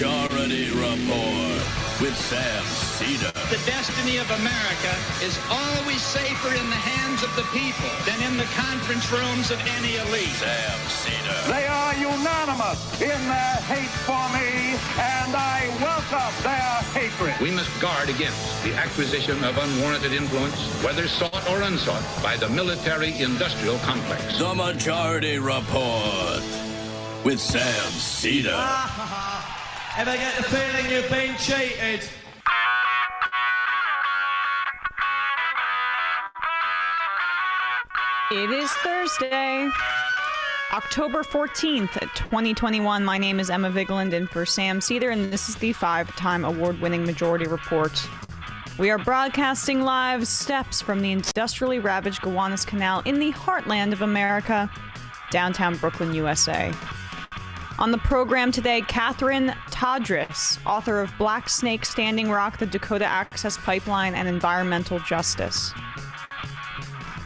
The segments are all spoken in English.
Majority Report with Sam Seder. The destiny of America is always safer in the hands of the people than in the conference rooms of any elite. Sam Seder. They are unanimous in their hate for me, and I welcome their hatred. We must guard against the acquisition of unwarranted influence, whether sought or unsought, by the military-industrial complex. The Majority Report with Sam Seder. Ever get the feeling you've been cheated? It is Thursday, October 14th, 2021. My name is Emma Vigeland in for Sam Seder, and this is the 5-time award-winning Majority Report. We are broadcasting live steps from the industrially ravaged Gowanus Canal in the heartland of America, downtown Brooklyn, USA. On the program today, Katherine Todrys, author of Black Snake, Standing Rock, the Dakota Access Pipeline, and Environmental Justice.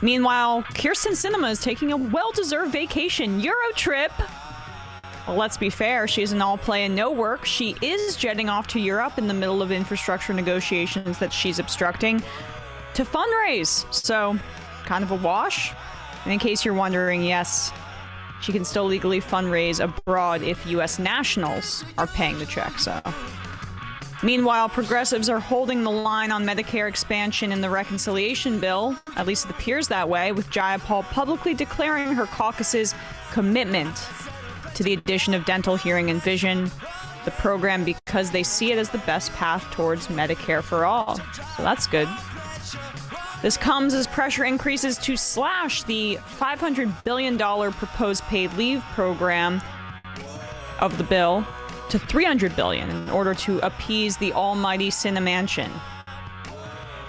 Meanwhile, Kirsten Sinema is taking a well-deserved vacation Euro trip. Well, let's be fair, she is an all play and no work. She is jetting off to Europe in the middle of infrastructure negotiations that she's obstructing to fundraise. So, kind of a wash. And in case you're wondering, yes, she can still legally fundraise abroad if U.S. nationals are paying the check, so. Meanwhile, progressives are holding the line on Medicare expansion in the reconciliation bill. At least it appears that way, with Jayapal publicly declaring her caucus's commitment to the addition of dental, hearing, and vision, the program, because they see it as the best path towards Medicare for all. So that's good. This comes as pressure increases to slash the $500 billion proposed paid leave program of the bill to $300 billion in order to appease the almighty Cinemansion.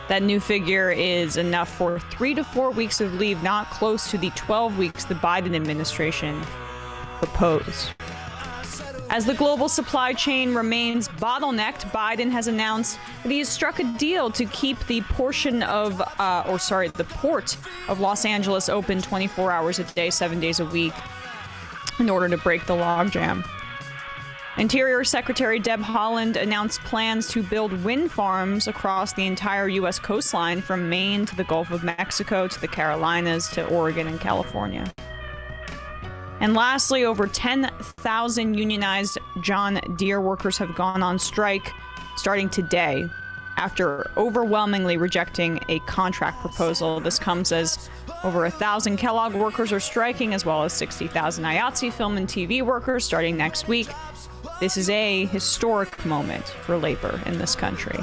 That new figure is enough for 3 to 4 weeks of leave, not close to the 12 weeks the Biden administration proposed. As the global supply chain remains bottlenecked, Biden has announced that he has struck a deal to keep the the port of Los Angeles open 24 hours a day, 7 days a week, in order to break the logjam. Interior Secretary Deb Haaland announced plans to build wind farms across the entire U.S. coastline from Maine to the Gulf of Mexico to the Carolinas to Oregon and California. And lastly, over 10,000 unionized John Deere workers have gone on strike starting today after overwhelmingly rejecting a contract proposal. This comes as over 1,000 Kellogg workers are striking, as well as 60,000 IATSE film and TV workers starting next week. This is a historic moment for labor in this country.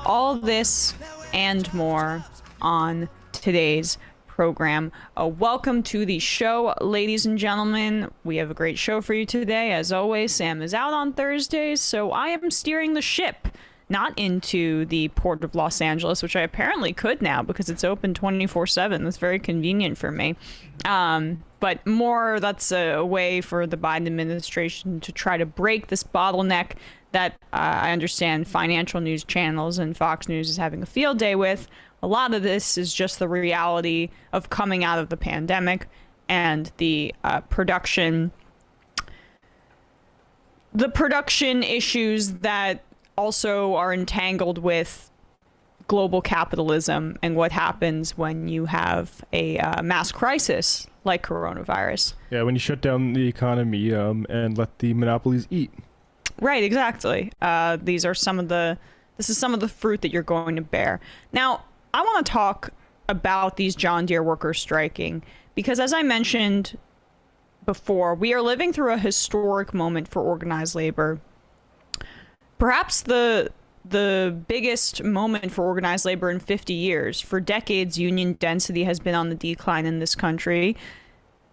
All this and more on today's program. Welcome to the show, ladies and gentlemen. We have a great show for you today. As always, Sam is out on Thursdays, so I am steering the ship, not into the port of Los Angeles, which I apparently could now because it's open 24/7. That's very convenient for me. But more, that's a way for the Biden administration to try to break this bottleneck that I understand financial news channels and Fox News is having a field day with. A lot of this is just the reality of coming out of the pandemic and the production issues that also are entangled with global capitalism and what happens when you have a mass crisis like coronavirus. Yeah, when you shut down the economy and let the monopolies eat. Right, exactly. This is some of the fruit that you're going to bear. Now, I want to talk about these John Deere workers striking because, as I mentioned before, we are living through a historic moment for organized labor. Perhaps the biggest moment for organized labor in 50 years. For decades, union density has been on the decline in this country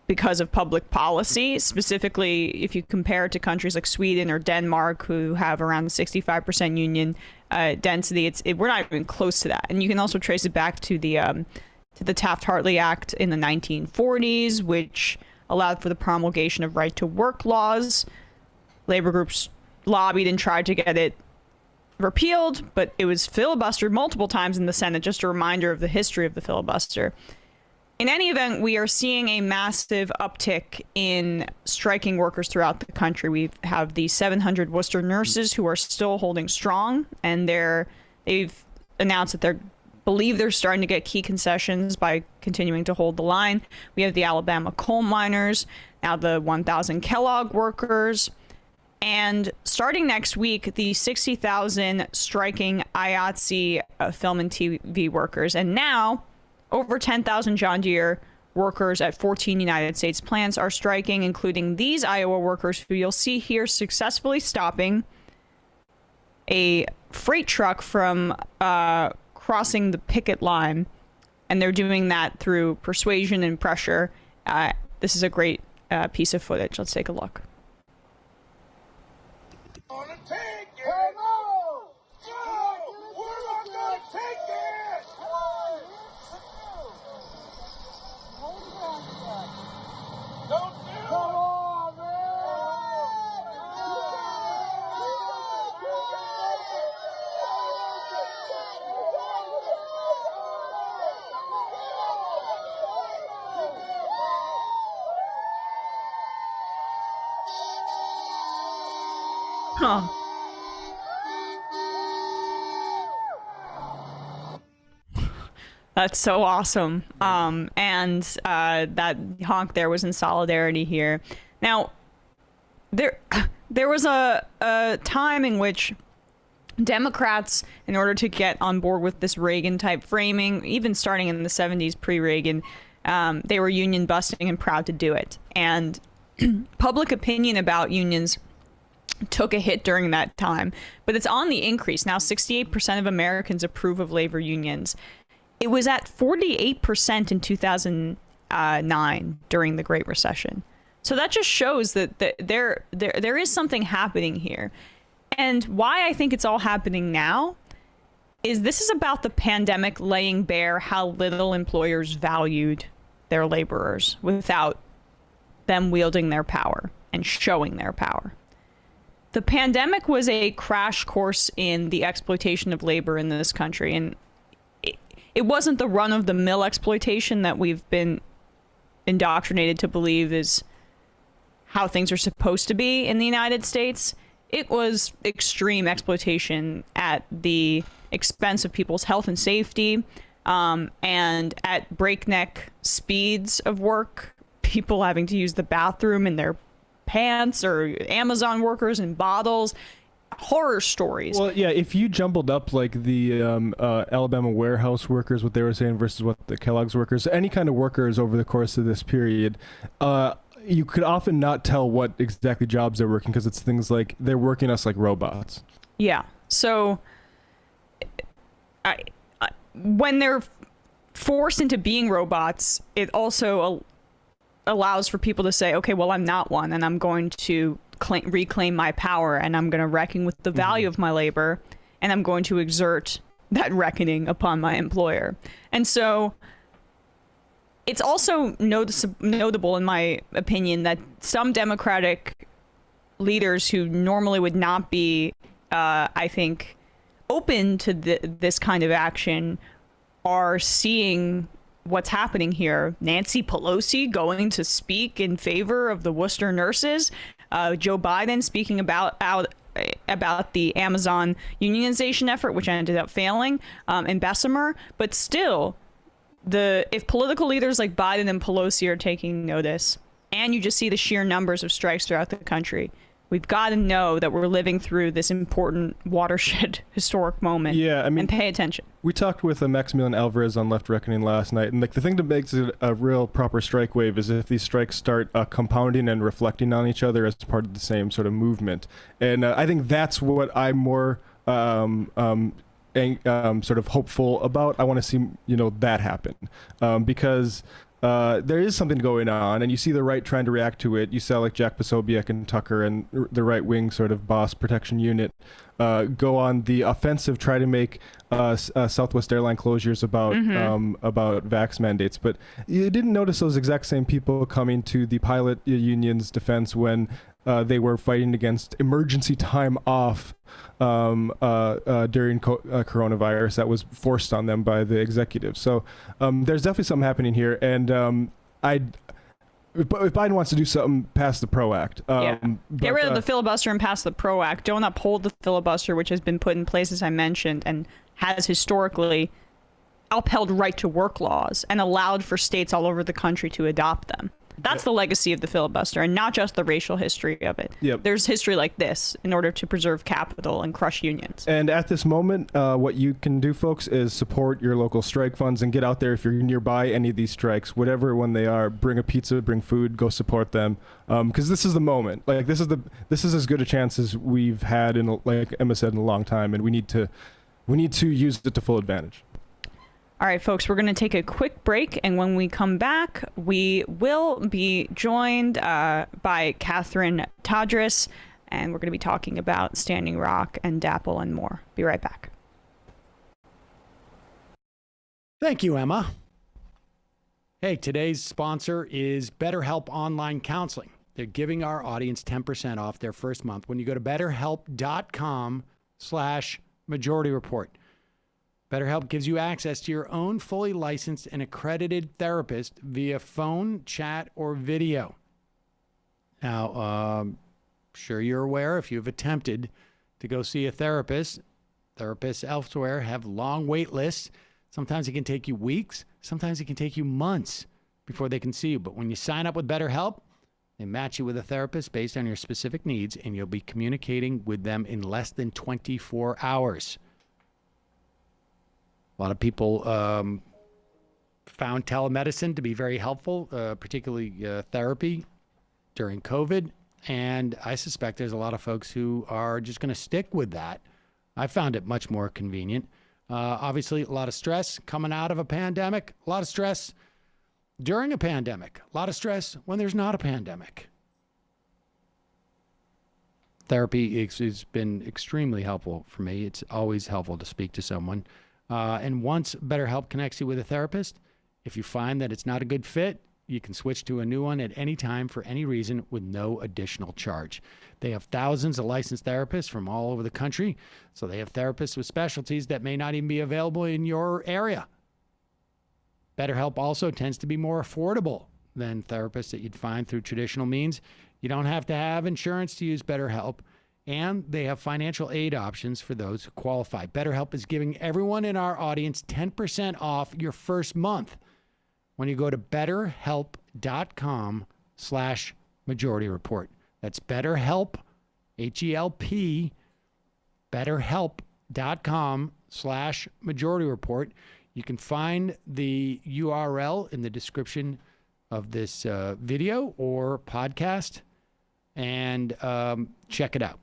because of public policy. Specifically, if you compare it to countries like Sweden or Denmark, who have around 65% union density, we're not even close to that. And you can also trace it back to the Taft-Hartley Act in the 1940s, which allowed for the promulgation of right-to-work laws. Labor groups lobbied and tried to get it repealed, but it was filibustered multiple times in the Senate. Just a reminder of the history of the filibuster. in any event, we are seeing a massive uptick in striking workers throughout the country. We have the 700 Worcester nurses who are still holding strong, and they've announced that they're starting to get key concessions by continuing to hold the line. We have the Alabama coal miners, now the 1,000 Kellogg workers, and starting next week, the 60,000 striking IATSE film and TV workers, and now over 10,000 John Deere workers at 14 United States plants are striking, including these Iowa workers who you'll see here successfully stopping a freight truck from crossing the picket line. And they're doing that through persuasion and pressure. This is a great piece of footage. Let's take a look. Huh. That's so awesome. And that honk there was in solidarity here. Now, there was a time in which Democrats, in order to get on board with this Reagan-type framing, even starting in the 70s pre-Reagan, they were union busting and proud to do it. And public opinion about unions took a hit during that time, but it's on the increase. Now 68% of Americans approve of labor unions. It was at 48% in 2009 during the Great Recession. So that just shows that there is something happening here. And why I think it's all happening now is this is about the pandemic laying bare how little employers valued their laborers without them wielding their power and showing their power. The pandemic was a crash course in the exploitation of labor in this country. And it wasn't the run-of-the-mill exploitation that we've been indoctrinated to believe is how things are supposed to be in the United States. It was extreme exploitation at the expense of people's health and safety, and at breakneck speeds of work, people having to use the bathroom in their pants, or Amazon workers in bottles. Horror stories. Well, yeah, if you jumbled up like the Alabama warehouse workers, what they were saying versus what the Kellogg's workers, any kind of workers over the course of this period, you could often not tell what exactly jobs they're working, because it's things like they're working us like robots. Yeah. So when they're forced into being robots, it also allows for people to say, okay, well, I'm not one, and I'm going to reclaim my power, and I'm going to reckon with the value of my labor, and I'm going to exert that reckoning upon my employer. And so it's also notable, in my opinion, that some Democratic leaders who normally would not be, I think, open to this kind of action are seeing what's happening here. Nancy Pelosi going to speak in favor of the Worcester nurses. Joe Biden speaking about the Amazon unionization effort, which ended up failing in Bessemer. But still, if political leaders like Biden and Pelosi are taking notice, and you just see the sheer numbers of strikes throughout the country, we've got to know that we're living through this important watershed historic moment. Yeah, I mean, and pay attention. We talked with Maximilian Alvarez on Left Reckoning last night, and like the thing that makes it a real proper strike wave is if these strikes start compounding and reflecting on each other as part of the same sort of movement. And I think that's what I'm more sort of hopeful about. I want to see that happen because there is something going on, and you see the right trying to react to it. You saw like Jack Posobiec and Tucker and the right wing sort of boss protection unit go on the offensive, try to make Southwest airline closures about vax mandates. But you didn't notice those exact same people coming to the pilot union's defense when they were fighting against emergency time off during coronavirus that was forced on them by the executive. So there's definitely something happening here. And if Biden wants to do something, pass the PRO Act. Get rid of the filibuster and pass the PRO Act. Don't uphold the filibuster, which has been put in place, as I mentioned, and has historically upheld right-to-work laws and allowed for states all over the country to adopt them. That's the legacy of the filibuster, and not just the racial history of it. There's history like this in order to preserve capital and crush unions. And at this moment, what you can do, folks, is support your local strike funds and get out there if you're nearby any of these strikes, whatever one they are. Bring a pizza, bring food, go support them, because this is the moment. Like this is as good a chance as we've had in, like Emma said, in a long time, and we need to use it to full advantage. All right, folks, we're going to take a quick break, and when we come back, we will be joined by Katherine Todrys, and we're going to be talking about Standing Rock and DAPL and more. Be right back. Thank you, Emma. Hey, today's sponsor is BetterHelp Online Counseling. They're giving our audience 10% off their first month when you go to betterhelp.com/Majority Report. BetterHelp gives you access to your own fully licensed and accredited therapist via phone, chat, or video. Now, sure you're aware if you've attempted to go see a therapist, therapists elsewhere have long wait lists. Sometimes it can take you weeks. Sometimes it can take you months before they can see you. But when you sign up with BetterHelp, they match you with a therapist based on your specific needs, and you'll be communicating with them in less than 24 hours. A lot of people found telemedicine to be very helpful, particularly therapy during COVID. And I suspect there's a lot of folks who are just going to stick with that. I found it much more convenient. Obviously, a lot of stress coming out of a pandemic, a lot of stress during a pandemic, a lot of stress when there's not a pandemic. Therapy has been extremely helpful for me. It's always helpful to speak to someone. And once BetterHelp connects you with a therapist, if you find that it's not a good fit, you can switch to a new one at any time for any reason with no additional charge. They have thousands of licensed therapists from all over the country, so they have therapists with specialties that may not even be available in your area. BetterHelp also tends to be more affordable than therapists that you'd find through traditional means. You don't have to have insurance to use BetterHelp. And they have financial aid options for those who qualify. BetterHelp is giving everyone in our audience 10% off your first month when you go to betterhelp.com/Majority Report. That's BetterHelp, H-E-L-P, betterhelp.com/Majority Report. You can find the URL in the description of this video or podcast and check it out.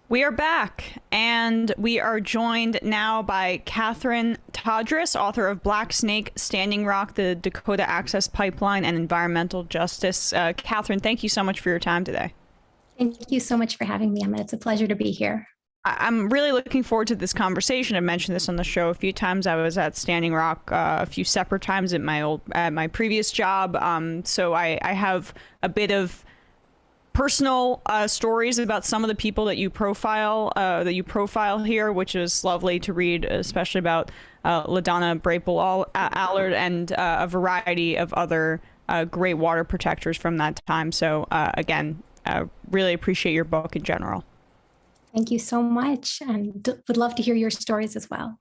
We are back, and we are joined now by Katherine Todrys, author of Black Snake, Standing Rock, the Dakota Access Pipeline, and Environmental Justice. Katherine, thank you so much for your time today. Thank you so much for having me, Emma. It's a pleasure to be here. I'm really looking forward to this conversation. I mentioned this on the show a few times. I was at Standing Rock a few separate times at my previous job, so I have a bit of personal stories about some of the people that you profile here, which is lovely to read, especially about LaDonna Brave Bull Allard and a variety of other great water protectors from that time. So again, really appreciate your book in general. Thank you so much, and would love to hear your stories as well.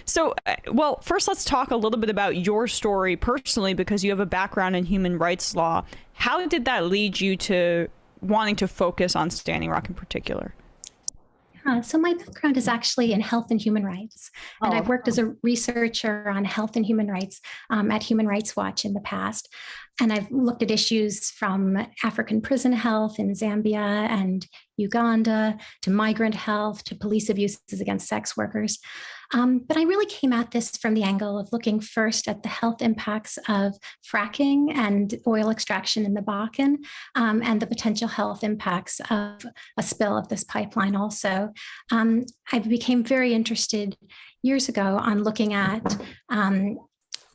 So, well, first let's talk a little bit about your story personally, because you have a background in human rights law. How did that lead you to wanting to focus on Standing Rock in particular? So my background is actually in health and human rights, and I've worked as a researcher on health and human rights at Human Rights Watch in the past. And I've looked at issues from African prison health in Zambia and Uganda, to migrant health, to police abuses against sex workers. But I really came at this from the angle of looking first at the health impacts of fracking and oil extraction in the Bakken, and the potential health impacts of a spill of this pipeline also. I became very interested years ago on looking at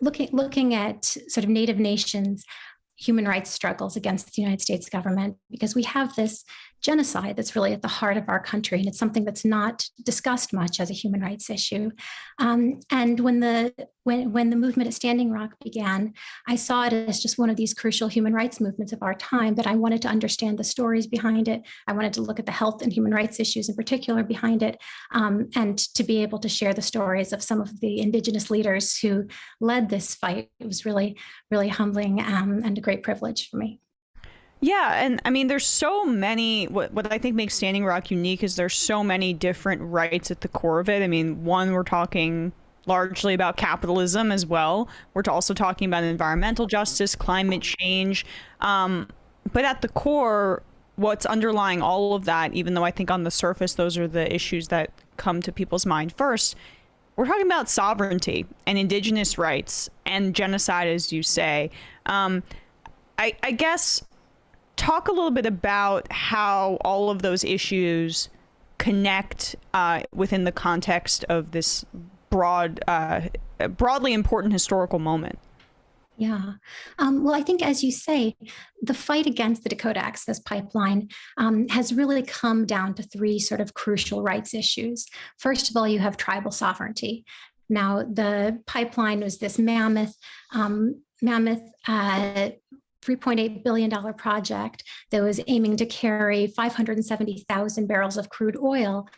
looking at sort of Native nations' human rights struggles against the United States government, because we have this genocide that's really at the heart of our country, and it's something that's not discussed much as a human rights issue. And when the movement at Standing Rock began, I saw it as just one of these crucial human rights movements of our time, but I wanted to understand the stories behind it. I wanted to look at the health and human rights issues in particular behind it, and to be able to share the stories of some of the Indigenous leaders who led this fight. It was really, really humbling, and a great privilege for me. Yeah, and I mean, there's so many, what I think makes Standing Rock unique is there's so many different rights at the core of it. I mean, one, we're talking largely about capitalism as well. We're also talking about environmental justice, climate change. But at the core, what's underlying all of that, even though I think on the surface, those are the issues that come to people's mind first, we're talking about sovereignty and Indigenous rights and genocide, as you say. I guess... talk a little bit about how all of those issues connect within the context of this broadly important historical moment. Yeah. Well, I think, as you say, the fight against the Dakota Access Pipeline has really come down to three sort of crucial rights issues. First of all, you have tribal sovereignty. Now, the pipeline was this mammoth $3.8 billion project that was aiming to carry 570,000 barrels of crude oil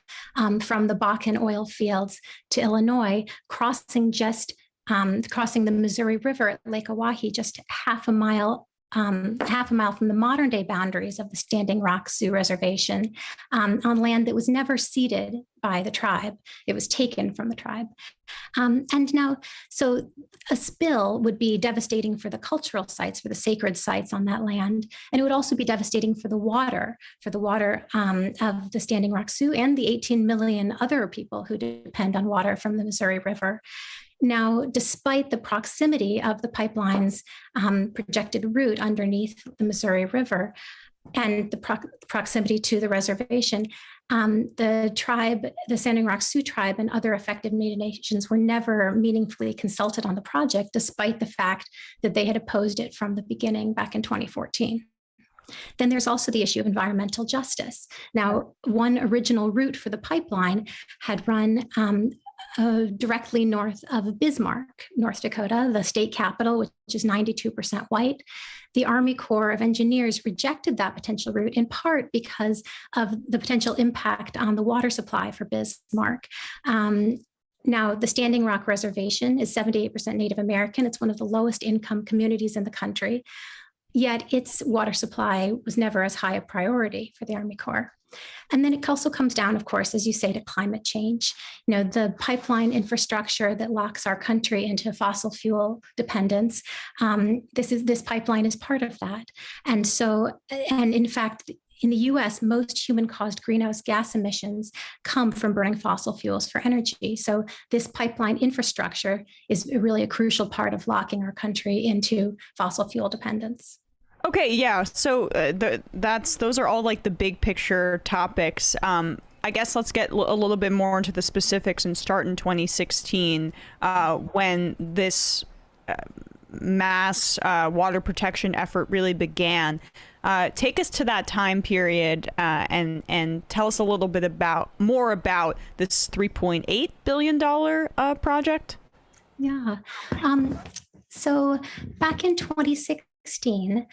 from the Bakken oil fields to Illinois, crossing the Missouri River at Lake Oahe, just half a mile from the modern day boundaries of the Standing Rock Sioux reservation, on land that was never ceded by the tribe. It was taken from the tribe. So a spill would be devastating for the cultural sites, for the sacred sites on that land. And it would also be devastating for the water of the Standing Rock Sioux and the 18 million other people who depend on water from the Missouri River. Now, despite the proximity of the pipeline's projected route underneath the Missouri River and the proximity to the reservation, the Standing Rock Sioux tribe and other affected Native nations were never meaningfully consulted on the project, despite the fact that they had opposed it from the beginning back in 2014. Then there's also the issue of environmental justice. Now, one original route for the pipeline had run directly north of Bismarck, North Dakota, the state capital, which is 92% white. The Army Corps of Engineers rejected that potential route in part because of the potential impact on the water supply for Bismarck. Now, the Standing Rock Reservation is 78% Native American. It's one of the lowest income communities in the country, yet its water supply was never as high a priority for the Army Corps. And then it also comes down, of course, as you say, to climate change. You know, the pipeline infrastructure that locks our country into fossil fuel dependence. This pipeline is part of that. And in fact, in the US, most human-caused greenhouse gas emissions come from burning fossil fuels for energy. So this pipeline infrastructure is really a crucial part of locking our country into fossil fuel dependence. Okay, yeah. So those are all like the big picture topics. I guess let's get a little bit more into the specifics and start in 2016 when this mass water protection effort really began. Take us to that time period and tell us a little bit more about this $3.8 billion project. Yeah. So back in 2016,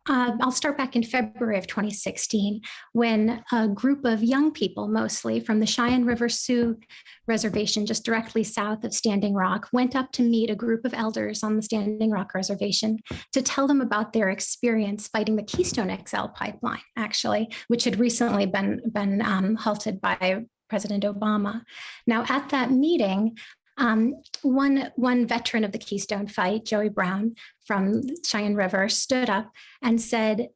I'll start back in February of 2016, when a group of young people, mostly from the Cheyenne River Sioux reservation, just directly south of Standing Rock, went up to meet a group of elders on the Standing Rock reservation to tell them about their experience fighting the Keystone XL Pipeline, actually, which had recently been halted by President Obama. Now, at that meeting, One veteran of the Keystone fight, Joey Brown from Cheyenne River, stood up and said,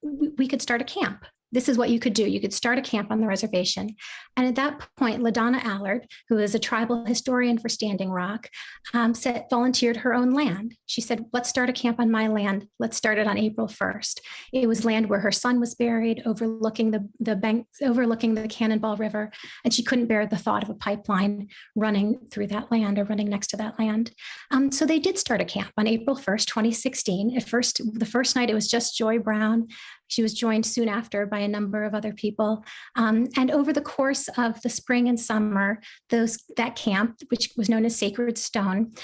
we could start a camp. This is what you could do. You could start a camp on the reservation. And at that point, LaDonna Allard, who is a tribal historian for Standing Rock, volunteered her own land. She said, let's start a camp on my land. Let's start it on April 1st. It was land where her son was buried, overlooking the banks, overlooking the Cannonball River. And she couldn't bear the thought of a pipeline running through that land or running next to that land. So they did start a camp on April 1st, 2016. The first night, it was just Joy Brown. She was joined soon after by a number of other people. And over the course of the spring and summer, that camp, which was known as Sacred Stone,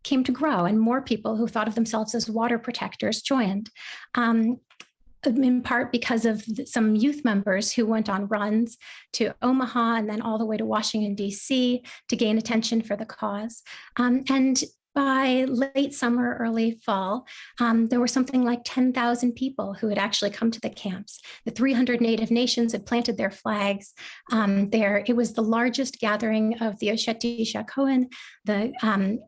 came to grow, and more people who thought of themselves as water protectors joined. In part because of some youth members who went on runs to Omaha and then all the way to Washington, D.C. to gain attention for the cause. And by late summer, early fall, there were something like 10,000 people who had actually come to the camps. The 300 Native nations had planted their flags there. It was the largest gathering of the Oceti-Sakowin, the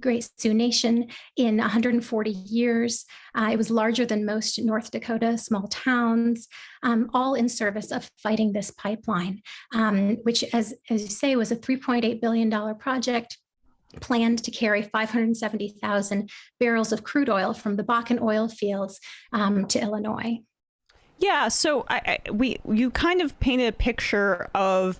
Great Sioux Nation, in 140 years. It was larger than most North Dakota small towns, all in service of fighting this pipeline, which, as you say, was a $3.8 billion project planned to carry 570,000 barrels of crude oil from the Bakken oil fields to Illinois. Yeah, so you kind of painted a picture of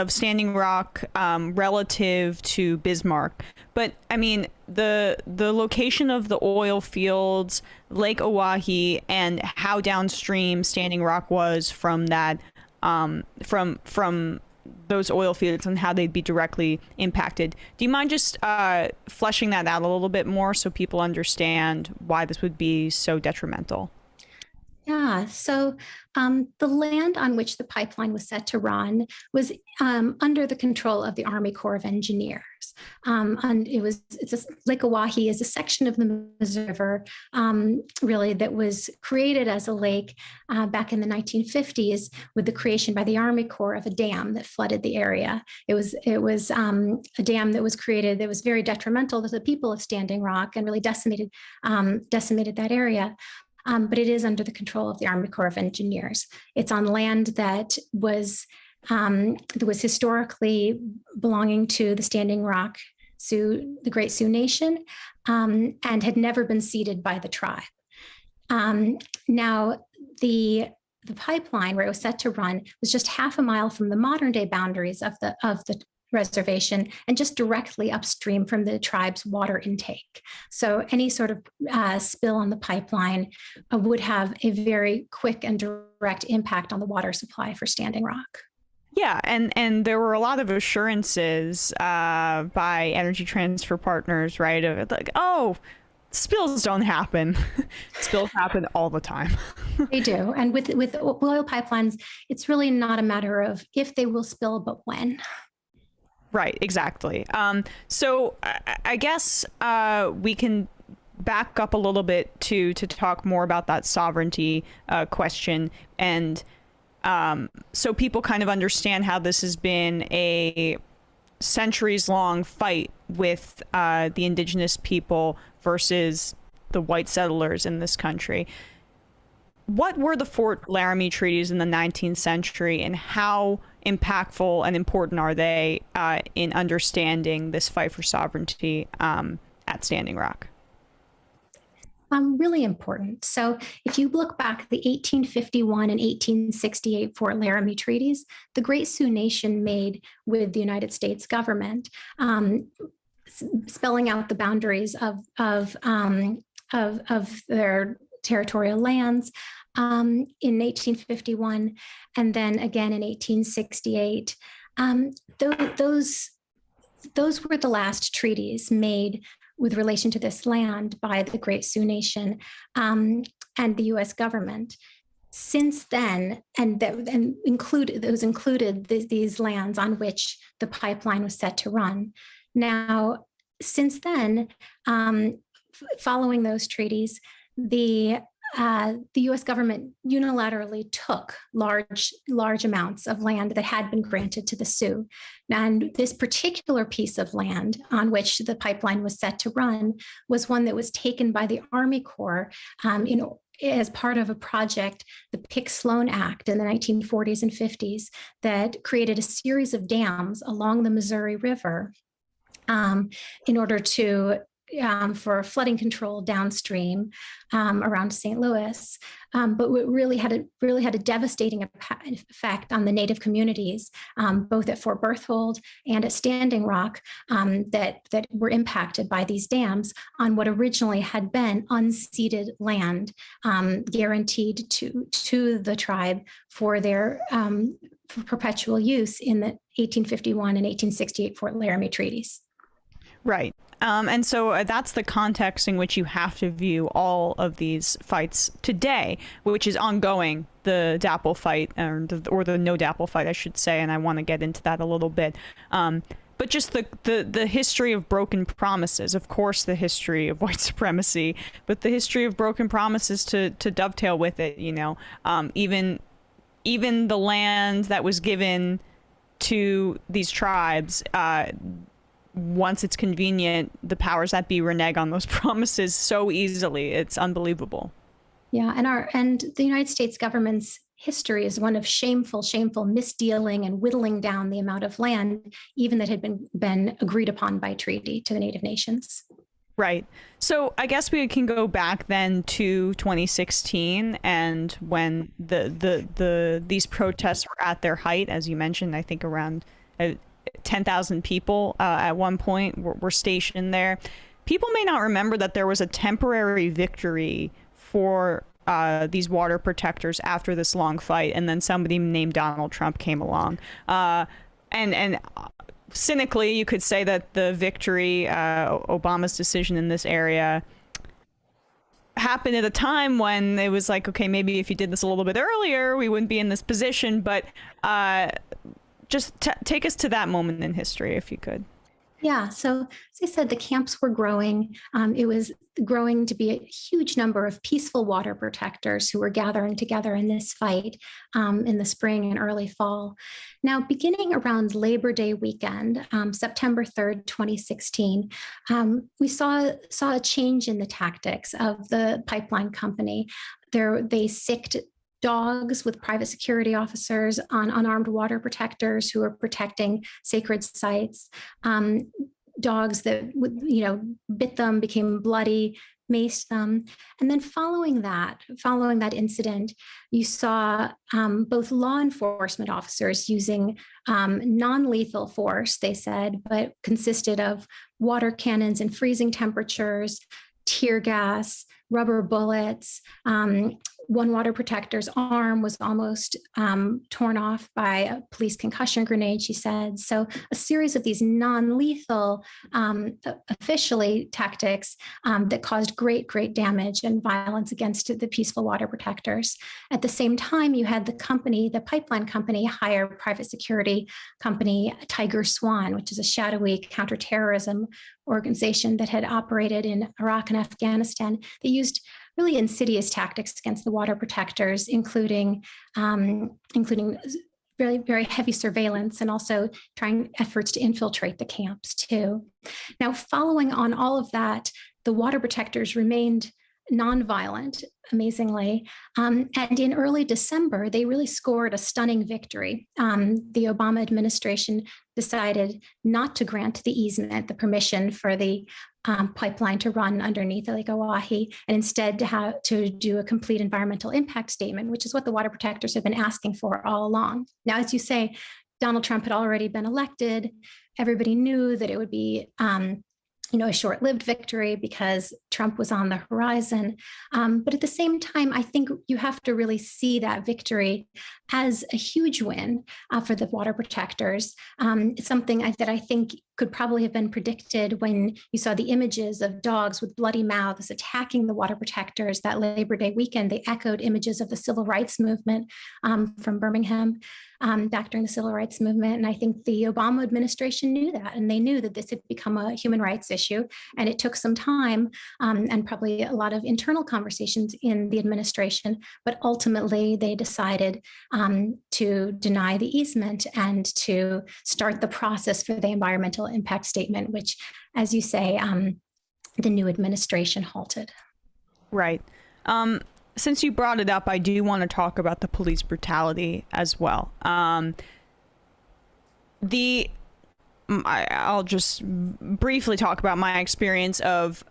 Standing Rock relative to Bismarck, but I mean the location of the oil fields, Lake Oahe, and how downstream Standing Rock was from that from those oil fields and how they'd be directly impacted. Do you mind just fleshing that out a little bit more so people understand why this would be so detrimental? Yeah, so the land on which the pipeline was set to run was under the control of the Army Corps of Engineers. And Lake Oahe is a section of the Missouri River, really, that was created as a lake back in the 1950s with the creation by the Army Corps of a dam that flooded the area. It was a dam that was created that was very detrimental to the people of Standing Rock and really decimated that area. But it is under the control of the Army Corps of Engineers. It's on land that was historically belonging to the Standing Rock Sioux, the Great Sioux Nation, and had never been ceded by the tribe. Now, the pipeline where it was set to run was just half a mile from the modern day boundaries of the reservation and just directly upstream from the tribe's water intake. So any sort of spill on the pipeline would have a very quick and direct impact on the water supply for Standing Rock. Yeah, and there were a lot of assurances by Energy Transfer Partners, right? Of like, oh, spills don't happen. Spills happen all the time. They do. And with oil pipelines, it's really not a matter of if they will spill, but when. Right, exactly. So I guess we can back up a little bit to talk more about that sovereignty question, and so people kind of understand how this has been a centuries-long fight with the indigenous people versus the white settlers in this country. What were the Fort Laramie treaties in the 19th century, and how impactful and important are they in understanding this fight for sovereignty at Standing Rock? Really important. So if you look back at the 1851 and 1868 Fort Laramie treaties, the Great Sioux Nation made with the United States government, spelling out the boundaries of their territorial lands in 1851, and then again in 1868. Those were the last treaties made with relation to this land by the Great Sioux Nation and the U.S. government. Since then, included these lands on which the pipeline was set to run. Now, since then, following those treaties, the the U.S. government unilaterally took large amounts of land that had been granted to the Sioux. And this particular piece of land on which the pipeline was set to run was one that was taken by the Army Corps as part of a project, the Pick-Sloan Act in the 1940s and 50s, that created a series of dams along the Missouri River in order to for flooding control downstream around St. Louis, but it really had a devastating effect on the Native communities, both at Fort Berthold and at Standing Rock, that were impacted by these dams on what originally had been unceded land, guaranteed to the tribe for their for perpetual use in the 1851 and 1868 Fort Laramie treaties. Right. And so that's the context in which you have to view all of these fights today, which is ongoing, the DAPL fight, or the no DAPL fight, I should say, and I want to get into that a little bit. But just the history of broken promises, of course, the history of white supremacy, but the history of broken promises to dovetail with it, even the land that was given to these tribes, once it's convenient, the powers that be renege on those promises so easily. It's unbelievable. Yeah, and the United States government's history is one of shameful misdealing and whittling down the amount of land, even that had been agreed upon by treaty to the Native nations. Right. So I guess we can go back then to 2016, and when these protests were at their height, as you mentioned, I think around 10,000 people at one point were stationed there. People may not remember that there was a temporary victory for these water protectors after this long fight, and then somebody named Donald Trump came along. And cynically, you could say that the victory, Obama's decision in this area, happened at a time when it was like, okay, maybe if you did this a little bit earlier, we wouldn't be in this position. But just take us to that moment in history, if you could. Yeah, so as I said, the camps were growing. It was growing to be a huge number of peaceful water protectors who were gathering together in this fight in the spring and early fall. Now, beginning around Labor Day weekend, September 3rd, 2016, we saw a change in the tactics of the pipeline company. They sicked dogs with private security officers on unarmed water protectors who were protecting sacred sites. Dogs that bit them, became bloody, maced them. And then following that incident, you saw both law enforcement officers using non-lethal force, they said, but consisted of water cannons in freezing temperatures, tear gas, rubber bullets. One water protector's arm was almost torn off by a police concussion grenade, she said. So a series of these non-lethal, officially tactics that caused great damage and violence against the peaceful water protectors. At the same time, you had the pipeline company, hire private security company Tiger Swan, which is a shadowy counterterrorism organization that had operated in Iraq and Afghanistan. They used really insidious tactics against the water protectors, including very, very heavy surveillance and also trying efforts to infiltrate the camps too. Now, following on all of that, the water protectors remained nonviolent, amazingly. And in early December, they really scored a stunning victory. The Obama administration decided not to grant the easement, the permission for the pipeline to run underneath Lake Oahe, and instead to do a complete environmental impact statement, which is what the water protectors have been asking for all along. Now, as you say, Donald Trump had already been elected. Everybody knew that it would be a short-lived victory because Trump was on the horizon. But at the same time, I think you have to really see that victory as a huge win for the water protectors. It's something that I think could probably have been predicted when you saw the images of dogs with bloody mouths attacking the water protectors that Labor Day weekend. They echoed images of the civil rights movement from Birmingham back during the civil rights movement. And I think the Obama administration knew that, and they knew that this had become a human rights issue. And it took some time and probably a lot of internal conversations in the administration, but ultimately they decided to deny the easement and to start the process for the environmental impact statement, which, as you say, the new administration halted. Right. Since you brought it up, I do want to talk about the police brutality as well. I'll just briefly talk about my experience of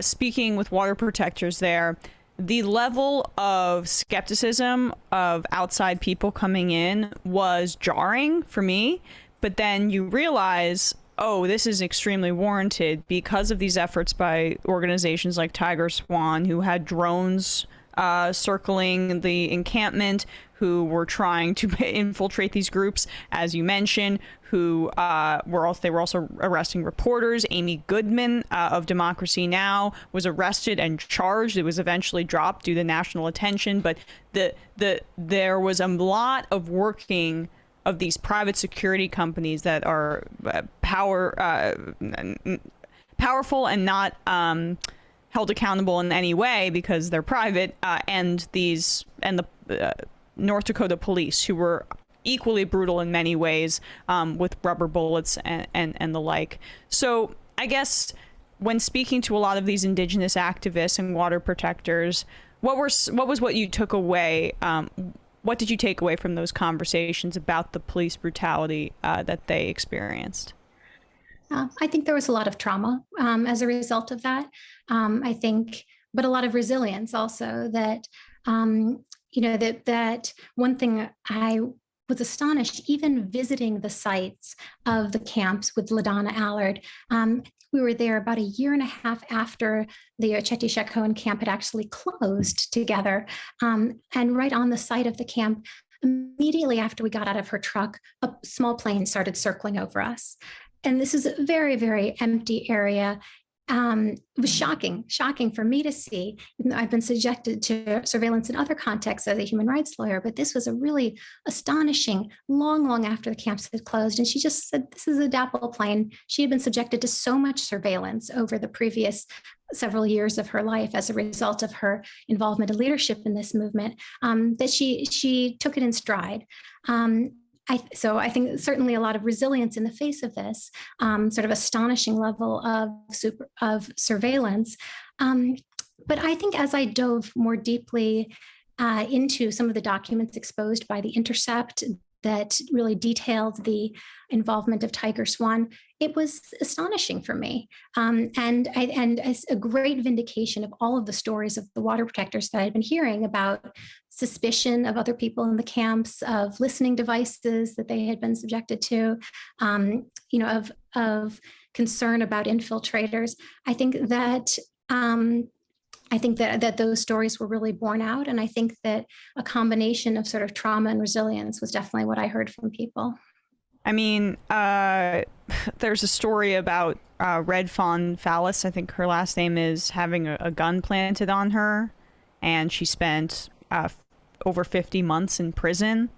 speaking with water protectors there. The level of skepticism of outside people coming in was jarring for me, but then you realize, oh, this is extremely warranted because of these efforts by organizations like Tiger Swan, who had drones circling the encampment, who were trying to infiltrate these groups, as you mentioned, who were also arresting reporters. Amy Goodman of Democracy Now! Was arrested and charged. It was eventually dropped due to national attention, but there was a lot of working of these private security companies that are powerful and not held accountable in any way because they're private, and the North Dakota police, who were equally brutal in many ways, with rubber bullets and the like. So I guess when speaking to a lot of these Indigenous activists and water protectors, what was what you took away? What did you take away from those conversations about the police brutality that they experienced? I think there was a lot of trauma as a result of that. I think, but a lot of resilience also. That that one thing I was astonished, even visiting the sites of the camps with LaDonna Allard. We were there about a year and a half after the Oceti-Shekhoan camp had actually closed together. And right on the site of the camp, immediately after we got out of her truck, a small plane started circling over us. And this is a very, very empty area. It was shocking for me to see. I've been subjected to surveillance in other contexts as a human rights lawyer, but this was a really astonishing, long after the camps had closed. And she just said, this is a DAPL plane. She had been subjected to so much surveillance over the previous several years of her life as a result of her involvement and leadership in this movement, that she took it in stride. So I think certainly a lot of resilience in the face of this sort of astonishing level of surveillance. But I think as I dove more deeply into some of the documents exposed by the Intercept that really detailed the involvement of Tiger Swan, it was astonishing for me, and a great vindication of all of the stories of the water protectors that I'd been hearing about suspicion of other people in the camps, of listening devices that they had been subjected to, of concern about infiltrators. I think that those stories were really borne out. And I think that a combination of sort of trauma and resilience was definitely what I heard from people. I mean, there's a story about Red Fawn Phallus, I think her last name is, having a gun planted on her, and she spent over 50 months in prison.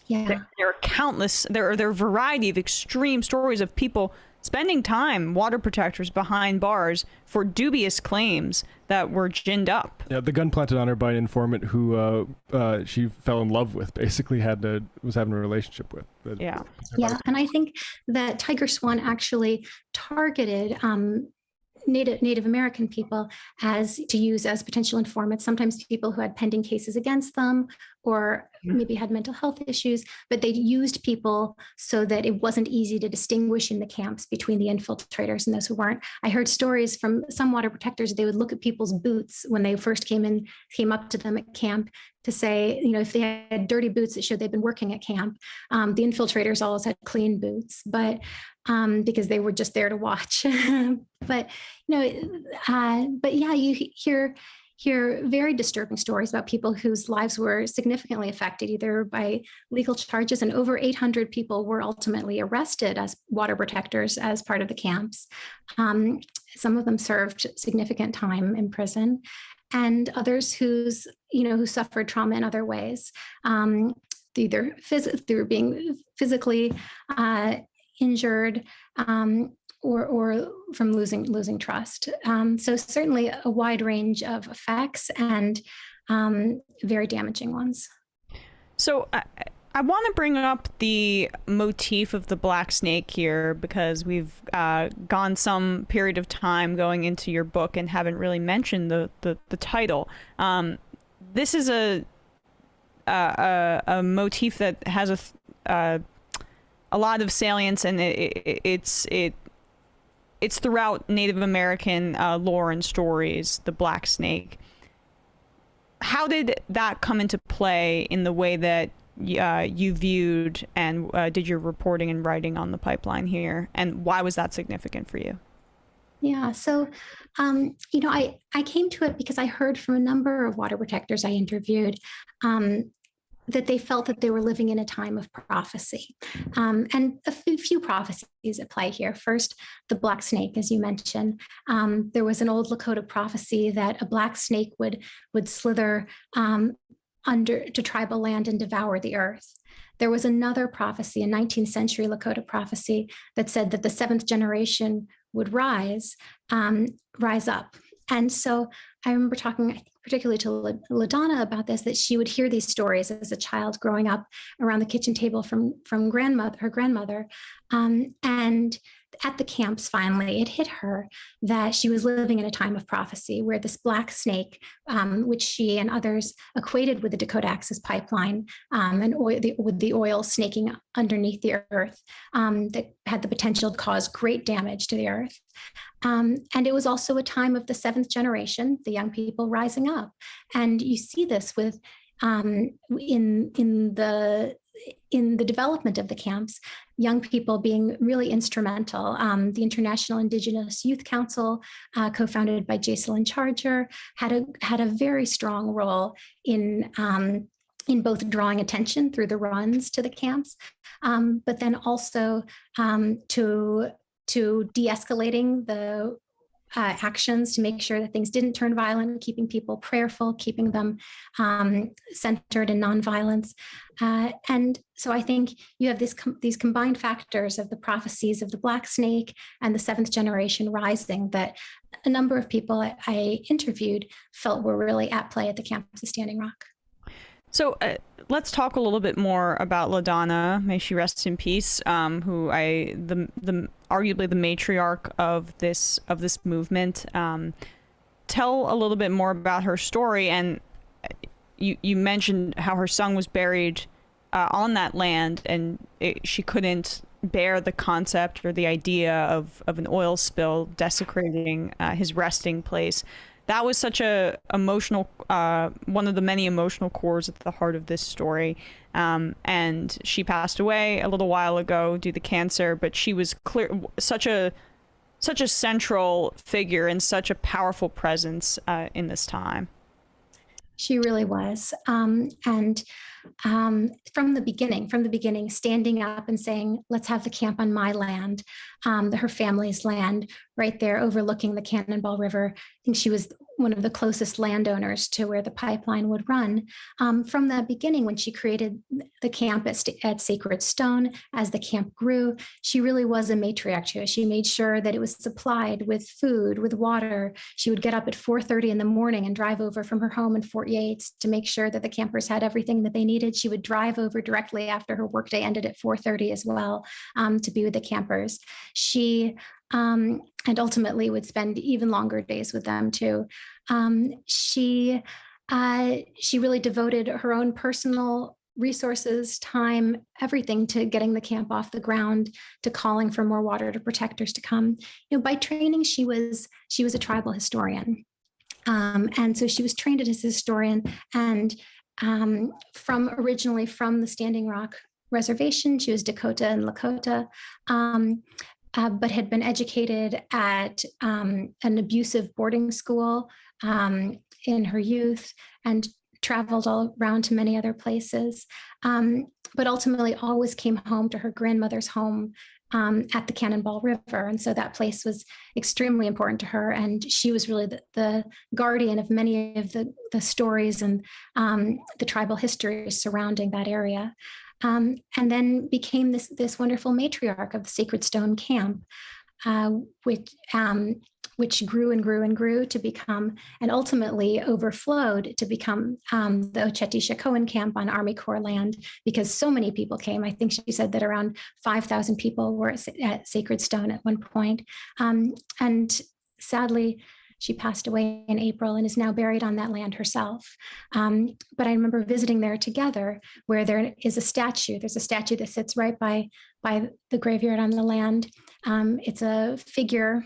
Yeah. There are countless, there are a variety of extreme stories of people spending time, water protectors, behind bars for dubious claims that were ginned up. Yeah, the gun planted on her by an informant who she fell in love with, basically was having a relationship with. Yeah, and I think that Tiger Swan actually targeted Native American people to use as potential informants, sometimes people who had pending cases against them or maybe had mental health issues, but they used people so that it wasn't easy to distinguish in the camps between the infiltrators and those who weren't. I heard stories from some water protectors. They would look at people's boots when they first came up to them at camp to say, if they had dirty boots, it showed they'd been working at camp. The infiltrators always had clean boots, but because they were just there to watch. But yeah, you hear hear very disturbing stories about people whose lives were significantly affected, either by legal charges, and over 800 people were ultimately arrested as water protectors as part of the camps. Some of them served significant time in prison, and others who suffered trauma in other ways, either through being physically injured, or from losing trust. So certainly a wide range of effects, and very damaging ones. So I want to bring up the motif of the black snake here, because we've gone some period of time going into your book and haven't really mentioned the title. This is a motif that has a lot of salience, and it's throughout Native American lore and stories, the black snake. How did that come into play in the way that you viewed and did your reporting and writing on the pipeline here, and why was that significant for you? Yeah, so, I came to it because I heard from a number of water protectors I interviewed that they felt that they were living in a time of prophecy. And a few prophecies at play here. First, the black snake, as you mentioned. There was an old Lakota prophecy that a black snake would slither under to tribal land and devour the earth. There was another prophecy, a 19th century Lakota prophecy, that said that the seventh generation would rise up. And so I remember talking, I think, particularly to LaDonna about this, that she would hear these stories as a child growing up around the kitchen table from her grandmother. And at the camps, finally, it hit her that she was living in a time of prophecy where this black snake, which she and others equated with the Dakota Access Pipeline, and with the oil snaking underneath the earth, that had the potential to cause great damage to the earth. And it was also a time of the seventh generation, the young people rising up. And you see this with in the development of the camps, young people being really instrumental. The International Indigenous Youth Council, co-founded by Jocelyn Charger, had a very strong role in both drawing attention through the runs to the camps, but then also to de-escalating the actions to make sure that things didn't turn violent, keeping people prayerful, keeping them centered in nonviolence. And so I think you have these combined factors of the prophecies of the black snake and the seventh generation rising that a number of people I interviewed felt were really at play at the campus of Standing Rock. So let's talk a little bit more about LaDonna, may she rest in peace, who the arguably the matriarch of this movement. Tell a little bit more about her story, and you mentioned how her son was buried on that land, and she couldn't bear the concept or the idea of an oil spill desecrating his resting place. That was such a emotional, one of the many emotional cores at the heart of this story. And she passed away a little while ago due to cancer, but she was such a central figure and such a powerful presence in this time. She really was. And from the beginning, standing up and saying, let's have the camp on my land, her family's land, right there overlooking the Cannonball River. I think she was one of the closest landowners to where the pipeline would run. From the beginning, when she created the camp at Sacred Stone, as the camp grew, she really was a matriarch to it. She made sure that it was supplied with food, with water. She would get up at 4:30 in the morning and drive over from her home in Fort Yates to make sure that the campers had everything that they needed. She would drive over directly after her workday ended at 4:30 as well, to be with the campers. She and ultimately would spend even longer days with them too. She really devoted her own personal resources, time, everything to getting the camp off the ground, to calling for more water to protectors to come. By training, she was a tribal historian. And so she was trained as a historian, and originally from the Standing Rock Reservation. She was Dakota and Lakota, but had been educated at an abusive boarding school in her youth and traveled all around to many other places, but ultimately always came home to her grandmother's home at the Cannonball River. And so that place was extremely important to her. And she was really the guardian of many of the stories and the tribal history surrounding that area. And then became this wonderful matriarch of the Sacred Stone Camp, which grew and grew and grew to become, and ultimately overflowed to become the Oceti-Sakowin camp on Army Corps land, because so many people came. I think she said that around 5,000 people were at Sacred Stone at one point. And sadly, she passed away in April and is now buried on that land herself. But I remember visiting there together, where there is a statue. There's a statue that sits right by the graveyard on the land. It's a figure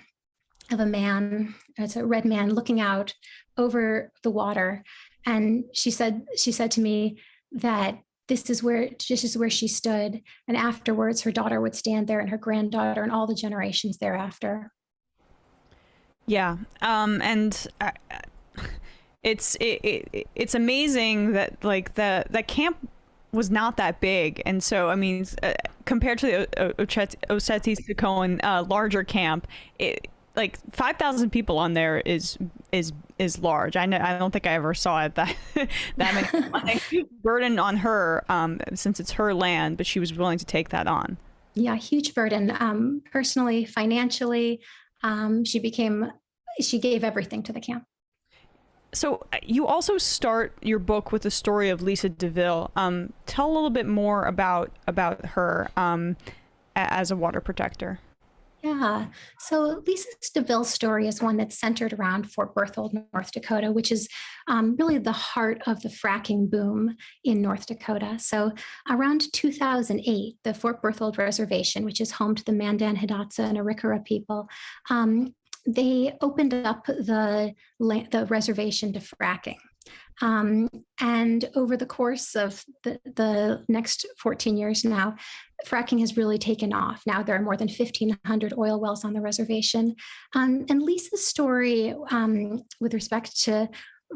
of a man. It's a red man looking out over the water. And she said to me that this is where she stood. And afterwards, her daughter would stand there, and her granddaughter, and all the generations thereafter. Yeah, and it's amazing that like that camp was not that big, and so I mean, compared to the Oceti-Sakowin larger camp, like 5,000 people on there is large. I don't think I ever saw it that many. Huge burden on her, since it's her land, but she was willing to take that on. Yeah, huge burden, personally, financially. She gave everything to the camp. So you also start your book with the story of Lisa DeVille. Tell a little bit more about her as a water protector. Yeah. So Lisa DeVille's story is one that's centered around Fort Berthold, North Dakota, which is really the heart of the fracking boom in North Dakota. So around 2008, the Fort Berthold Reservation, which is home to the Mandan, Hidatsa, and Arikara people, they opened up the reservation to fracking. And over the course of the next 14 years now, fracking has really taken off. Now there are more than 1,500 oil wells on the reservation. And Lisa's story with respect to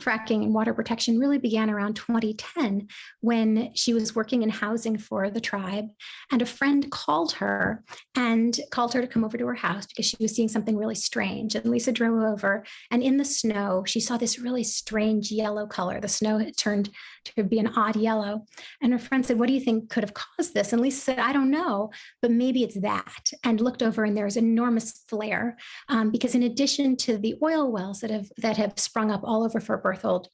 fracking and water protection really began around 2010, when she was working in housing for the tribe, and a friend called her to come over to her house because she was seeing something really strange. And Lisa drove over, and in the snow, she saw this really strange yellow color. The snow had turned to be an odd yellow. And her friend said, "What do you think could have caused this?" And Lisa said, "I don't know, but maybe it's that." And looked over, and there's enormous flare, because in addition to the oil wells that have sprung up all over Fort Berthold,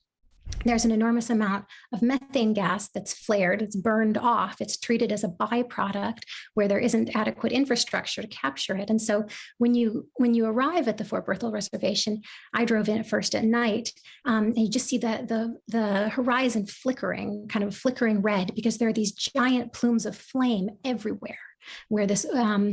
there's an enormous amount of methane gas that's flared. It's burned off. It's treated as a byproduct where there isn't adequate infrastructure to capture it. And so when you arrive at the Fort Berthold Reservation, I drove in at first at night, and you just see the horizon flickering, kind of flickering red, because there are these giant plumes of flame everywhere where this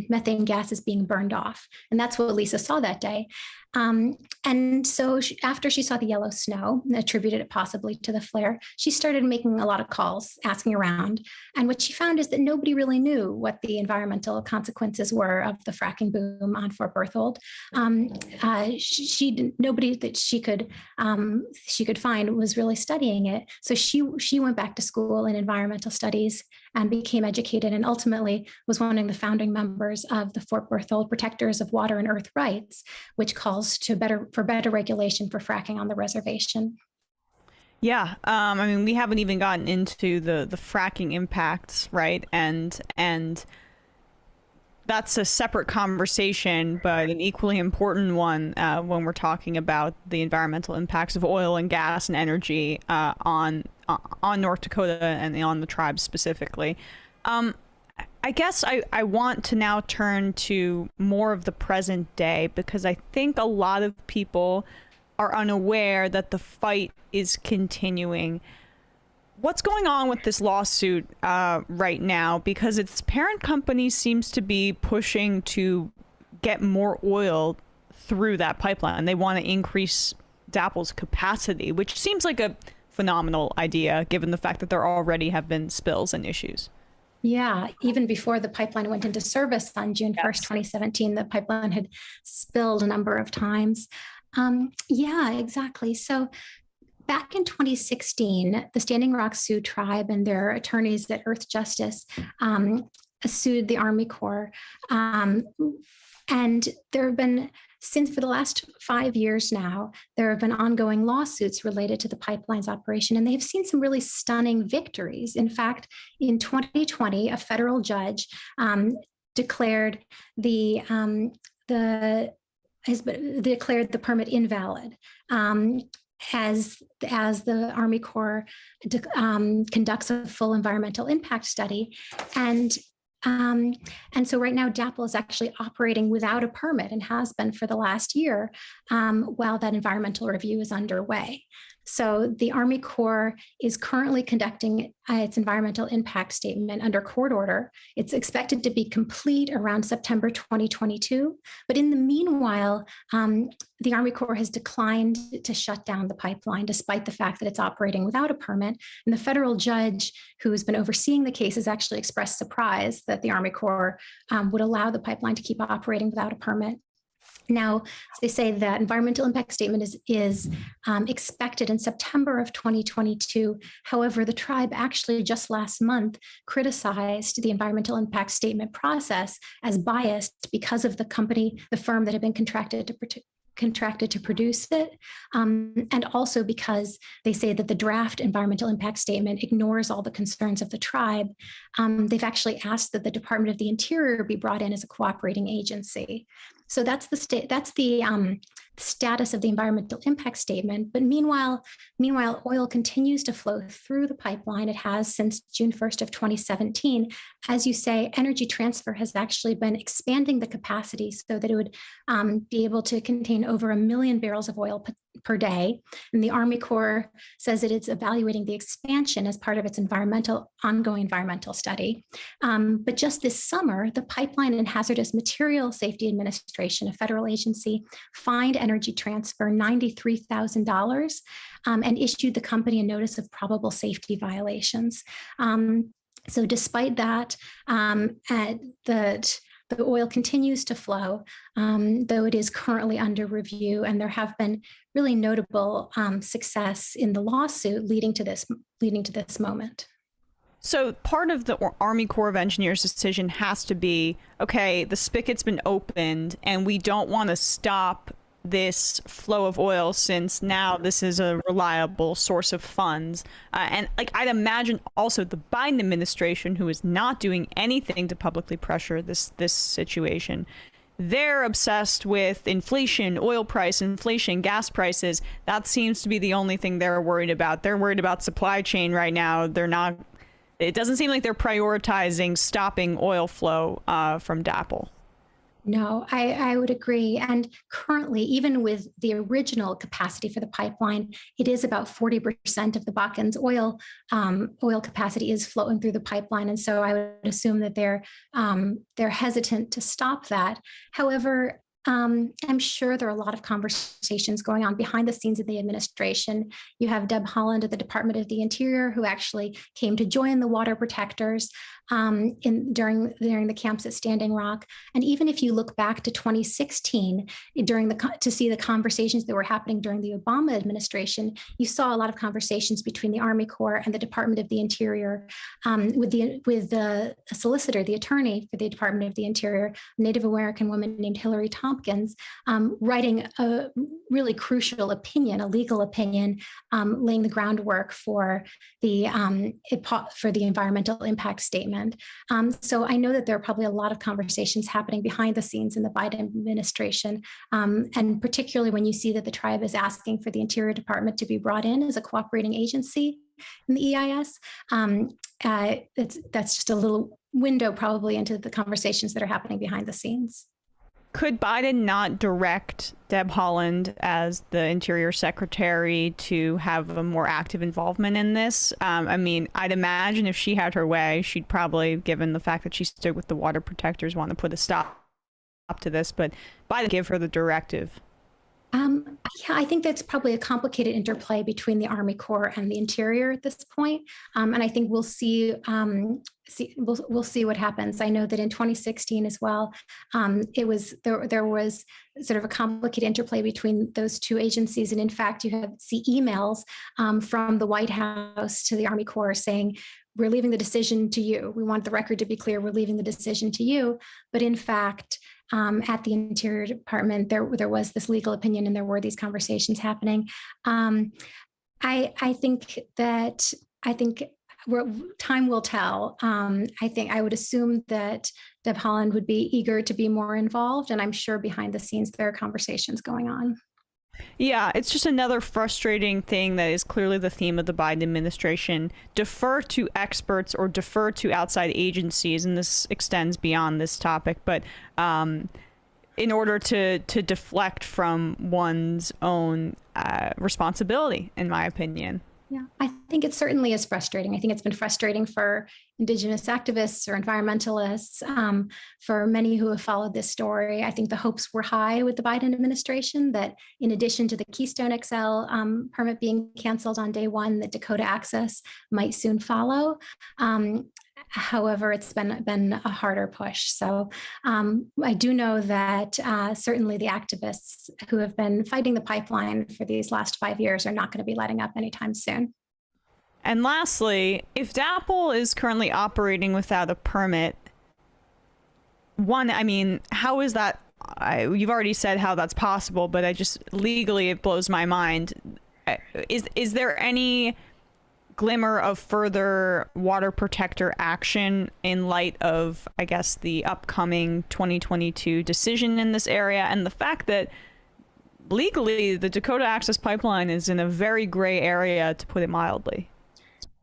methane gas is being burned off. And that's what Lisa saw that day. And so after she saw the yellow snow, and attributed it possibly to the flare, she started making a lot of calls, asking around. And what she found is that nobody really knew what the environmental consequences were of the fracking boom on Fort Berthold. Nobody that she could find was really studying it. So she went back to school in environmental studies and became educated, and ultimately was one of the founding members of the Fort Berthold Protectors of Water and Earth Rights, which calls for better regulation for fracking on the reservation. Yeah, I mean, we haven't even gotten into the fracking impacts, right? And that's a separate conversation, but an equally important one when we're talking about the environmental impacts of oil and gas and energy on North Dakota and on the tribes specifically. I guess I want to now turn to more of the present day, because I think a lot of people are unaware that the fight is continuing. What's going on with this lawsuit right now? Because its parent company seems to be pushing to get more oil through that pipeline. They want to increase DAPL's capacity, which seems like a phenomenal idea given the fact that there already have been spills and issues. Yeah, even before the pipeline went into service on June 1st, 2017, the pipeline had spilled a number of times. Yeah, exactly. So back in 2016, the Standing Rock Sioux tribe and their attorneys at Earth Justice sued the Army Corps. And there have been, since for the last 5 years now, there have been ongoing lawsuits related to the pipeline's operation, and they have seen some really stunning victories. In fact, in 2020, a federal judge declared the permit invalid. As the Army Corps conducts a full environmental impact study. And so right now, DAPL is actually operating without a permit and has been for the last year while that environmental review is underway. So the Army Corps is currently conducting its environmental impact statement under court order. It's expected to be complete around September 2022. But in the meanwhile, the Army Corps has declined to shut down the pipeline, despite the fact that it's operating without a permit. And the federal judge who has been overseeing the case has actually expressed surprise that the Army Corps would allow the pipeline to keep operating without a permit. Now, they say that environmental impact statement is expected in September of 2022. However, the tribe actually just last month criticized the environmental impact statement process as biased because of the firm that had been contracted to produce it, and also because they say that the draft environmental impact statement ignores all the concerns of the tribe. They've actually asked that the Department of the Interior be brought in as a cooperating agency. So that's the status of the environmental impact statement. But meanwhile, oil continues to flow through the pipeline. It has since June 1st of 2017. As you say, Energy Transfer has actually been expanding the capacity so that it would be able to contain over 1 million barrels of oil per day. And the Army Corps says that it's evaluating the expansion as part of its ongoing environmental study. But just this summer, the Pipeline and Hazardous Material Safety Administration, a federal agency, fined Energy Transfer $93,000 and issued the company a notice of probable safety violations. So despite that, the oil continues to flow, though it is currently under review, and there have been really notable success in the lawsuit leading to this moment. So part of the Army Corps of Engineers decision has to be, okay, the spigot's been opened and we don't want to stop this flow of oil since now this is a reliable source of funds. And I'd imagine also the Biden administration, who is not doing anything to publicly pressure this situation, they're obsessed with inflation, oil price, inflation, gas prices. That seems to be the only thing they're worried about. They're worried about supply chain right now. It doesn't seem like they're prioritizing stopping oil flow from DAPL. No, I would agree. And currently, even with the original capacity for the pipeline, it is about 40% of the Bakken's oil capacity is flowing through the pipeline. And so I would assume that they're hesitant to stop that. However, I'm sure there are a lot of conversations going on behind the scenes in the administration. You have Deb Haaland at the Department of the Interior, who actually came to join the water protectors during the camps at Standing Rock. And even if you look back to 2016, to see the conversations that were happening during the Obama administration, you saw a lot of conversations between the Army Corps and the Department of the Interior, with the solicitor, the attorney for the Department of the Interior, a Native American woman named Hillary Tompkins, writing a really crucial opinion, a legal opinion, laying the groundwork for the environmental impact statement. So I know that there are probably a lot of conversations happening behind the scenes in the Biden administration, and particularly when you see that the tribe is asking for the Interior Department to be brought in as a cooperating agency in the EIS. That's just a little window probably into the conversations that are happening behind the scenes. Could Biden not direct Deb Haaland as the Interior Secretary to have a more active involvement in this? I mean, I'd imagine if she had her way, she'd probably, given the fact that she stood with the water protectors, want to put a stop to this, but Biden give her the directive. Yeah, I think that's probably a complicated interplay between the Army Corps and the Interior at this point, and I think we'll see. We'll see what happens. I know that in 2016 as well, there was sort of a complicated interplay between those two agencies, and in fact, you see emails from the White House to the Army Corps saying, "We're leaving the decision to you. We want the record to be clear. We're leaving the decision to you." But in fact, at the Interior Department, there was this legal opinion, and there were these conversations happening. I think time will tell. I would assume that Deb Haaland would be eager to be more involved, and I'm sure behind the scenes there are conversations going on. Yeah, it's just another frustrating thing that is clearly the theme of the Biden administration. Defer to experts or defer to outside agencies, and this extends beyond this topic, but in order to deflect from one's own responsibility, in my opinion. Yeah, I think it certainly is frustrating. I think it's been frustrating for Indigenous activists or environmentalists, for many who have followed this story. I think the hopes were high with the Biden administration that in addition to the Keystone XL permit being canceled on day one, that Dakota Access might soon follow. However, it's been a harder push. So I do know that certainly the activists who have been fighting the pipeline for these last 5 years are not going to be letting up anytime soon. And lastly, if DAPL is currently operating without a permit, how is that? You've already said how that's possible, but legally it blows my mind. Is there any glimmer of further water protector action in light of, I guess, the upcoming 2022 decision in this area and the fact that legally the Dakota Access Pipeline is in a very gray area, to put it mildly?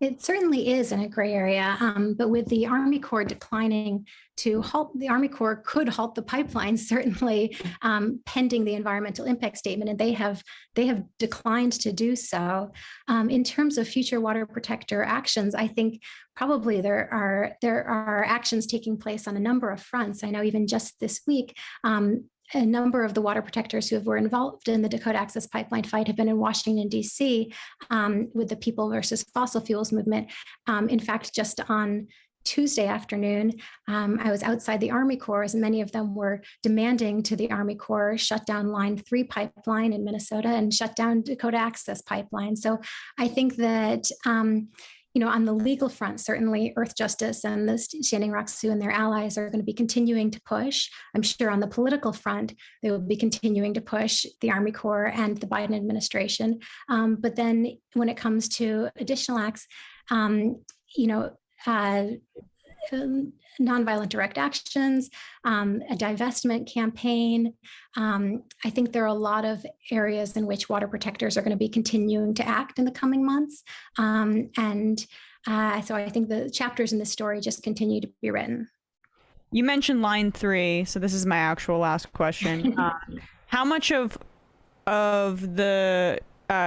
It certainly is in a gray area, but with the Army Corps declining to halt, the Army Corps could halt the pipeline, certainly pending the environmental impact statement, and they have declined to do so. In terms of future water protector actions, I think probably there are actions taking place on a number of fronts. I know even just this week, a number of the water protectors who were involved in the Dakota Access Pipeline fight have been in Washington, D.C. With the People versus Fossil Fuels movement. In fact, just on Tuesday afternoon, I was outside the Army Corps, and many of them were demanding to the Army Corps shut down Line 3 pipeline in Minnesota and shut down Dakota Access Pipeline. So I think that on the legal front, certainly Earth Justice and the Standing Rock Sioux and their allies are going to be continuing to push. I'm sure on the political front, they will be continuing to push the Army Corps and the Biden administration. But then when it comes to additional acts, nonviolent direct actions, a divestment campaign. I think there are a lot of areas in which water protectors are going to be continuing to act in the coming months. So I think the chapters in this story just continue to be written. You mentioned Line 3, so this is my actual last question. How much of the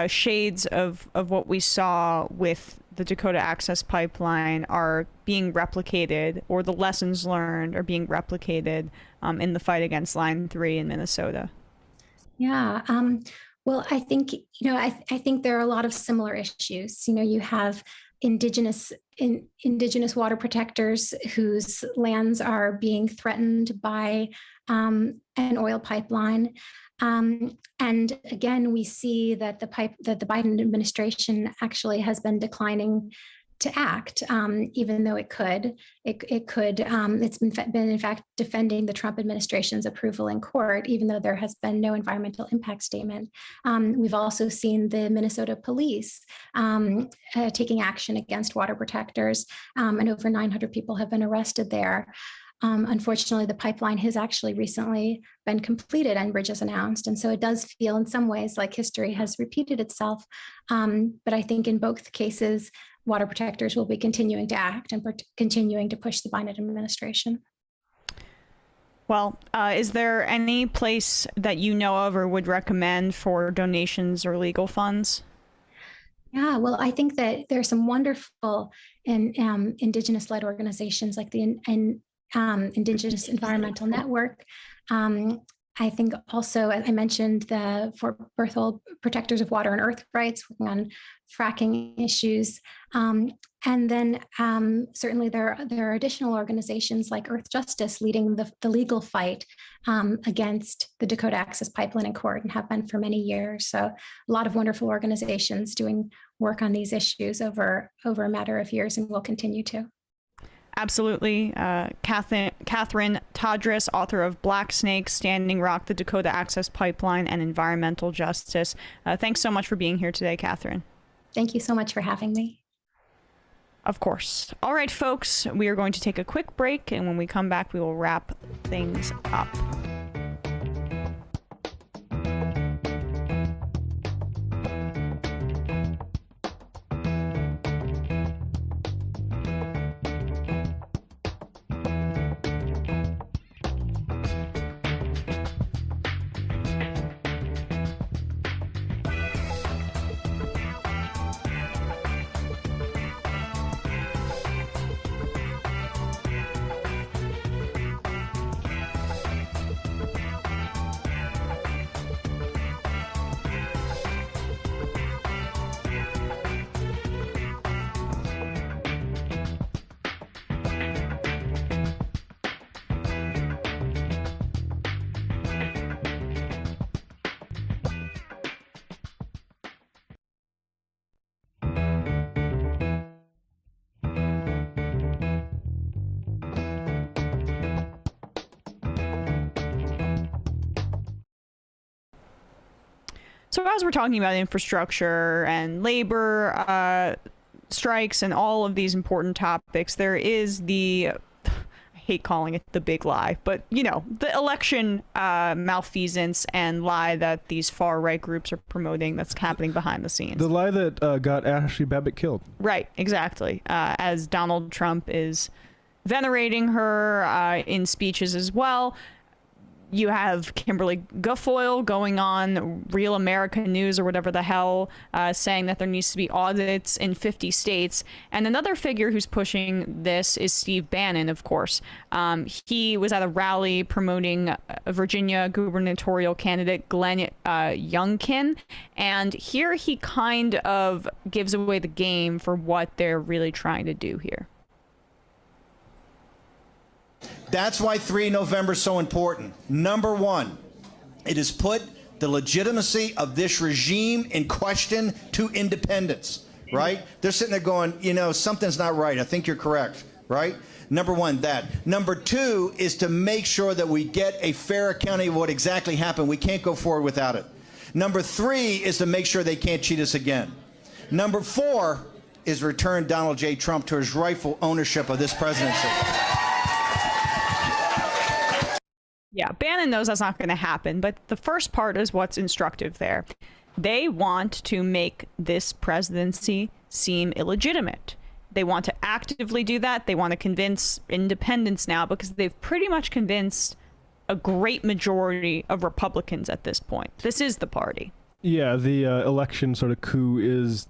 shades of what we saw with the Dakota Access Pipeline are being replicated, or the lessons learned are being replicated in the fight against Line 3 in Minnesota? Yeah. Well, I think, I think there are a lot of similar issues. You have indigenous water protectors whose lands are being threatened by an oil pipeline. And again, we see that the Biden administration actually has been declining to act, even though it could. It's been in fact defending the Trump administration's approval in court, even though there has been no environmental impact statement. We've also seen the Minnesota police taking action against water protectors, and over 900 people have been arrested there. Unfortunately, the pipeline has actually recently been completed and bridges announced. And so it does feel in some ways like history has repeated itself. But I think in both cases, water protectors will be continuing to act and continuing to push the Biden administration. Well, is there any place that you know of or would recommend for donations or legal funds? Yeah, well, I think that there's some wonderful Indigenous-led organizations like the Indigenous Environmental Network. I think also, as I mentioned, the Fort Berthold Protectors of Water and Earth Rights, working on fracking issues. And then certainly there are additional organizations like Earth Justice leading the legal fight against the Dakota Access Pipeline in court, and have been for many years. So a lot of wonderful organizations doing work on these issues over a matter of years, and will continue to. Absolutely. Katherine Todrys, author of Black Snake, Standing Rock, the Dakota Access Pipeline, and Environmental Justice. Thanks so much for being here today, Katherine. Thank you so much for having me. Of course. All right, folks, we are going to take a quick break, and when we come back, we will wrap things up. So as we're talking about infrastructure and labor strikes and all of these important topics, there is I hate calling it the big lie, but you know, the election malfeasance and lie that these far right groups are promoting that's happening behind the scenes. The lie that got Ashley Babbitt killed. Right, exactly. As Donald Trump is venerating her in speeches as well. You have Kimberly Guilfoyle going on Real American News or whatever the hell, saying that there needs to be audits in 50 states. And another figure who's pushing this is Steve Bannon, of course. He was at a rally promoting Virginia gubernatorial candidate Glenn Youngkin. And here he kind of gives away the game for what they're really trying to do here. That's why 3 November is so important. Number one, it has put the legitimacy of this regime in question to independence, right? They're sitting there going, you know, something's not right. I think you're correct, right? Number one, that. Number two is to make sure that we get a fair accounting of what exactly happened. We can't go forward without it. Number three is to make sure they can't cheat us again. Number four is return Donald J. Trump to his rightful ownership of this presidency. Yeah, Bannon knows that's not going to happen, but the first part is what's instructive there. They want to make this presidency seem illegitimate. They want to actively do that. They want to convince independents now because they've pretty much convinced a great majority of Republicans at this point. This is the party. Yeah, the election sort of coup is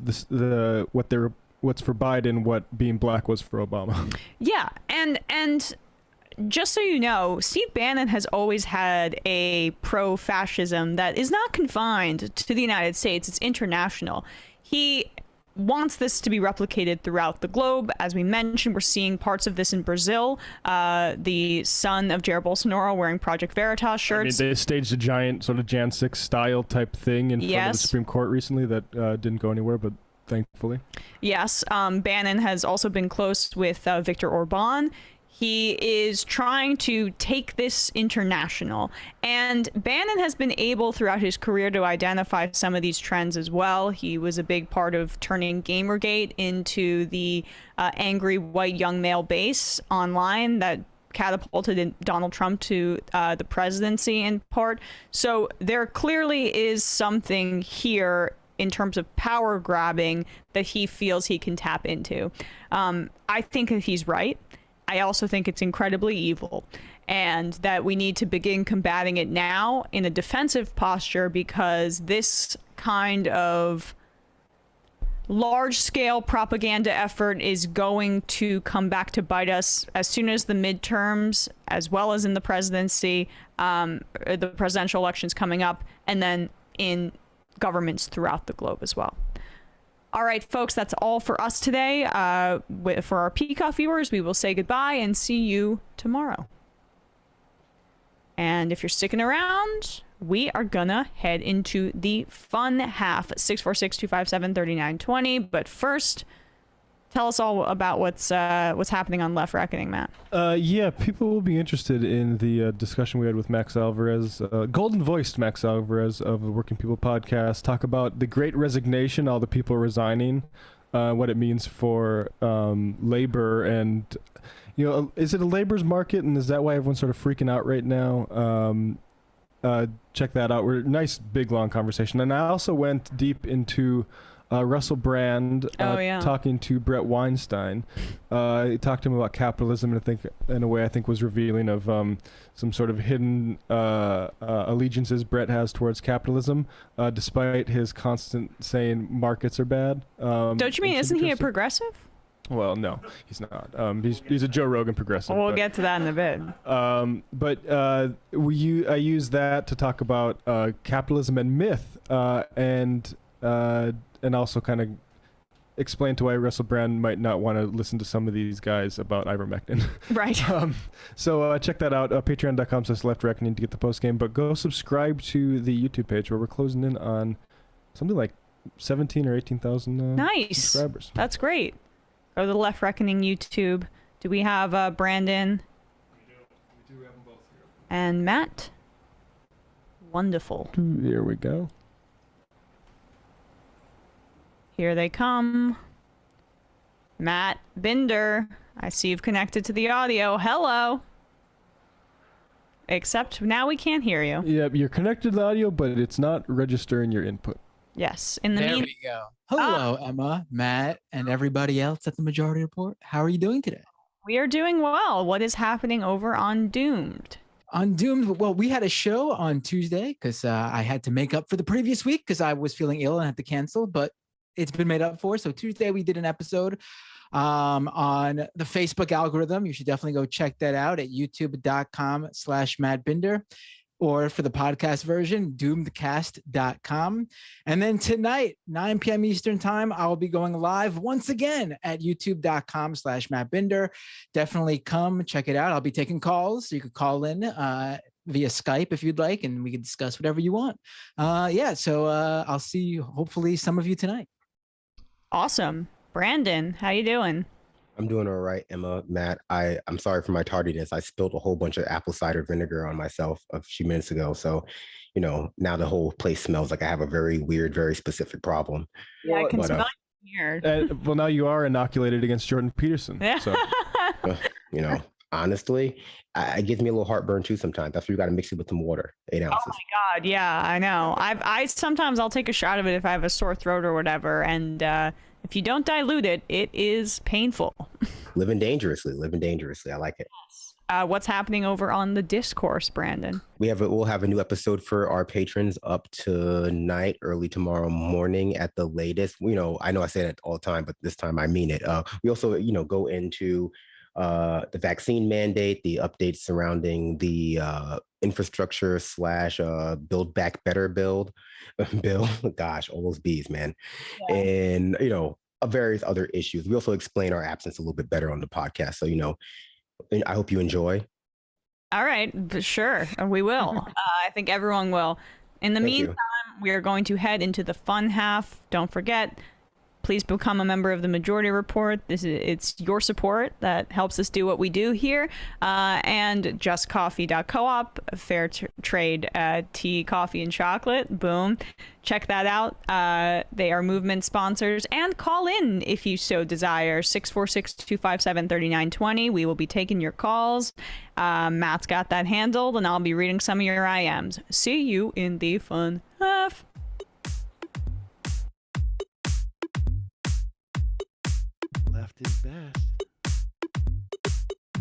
what's for Biden, what being black was for Obama. Yeah, and just so you know, Steve Bannon has always had a pro-fascism that is not confined to the United States. It's international. He wants this to be replicated throughout the globe. As we mentioned, we're seeing parts of this in Brazil. The son of Jair Bolsonaro wearing Project Veritas shirts. I mean, they staged a giant sort of Jan 6 style type thing in front of the Supreme Court recently that didn't go anywhere, but thankfully. Yes. Bannon has also been close with Viktor Orban. He is trying to take this international, and Bannon has been able throughout his career to identify some of these trends as well. He was a big part of turning Gamergate into the angry white young male base online that catapulted Donald Trump to the presidency in part. So there clearly is something here in terms of power grabbing that he feels he can tap into. I think that he's right. I also think it's incredibly evil, and that we need to begin combating it now in a defensive posture, because this kind of large-scale propaganda effort is going to come back to bite us as soon as the midterms, as well as in the presidency, the presidential elections coming up, and then in governments throughout the globe as well. All right, folks, that's all for us today. For our Peacock viewers, we will say goodbye and see you tomorrow. And if you're sticking around, we are gonna head into the fun half, 646-257-3920. But first, tell us all about what's happening on Left Reckoning, Matt. Yeah, people will be interested in the discussion we had with Max Alvarez, golden-voiced Max Alvarez of the Working People podcast, talk about the Great Resignation, all the people resigning, what it means for labor, and is it a labor's market, and is that why everyone's sort of freaking out right now? Check that out. We're nice, big, long conversation. And I also went deep into Russell Brand talking to Brett Weinstein. He talked to him about capitalism, and I think, in a way, I think was revealing of some sort of hidden allegiances Brett has towards capitalism, despite his constant saying markets are bad. Don't you mean, isn't he a progressive? Well, no, he's not. He's a Joe Rogan progressive. We'll get to that in a bit. But I use that to talk about capitalism and myth, and also kind of explain to why Russell Brand might not want to listen to some of these guys about ivermectin. Right. So check that out, patreon.com/leftreckoning to get the post game. But go subscribe to the YouTube page where we're closing in on something like 17 or 18,000 nice subscribers. That's great. Go to the Left Reckoning YouTube. Do we have Brandon? We do have them both here. And Matt? Wonderful. There we go. Here they come. Matt Binder, I see you've connected to the audio. Hello. Except now we can't hear you. Yeah, you're connected to the audio, but it's not registering your input. Yes. There we go. Hello, Emma, Matt, and everybody else at the Majority Report. How are you doing today? We are doing well. What is happening over on Doomed? On Doomed, well, we had a show on Tuesday because I had to make up for the previous week because I was feeling ill and had to cancel, but it's been made up for. So Tuesday we did an episode on the Facebook algorithm. You should definitely go check that out at youtube.com/MattBinder. Or for the podcast version, doomedcast.com. And then tonight, 9 p.m. Eastern time, I will be going live once again at youtube.com/MattBinder. Definitely come check it out. I'll be taking calls. So you could call in via Skype if you'd like, and we can discuss whatever you want. So I'll see hopefully some of you tonight. Awesome. Brandon, how you doing? I'm doing all right, Emma, Matt. I'm sorry for my tardiness. I spilled a whole bunch of apple cider vinegar on myself a few minutes ago. So, now the whole place smells like I have a very weird, very specific problem. Yeah, I can smell it here. Well, now you are inoculated against Jordan Peterson. Yeah. So. Honestly, it gives me a little heartburn too sometimes. That's why you got to mix it with some water, 8 ounces. Oh my God, yeah, I know. I sometimes I'll take a shot of it if I have a sore throat or whatever, and if you don't dilute it, it is painful. Living dangerously. I like it. What's happening over on the discourse, Brandon? We'll have a new episode for our patrons up tonight, early tomorrow morning at the latest. I know I say that all the time, but this time I mean it. We also, go into the vaccine mandate, the updates surrounding the infrastructure / Build Back Better bill. Gosh, all those B's, man. Yeah. And, various other issues. We also explain our absence a little bit better on the podcast. So, I hope you enjoy. All right. Sure. We will. I think everyone will. In the meantime, we are going to head into the fun half. Don't forget, please become a member of the Majority Report. It's your support that helps us do what we do here. And justcoffee.coop, fair trade tea, coffee, and chocolate. Boom. Check that out. They are movement sponsors. And call in if you so desire. 646-257-3920. We will be taking your calls. Matt's got that handled, and I'll be reading some of your IMs. See you in the fun half. Left is best.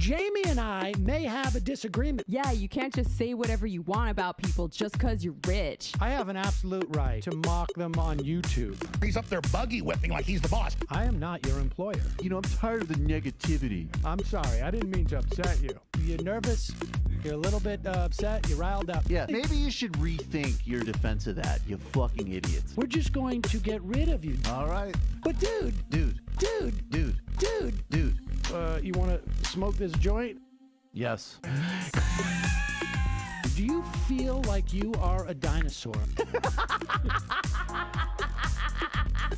Jamie and I may have a disagreement. Yeah, you can't just say whatever you want about people just because you're rich. I have an absolute right to mock them on YouTube. He's up there buggy whipping like he's the boss. I am not your employer. You know, I'm tired of the negativity. I'm sorry, I didn't mean to upset you. You're nervous? You're a little bit upset? You're riled up? Yeah, maybe you should rethink your defense of that, you fucking idiots. We're just going to get rid of you. All right. But dude, you want to smoke this joint? Yes. Do you feel like you are a dinosaur?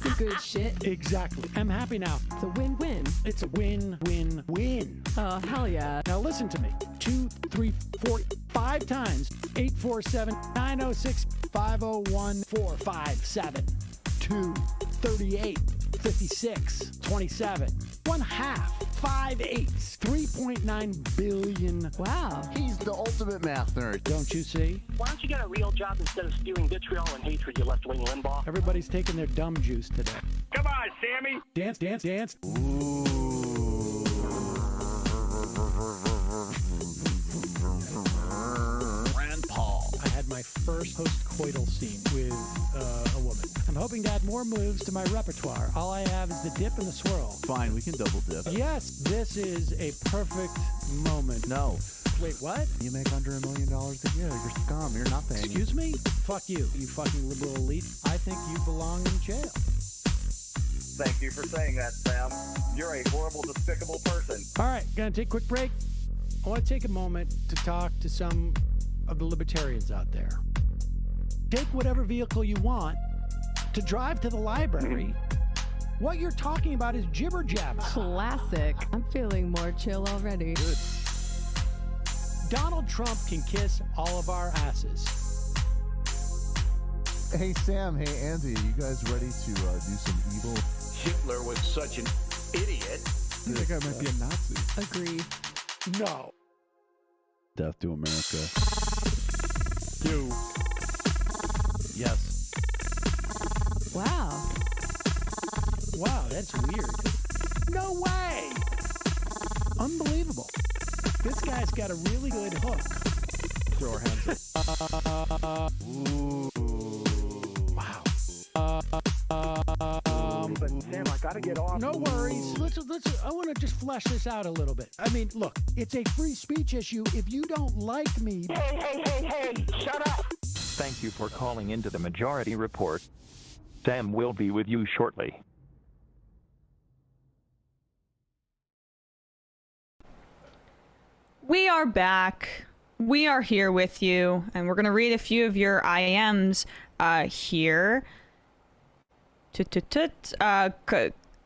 Some good shit. Exactly. I'm happy now. It's a win-win. It's a win-win-win. Oh, hell yeah. Now listen to me. 2, 3, 4, 5 times. 847-906-501-457. 2, 38, 56, 27. 1/2. 5 eighths. 3.9 billion. Wow. He's the ultimate math nerd. Don't you see? Why don't you get a real job instead of spewing vitriol and hatred, you left-wing Limbaugh? Everybody's taking their dumb juice today. Come on, Sammy. Dance, dance, dance. Ooh. I had my first post-coital scene with a woman. I'm hoping to add more moves to my repertoire. All I have is the dip and the swirl. Fine, we can double dip. Yes, this is a perfect moment. No. Wait, what? You make under $1 million a year. You're scum. You're not paying. Excuse me? Fuck you, you fucking liberal elite. I think you belong in jail. Thank you for saying that, Sam. You're a horrible, despicable person. All right, gonna take a quick break. I want to take a moment to talk to some of the libertarians out there. Take whatever vehicle you want to drive to the library. What you're talking about is jibber jabber. Classic. I'm feeling more chill already. Good. Donald Trump can kiss all of our asses. Hey, Sam. Hey, Andy. You guys ready to do some evil? Hitler was such an idiot. That guy might be a Nazi. Agree. No. Death to America. Do. Yes. Wow. Wow, that's weird. No way! Unbelievable. This guy's got a really good hook. Throw our hands up. Ooh. Wow. But Sam, I gotta get off. No worries. Let's. I want to just flesh this out a little bit. I mean, look, it's a free speech issue. If you don't like me... Hey, shut up! Thank you for calling into the Majority Report. Sam will be with you shortly. We are back. We are here with you, and we're going to read a few of your IMs here.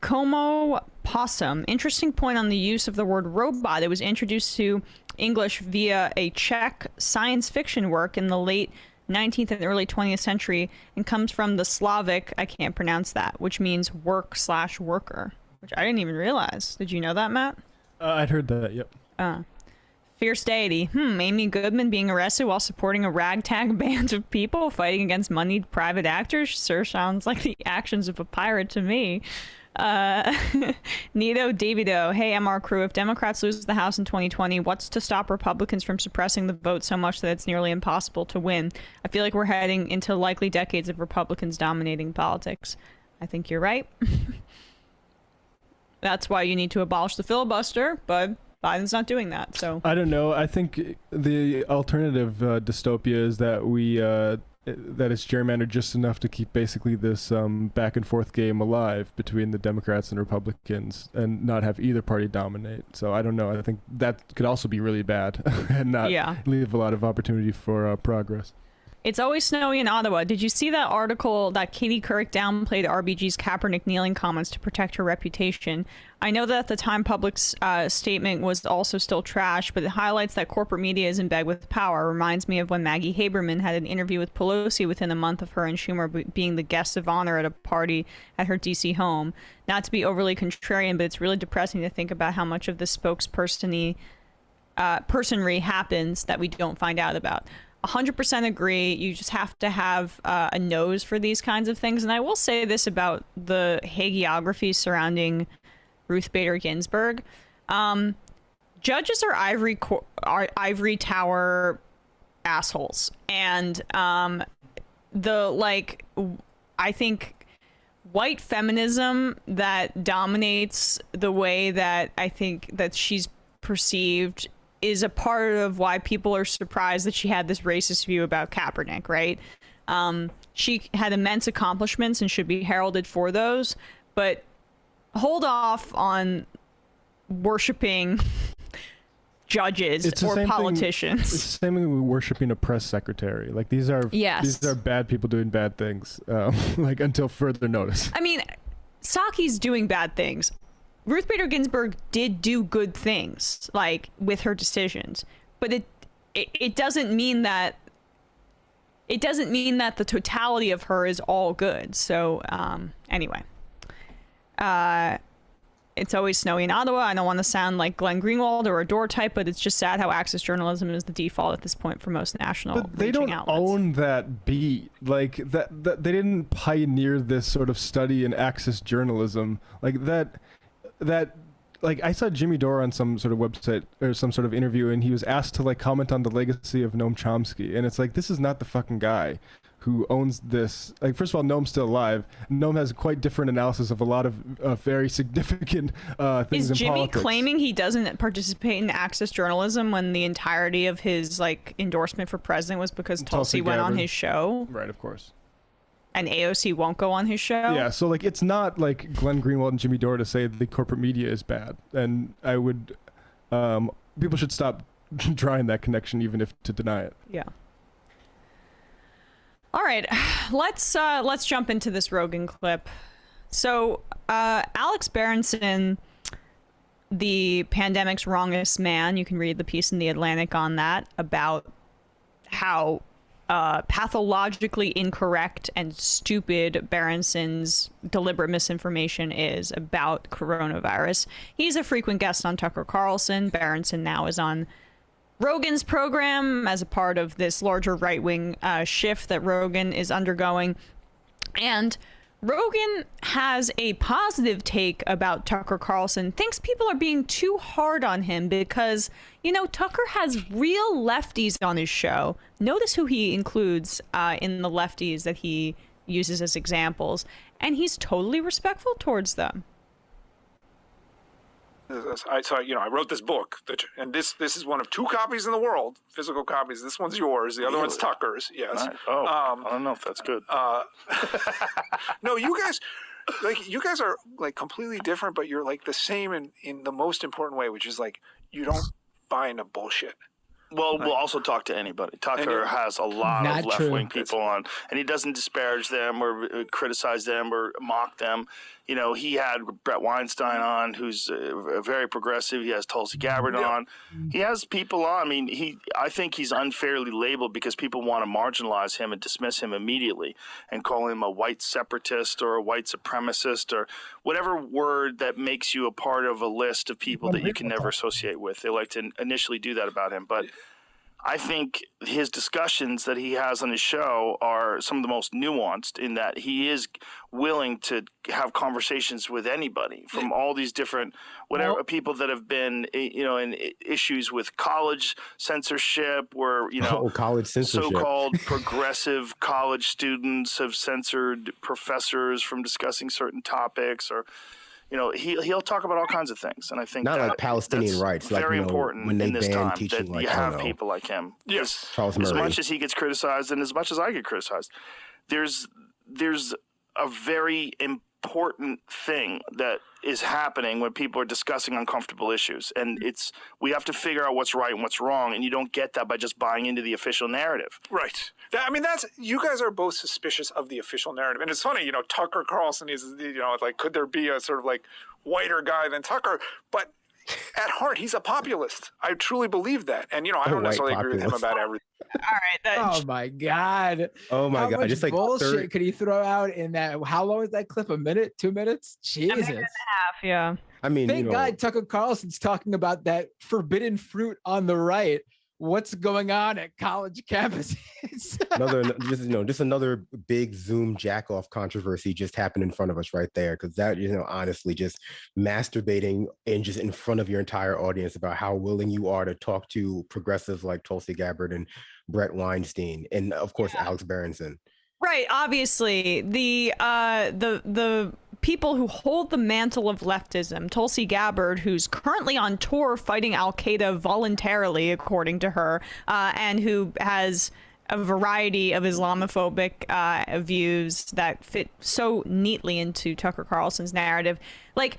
Como Possum. Interesting point on the use of the word robot. It was introduced to English via a Czech science fiction work in the late 19th and early 20th century and comes from the Slavic, I can't pronounce that, which means work/worker, which I didn't even realize. Did you know that, Matt? I'd heard that, yep. Fierce deity. Amy Goodman being arrested while supporting a ragtag band of people fighting against moneyed private actors sure sounds like the actions of a pirate to me. Nito Davido. Hey, MR crew, if Democrats lose the House in 2020, what's to stop Republicans from suppressing the vote so much that it's nearly impossible to win? I feel like we're heading into likely decades of Republicans dominating politics. I think you're right. That's why you need to abolish the filibuster, but Biden's not doing that, so... I don't know. I think the alternative dystopia is that that it's gerrymandered just enough to keep basically this back and forth game alive between the Democrats and Republicans and not have either party dominate. So I don't know. I think that could also be really bad and not leave a lot of opportunity for progress. It's always snowy in Ottawa. Did you see that article that Katie Couric downplayed RBG's Kaepernick kneeling comments to protect her reputation? I know that at the time Public's statement was also still trash, but it highlights that corporate media is in bed with power. Reminds me of when Maggie Haberman had an interview with Pelosi within a month of her and Schumer being the guests of honor at a party at her D.C. home. Not to be overly contrarian, but it's really depressing to think about how much of this spokespersonry happens that we don't find out about. 100% agree. You just have to have a nose for these kinds of things. And I will say this about the hagiography surrounding Ruth Bader Ginsburg. judges are ivory tower assholes, and I think white feminism that dominates the way that I think that she's perceived is a part of why people are surprised that she had this racist view about Kaepernick, right? She had immense accomplishments and should be heralded for those, but hold off on worshiping judges or politicians. It's the same thing with worshiping a press secretary. Like these are bad people doing bad things, like until further notice. I mean, Psaki's doing bad things. Ruth Bader Ginsburg did do good things, like with her decisions, but it doesn't mean that the totality of her is all good. So anyway, it's always snowy in Ottawa. I don't want to sound like Glenn Greenwald or a door type, but it's just sad how access journalism is the default at this point for most national But they don't outlets. own that beat. Like that they didn't pioneer this sort of study in access journalism. Like that like I saw Jimmy Dore on some sort of website or some sort of interview, and he was asked to like comment on the legacy of Noam Chomsky, and it's like, this is not the fucking guy who owns this. Like, first of all, Noam's still alive. Noam has quite different analysis of a lot of very significant things in Jimmy politics. claiming he doesn't participate in access journalism when the entirety of his like endorsement for president was because Tulsi went on his show? Right, of course. And AOC won't go on his show? Yeah, so like it's not like Glenn Greenwald and Jimmy Dore to say the corporate media is bad. And I would people should stop drawing that connection, even if to deny it. Yeah. All right, let's jump into this Rogan clip. So Alex Berenson, the pandemic's wrongest man, you can read the piece in The Atlantic on that, about how pathologically incorrect and stupid Berenson's deliberate misinformation is about coronavirus. He's a frequent guest on Tucker Carlson. Berenson now is on Rogan's program as a part of this larger right-wing shift that Rogan is undergoing. And Rogan has a positive take about Tucker Carlson, thinks people are being too hard on him because, you know, Tucker has real lefties on his show. Notice who he includes in the lefties that he uses as examples, and he's totally respectful towards them. I wrote this book, and this is one of 2 copies in the world, physical copies. This one's yours. The other one's Tucker's. Yes. Right. Oh, I don't know if that's good. No, you guys are like completely different, but you're like the same in the most important way, which is like you don't buy into bullshit. Well, we'll also talk to anybody. Tucker has a lot of left-wing people on, and he doesn't disparage them or criticize them or mock them. You know, he had Brett Weinstein on, who's very progressive. He has Tulsi Gabbard on. He has people on. I mean, I think he's unfairly labeled because people want to marginalize him and dismiss him immediately and call him a white separatist or a white supremacist or whatever word that makes you a part of a list of people that you can never associate with. They like to initially do that about him, but I think his discussions that he has on his show are some of the most nuanced in that he is willing to have conversations with anybody from all these different people that have been, in issues with college censorship where, college censorship. So-called progressive college students have censored professors from discussing certain topics or, he'll talk about all kinds of things, and I think not like Palestinian rights, very important when they in this time teaching, that you have people like him. Yes, Charles as Murray. much as he gets criticized, and as much as I get criticized, there's a very important thing that is happening when people are discussing uncomfortable issues, and we have to figure out what's right and what's wrong, and you don't get that by just buying into the official narrative. Right. You guys are both suspicious of the official narrative. And it's funny, Tucker Carlson is, like, could there be a sort of like whiter guy than Tucker? But at heart, he's a populist. I truly believe that. And, I don't necessarily agree with him about everything. All right. Oh my God. Oh my God. Much Just like bullshit could he throw out in that? How long is that clip? A minute? 2 minutes? Jesus. A minute and a half, yeah. I mean, thank God Tucker Carlson's talking about that forbidden fruit on the right what's going on at college campuses. just another big Zoom jack-off controversy just happened in front of us right there. Because that, honestly, just masturbating and just in front of your entire audience about how willing you are to talk to progressives like Tulsi Gabbard and Brett Weinstein, and of course Alex Berenson. Right, obviously, the people who hold the mantle of leftism, Tulsi Gabbard, who's currently on tour fighting Al-Qaeda voluntarily, according to her, and who has a variety of Islamophobic views that fit so neatly into Tucker Carlson's narrative. Like,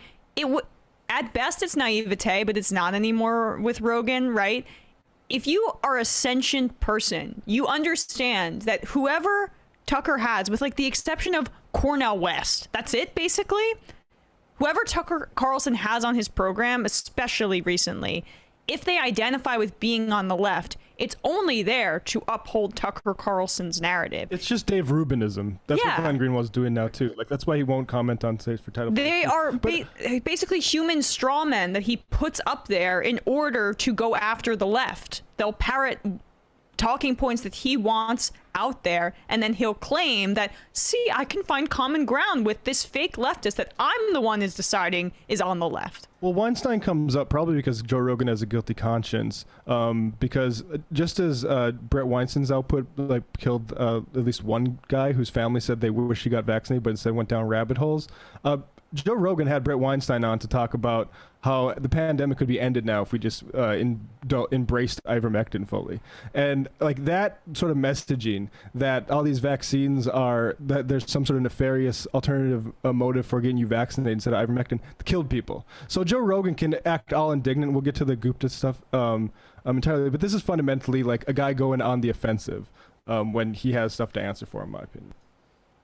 at best, it's naivete, but it's not anymore with Rogan, right? If you are a sentient person, you understand that whoever Tucker has, with like the exception of Cornel West, that's it basically. Whoever Tucker Carlson has on his program, especially recently, if they identify with being on the left, it's only there to uphold Tucker Carlson's narrative. It's just Dave Rubinism. That's what Glenn Greenwald's doing now too. Like, that's why he won't comment on States for Title. They are basically human straw men that he puts up there in order to go after the left. They'll parrot talking points that he wants out there, and then he'll claim that, see, I can find common ground with this fake leftist that I'm the one is deciding is on the left. Well, Weinstein comes up probably because Joe Rogan has a guilty conscience, because just as Brett Weinstein's output killed at least one guy whose family said they wish he got vaccinated but instead went down rabbit holes, Joe Rogan had Brett Weinstein on to talk about how the pandemic could be ended now if we just embraced ivermectin fully. And like that sort of messaging that all these vaccines are, that there's some sort of nefarious alternative motive for getting you vaccinated instead of ivermectin, killed people. So Joe Rogan can act all indignant. We'll get to the Gupta stuff entirely, but this is fundamentally like a guy going on the offensive when he has stuff to answer for, in my opinion.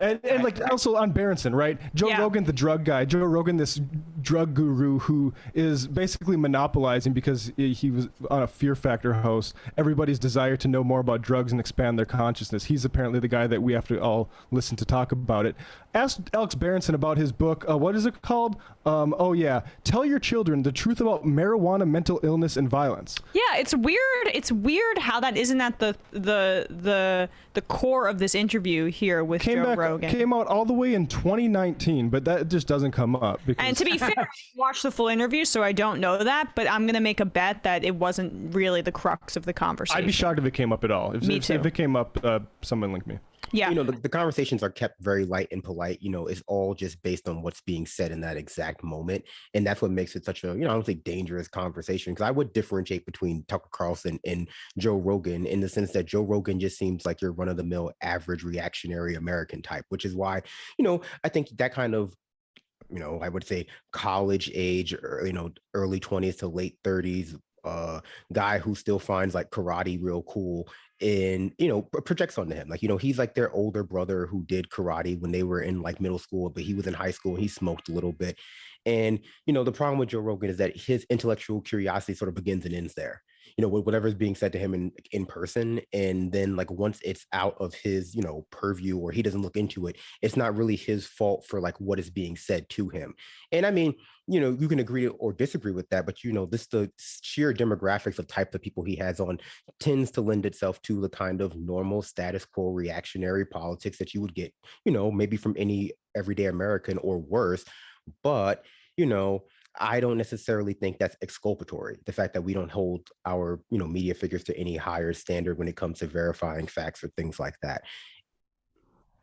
And like also on Berenson, right? Joe Rogan, the drug guy. Joe Rogan, this drug guru who is basically monopolizing, because he was on a Fear Factor host, everybody's desire to know more about drugs and expand their consciousness. He's apparently the guy that we have to all listen to talk about it. Asked Alex Berenson about his book. What is it called? Tell Your Children the Truth About Marijuana, Mental Illness, and Violence. Yeah, it's weird. It's weird how that isn't at the core of this interview here with Joe Rogan. Came out all the way in 2019, but that just doesn't come up. And to be fair, I watched the full interview, so I don't know that, but I'm going to make a bet that it wasn't really the crux of the conversation. I'd be shocked if it came up at all. If it came up, someone link me. Yeah. The conversations are kept very light and polite. It's all just based on what's being said in that exact moment. And that's what makes it such a, I don't think dangerous conversation, because I would differentiate between Tucker Carlson and Joe Rogan in the sense that Joe Rogan just seems like your run-of-the-mill average reactionary American type, which is why, I think that kind of, I would say college age, or, early 20s to late 30s, guy who still finds like karate real cool and projects onto him, like he's like their older brother who did karate when they were in like middle school, but he was in high school and he smoked a little bit. And the problem with Joe Rogan is that his intellectual curiosity sort of begins and ends there, whatever's being said to him in person, and then like once it's out of his purview, or he doesn't look into it, it's not really his fault for like what is being said to him. And I mean, you can agree or disagree with that, but the sheer demographics of type of people he has on tends to lend itself to the kind of normal status quo reactionary politics that you would get, maybe from any everyday American or worse. But, I don't necessarily think that's exculpatory. The fact that we don't hold our, media figures to any higher standard when it comes to verifying facts or things like that.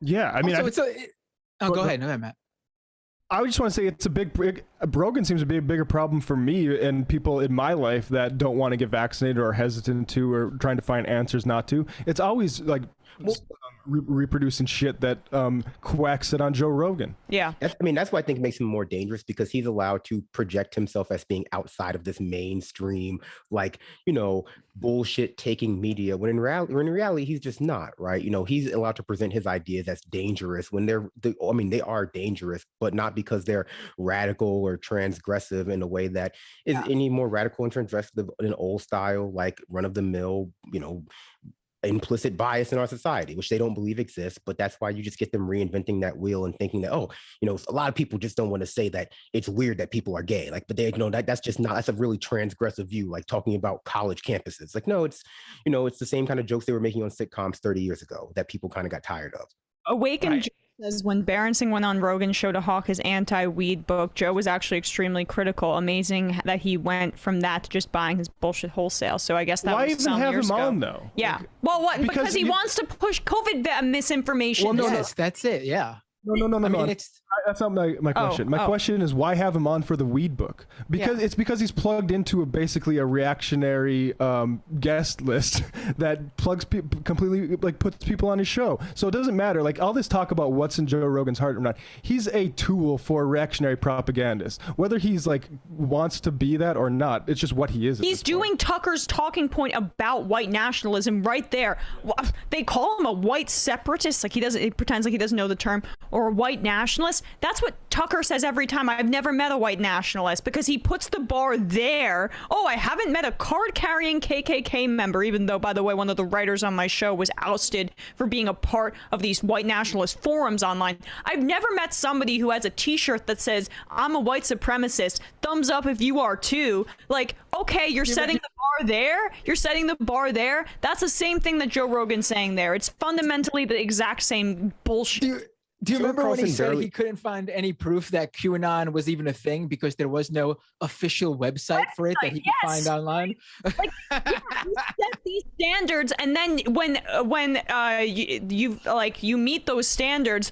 Yeah, I mean, also, go ahead, Matt. I just want to say it's a big Rogan seems to be a bigger problem for me and people in my life that don't want to get vaccinated or are hesitant to, or trying to find answers not to. It's always like reproducing shit that quacks it on Joe Rogan. Yeah. That's why I think it makes him more dangerous, because he's allowed to project himself as being outside of this mainstream, like, bullshit taking media, when in reality, he's just not, right? He's allowed to present his ideas as dangerous when they are dangerous, but not because they're radical or transgressive in a way that is any more radical and transgressive than old style, like run of the mill, implicit bias in our society, which they don't believe exists. But that's why you just get them reinventing that wheel and thinking that, oh, you know, a lot of people just don't want to say that it's weird that people are gay. Like, but they, you know, that's just not, that's a really transgressive view, like talking about college campuses. Like, no, it's, you know, it's the same kind of jokes they were making on sitcoms 30 years ago that people kind of got tired of. Awaken Joe says when Berenson went on Rogan's show to hawk his anti-weed book, Joe was actually extremely critical. Amazing that he went from that to just buying his bullshit wholesale. So I guess that why was even some have years him ago. on though? Yeah. Well, what? Because he wants to push COVID misinformation. Well, no, yes, that's it. Yeah. No. I mean, no. it's That's not my question. My question is, why have him on for the weed book? Because it's because he's plugged into basically a reactionary guest list that plugs completely, like, puts people on his show. So it doesn't matter. Like, all this talk about what's in Joe Rogan's heart or not, he's a tool for reactionary propagandists. Whether he's like wants to be that or not, it's just what he is. He's doing Tucker's talking point about white nationalism right there. They call him a white separatist. Like, he pretends like he doesn't know the term, or a white nationalist. That's what Tucker says every time. I've never met a white nationalist, because he puts the bar there. Oh, I haven't met a card-carrying KKK member, even though, by the way, one of the writers on my show was ousted for being a part of these white nationalist forums online. I've never met somebody who has a t-shirt that says, I'm a white supremacist, thumbs up if you are too. Like, okay, you're setting the bar there. You're setting the bar there. That's the same thing that Joe Rogan's saying there. It's fundamentally the exact same bullshit. Do you remember when he said he couldn't find any proof that QAnon was even a thing because there was no official website for it that he could find online? Like, you set these standards, and then when you meet those standards,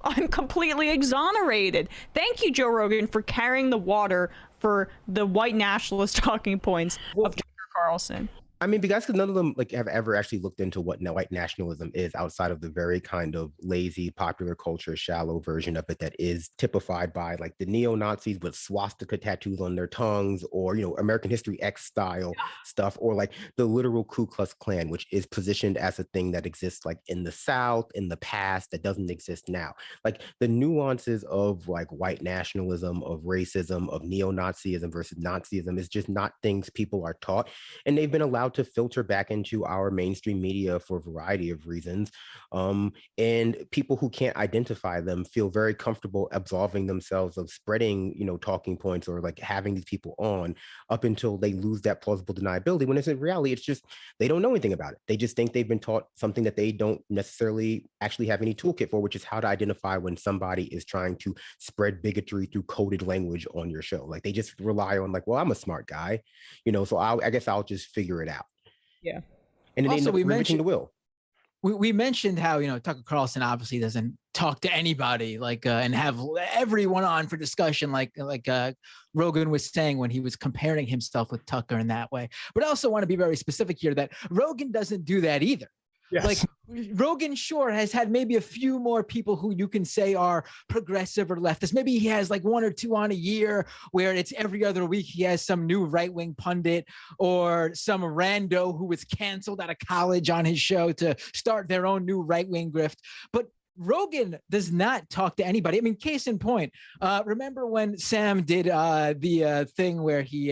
I'm completely exonerated. Thank you, Joe Rogan, for carrying the water for the white nationalist talking points of Tucker Carlson. I mean, because none of them like have ever actually looked into what white nationalism is outside of the very kind of lazy popular culture, shallow version of it that is typified by like the neo-Nazis with swastika tattoos on their tongues, or, you know, American History X style stuff, or like the literal Ku Klux Klan, which is positioned as a thing that exists like in the South in the past that doesn't exist now. Like the nuances of like white nationalism, of racism, of neo-Nazism versus Nazism is just not things people are taught, and they've been allowed to filter back into our mainstream media for a variety of reasons. And people who can't identify them feel very comfortable absolving themselves of spreading, you know, talking points or like having these people on up until they lose that plausible deniability, when it's in reality, it's just, they don't know anything about it. They just think they've been taught something that they don't necessarily actually have any toolkit for, which is how to identify when somebody is trying to spread bigotry through coded language on your show. Like they just rely on like, well, I'm a smart guy, you know, so I guess I'll just figure it out. Yeah. And then also, we mentioned the will. We mentioned how, you know, Tucker Carlson obviously doesn't talk to anybody, like and have everyone on for discussion, like Rogan was saying when he was comparing himself with Tucker in that way. But I also want to be very specific here that Rogan doesn't do that either. Yes. Like Rogan, sure, has had maybe a few more people who you can say are progressive or leftist. Maybe he has like one or two on a year where it's every other week he has some new right-wing pundit or some rando who was canceled out of college on his show to start their own new right-wing grift. But Rogan does not talk to anybody. I mean, case in point, remember when Sam did the thing where he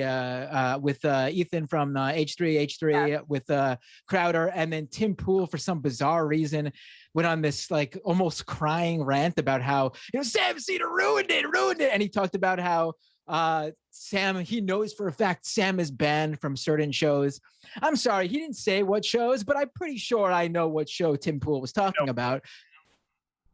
with Ethan from H3 with Crowder, and then Tim Pool for some bizarre reason went on this like almost crying rant about how, you know, Sam Seder ruined it, and he talked about how Sam, he knows for a fact Sam is banned from certain shows. I'm sorry, he didn't say what shows, but I'm pretty sure I know what show Tim Pool was talking about.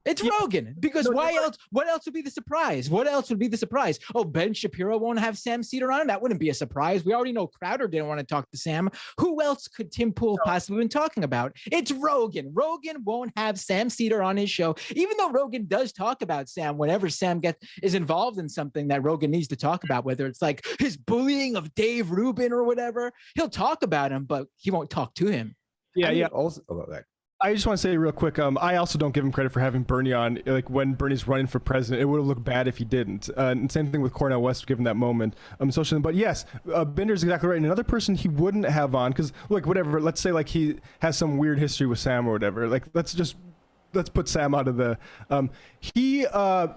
It's Rogan, because why else? What else would be the surprise? What else would be the surprise? Oh, Ben Shapiro won't have Sam Seder on him? That wouldn't be a surprise. We already know Crowder didn't want to talk to Sam. Who else could Tim Pool possibly been talking about? It's Rogan. Rogan won't have Sam Seder on his show, even though Rogan does talk about Sam whenever Sam is involved in something that Rogan needs to talk about, whether it's like his bullying of Dave Rubin or whatever. He'll talk about him, but he won't talk to him. Yeah. Also, that. I just want to say real quick, I also don't give him credit for having Bernie on. Like when Bernie's running for president, it would have looked bad if he didn't. And same thing with Cornel West, given that moment. But yes, Binder's exactly right. And another person he wouldn't have on, because like whatever, let's say like he has some weird history with Sam or whatever. Like let's just let's put Sam out of the. He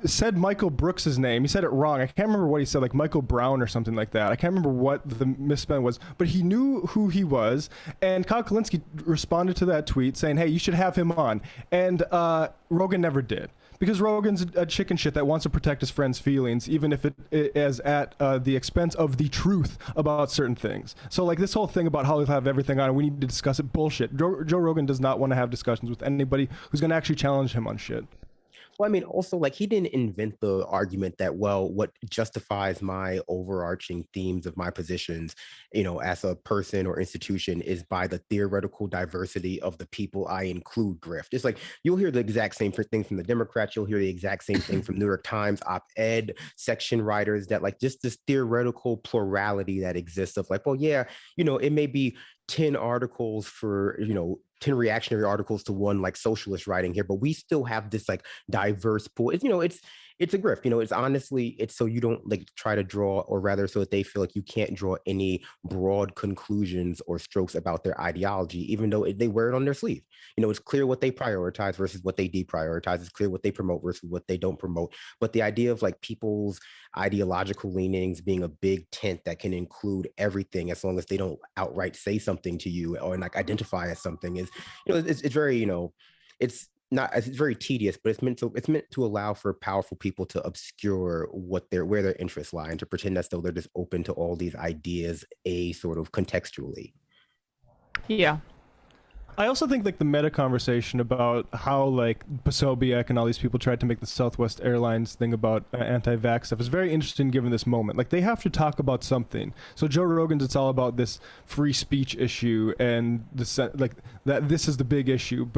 said Michael Brooks's name. He said it wrong. I can't remember what he said, like Michael Brown or something like that. I can't remember what the misspelling was, but he knew who he was. And Kyle Kalinske responded to that tweet saying, "Hey, you should have him on." And Rogan never did. Because Rogan's a chicken shit that wants to protect his friends' feelings, even if it is at the expense of the truth about certain things. So, like, this whole thing about how he'll have everything on and we need to discuss it, bullshit. Joe Rogan does not want to have discussions with anybody who's going to actually challenge him on shit. Well, I mean, also, like, he didn't invent the argument that, well, what justifies my overarching themes of my positions, you know, as a person or institution is by the theoretical diversity of the people I include grift. It's like, you'll hear the exact same thing from the Democrats. You'll hear the exact same thing from New York Times op-ed section writers, that, like, just this theoretical plurality that exists of, like, well, yeah, you know, it may be 10 articles for, you know, 10 reactionary articles to one like socialist writing here, but we still have this like diverse pool. It's, you know, it's a grift, you know, it's honestly, it's so you don't like try to draw, or rather so that they feel like you can't draw any broad conclusions or strokes about their ideology, even though they wear it on their sleeve. You know, it's clear what they prioritize versus what they deprioritize. It's clear what they promote versus what they don't promote. But the idea of like people's ideological leanings being a big tent that can include everything as long as they don't outright say something to you or like identify as something is, you know, it's very, you know, it's very tedious, but it's meant to allow for powerful people to obscure where their interests lie and to pretend as though they're just open to all these ideas sort of contextually. Yeah. I also think like the meta conversation about how like Posobiec and all these people tried to make the Southwest Airlines thing about anti-vax stuff is very interesting given this moment. Like they have to talk about something. So Joe Rogan's, it's all about this free speech issue and like that this is the big issue,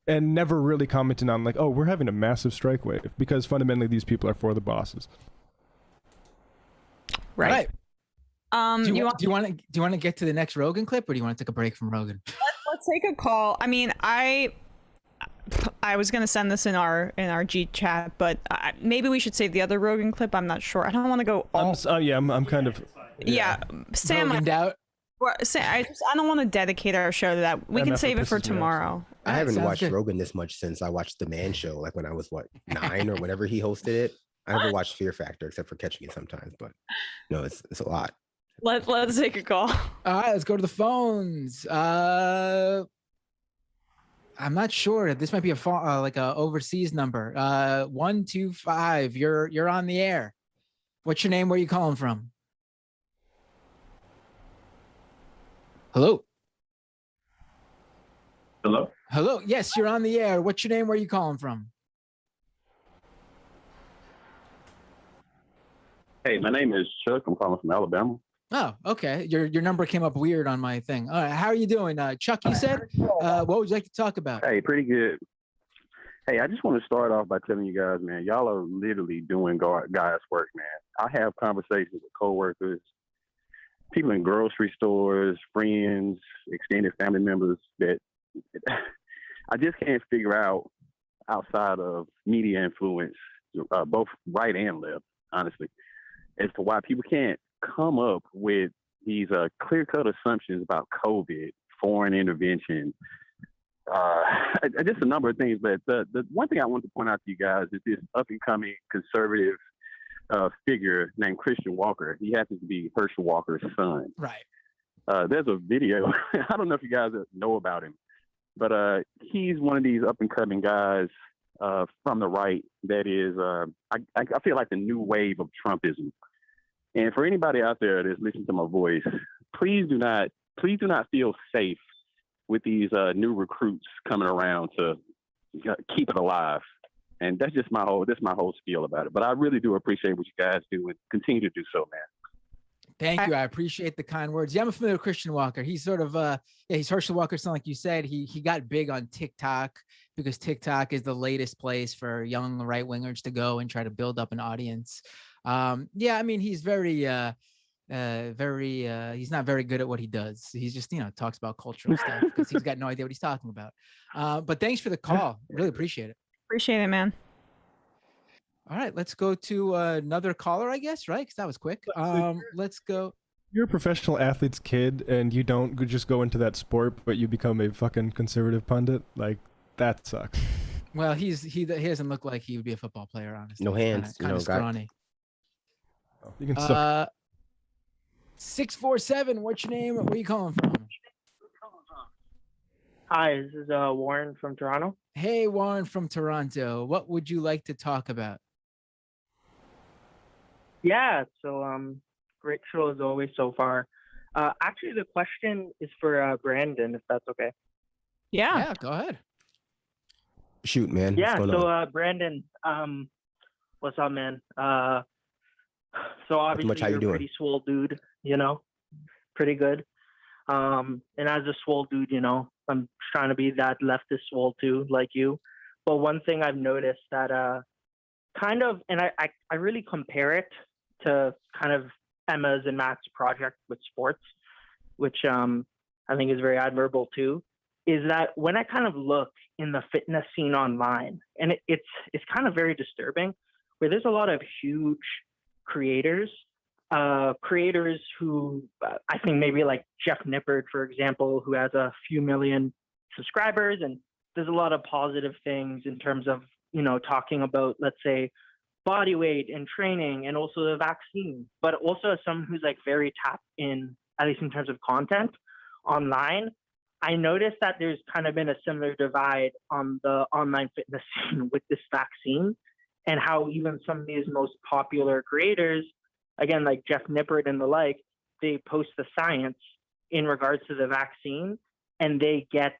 and never really commenting on like, oh, we're having a massive strike wave, because fundamentally these people are for the bosses. Right. Do you want to get to the next Rogan clip, or do you want to take a break from Rogan? Let's take a call. I mean, I was gonna send this in our G chat, but maybe we should save the other Rogan clip. I'm not sure. I don't want to go. I'm kind of. Yeah, Sam. I don't want to dedicate our show to that. We can save it for tomorrow. I haven't watched Rogan this much since I watched The Man Show, like when I was 9 or whenever he hosted it. I never watched Fear Factor except for catching it sometimes, but no, it's a lot. Let's take a call. All right, let's go to the phones. I'm not sure. This might be like a overseas number. 125. You're on the air. What's your name? Where are you calling from? Hello. Hello. Hello. Yes, you're on the air. What's your name? Where are you calling from? Hey, my name is Chuck. I'm calling from Alabama. Oh, okay. Your number came up weird on my thing. All right. How are you doing? Chuck, you said? What would you like to talk about? Hey, pretty good. Hey, I just want to start off by telling you guys, man, y'all are literally doing God's work, man. I have conversations with coworkers, people in grocery stores, friends, extended family members that I just can't figure out outside of media influence, both right and left, honestly, as to why people can't come up with these clear-cut assumptions about COVID, foreign intervention, just a number of things. But the one thing I want to point out to you guys is this up-and-coming conservative figure named Christian Walker. He happens to be Herschel Walker's son. Right. There's a video. I don't know if you guys know about him, but he's one of these up-and-coming guys from the right that is, I feel like the new wave of Trumpism. And for anybody out there that's listening to my voice, please do not feel safe with these new recruits coming around to keep it alive. And that's just my whole spiel about it. But I really do appreciate what you guys do and continue to do so, man. Thank you. I appreciate the kind words. Yeah, I'm familiar with Christian Walker. He's sort of, he's Herschel Walker's son, like you said. He got big on TikTok because TikTok is the latest place for young right-wingers to go and try to build up an audience. Yeah, I mean, he's he's not very good at what he does. He's just, talks about cultural stuff because he's got no idea what he's talking about. But thanks for the call. Really appreciate it. Appreciate it, man. All right, let's go to another caller, I guess, right? Because that was quick. Let's go. You're a professional athlete's kid and you don't just go into that sport, but you become a fucking conservative pundit. Like, that sucks. Well, he doesn't look like he would be a football player, honestly. No hands, kind of scrawny. You can suck. 647. What's your name? Where are you calling from? Hi, this is Warren from Toronto. Hey, Warren from Toronto. What would you like to talk about? Yeah, so great show as always so far. Actually, the question is for Brandon, if that's okay. Yeah, go ahead. Shoot, man. Yeah, What's going on? Brandon, what's up, man? So obviously how you you're a doing? pretty swole dude, you know, pretty good. And as a swole dude, you know, I'm trying to be that leftist swole too, like you. But one thing I've noticed that kind of, and I really compare it to kind of Emma's and Matt's project with sports, which I think is very admirable too, is that when I kind of look in the fitness scene online, and it's kind of very disturbing, where there's a lot of huge creators who I think maybe like Jeff Nippard, for example, who has a few million subscribers, and there's a lot of positive things in terms of, you know, talking about, let's say, body weight and training and also the vaccine, but also as someone who's like very tapped in, at least in terms of content online, I noticed that there's kind of been a similar divide on the online fitness scene with this vaccine, and how even some of these most popular creators, again, like Jeff Nippard and the like, they post the science in regards to the vaccine, and they get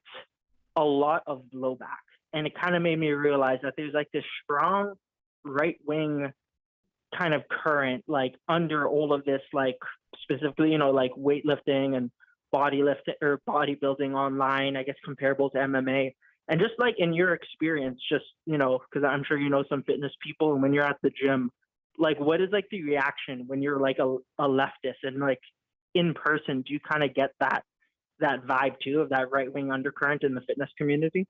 a lot of blowback. And it kind of made me realize that there's like this strong right-wing kind of current, like under all of this, like specifically, you know, like weightlifting and bodybuilding online, I guess comparable to MMA. And just like in your experience, just, you know, because I'm sure you know some fitness people, and when you're at the gym, like what is like the reaction when you're like a leftist and like in person, do you kind of get that vibe too of that right-wing undercurrent in the fitness community?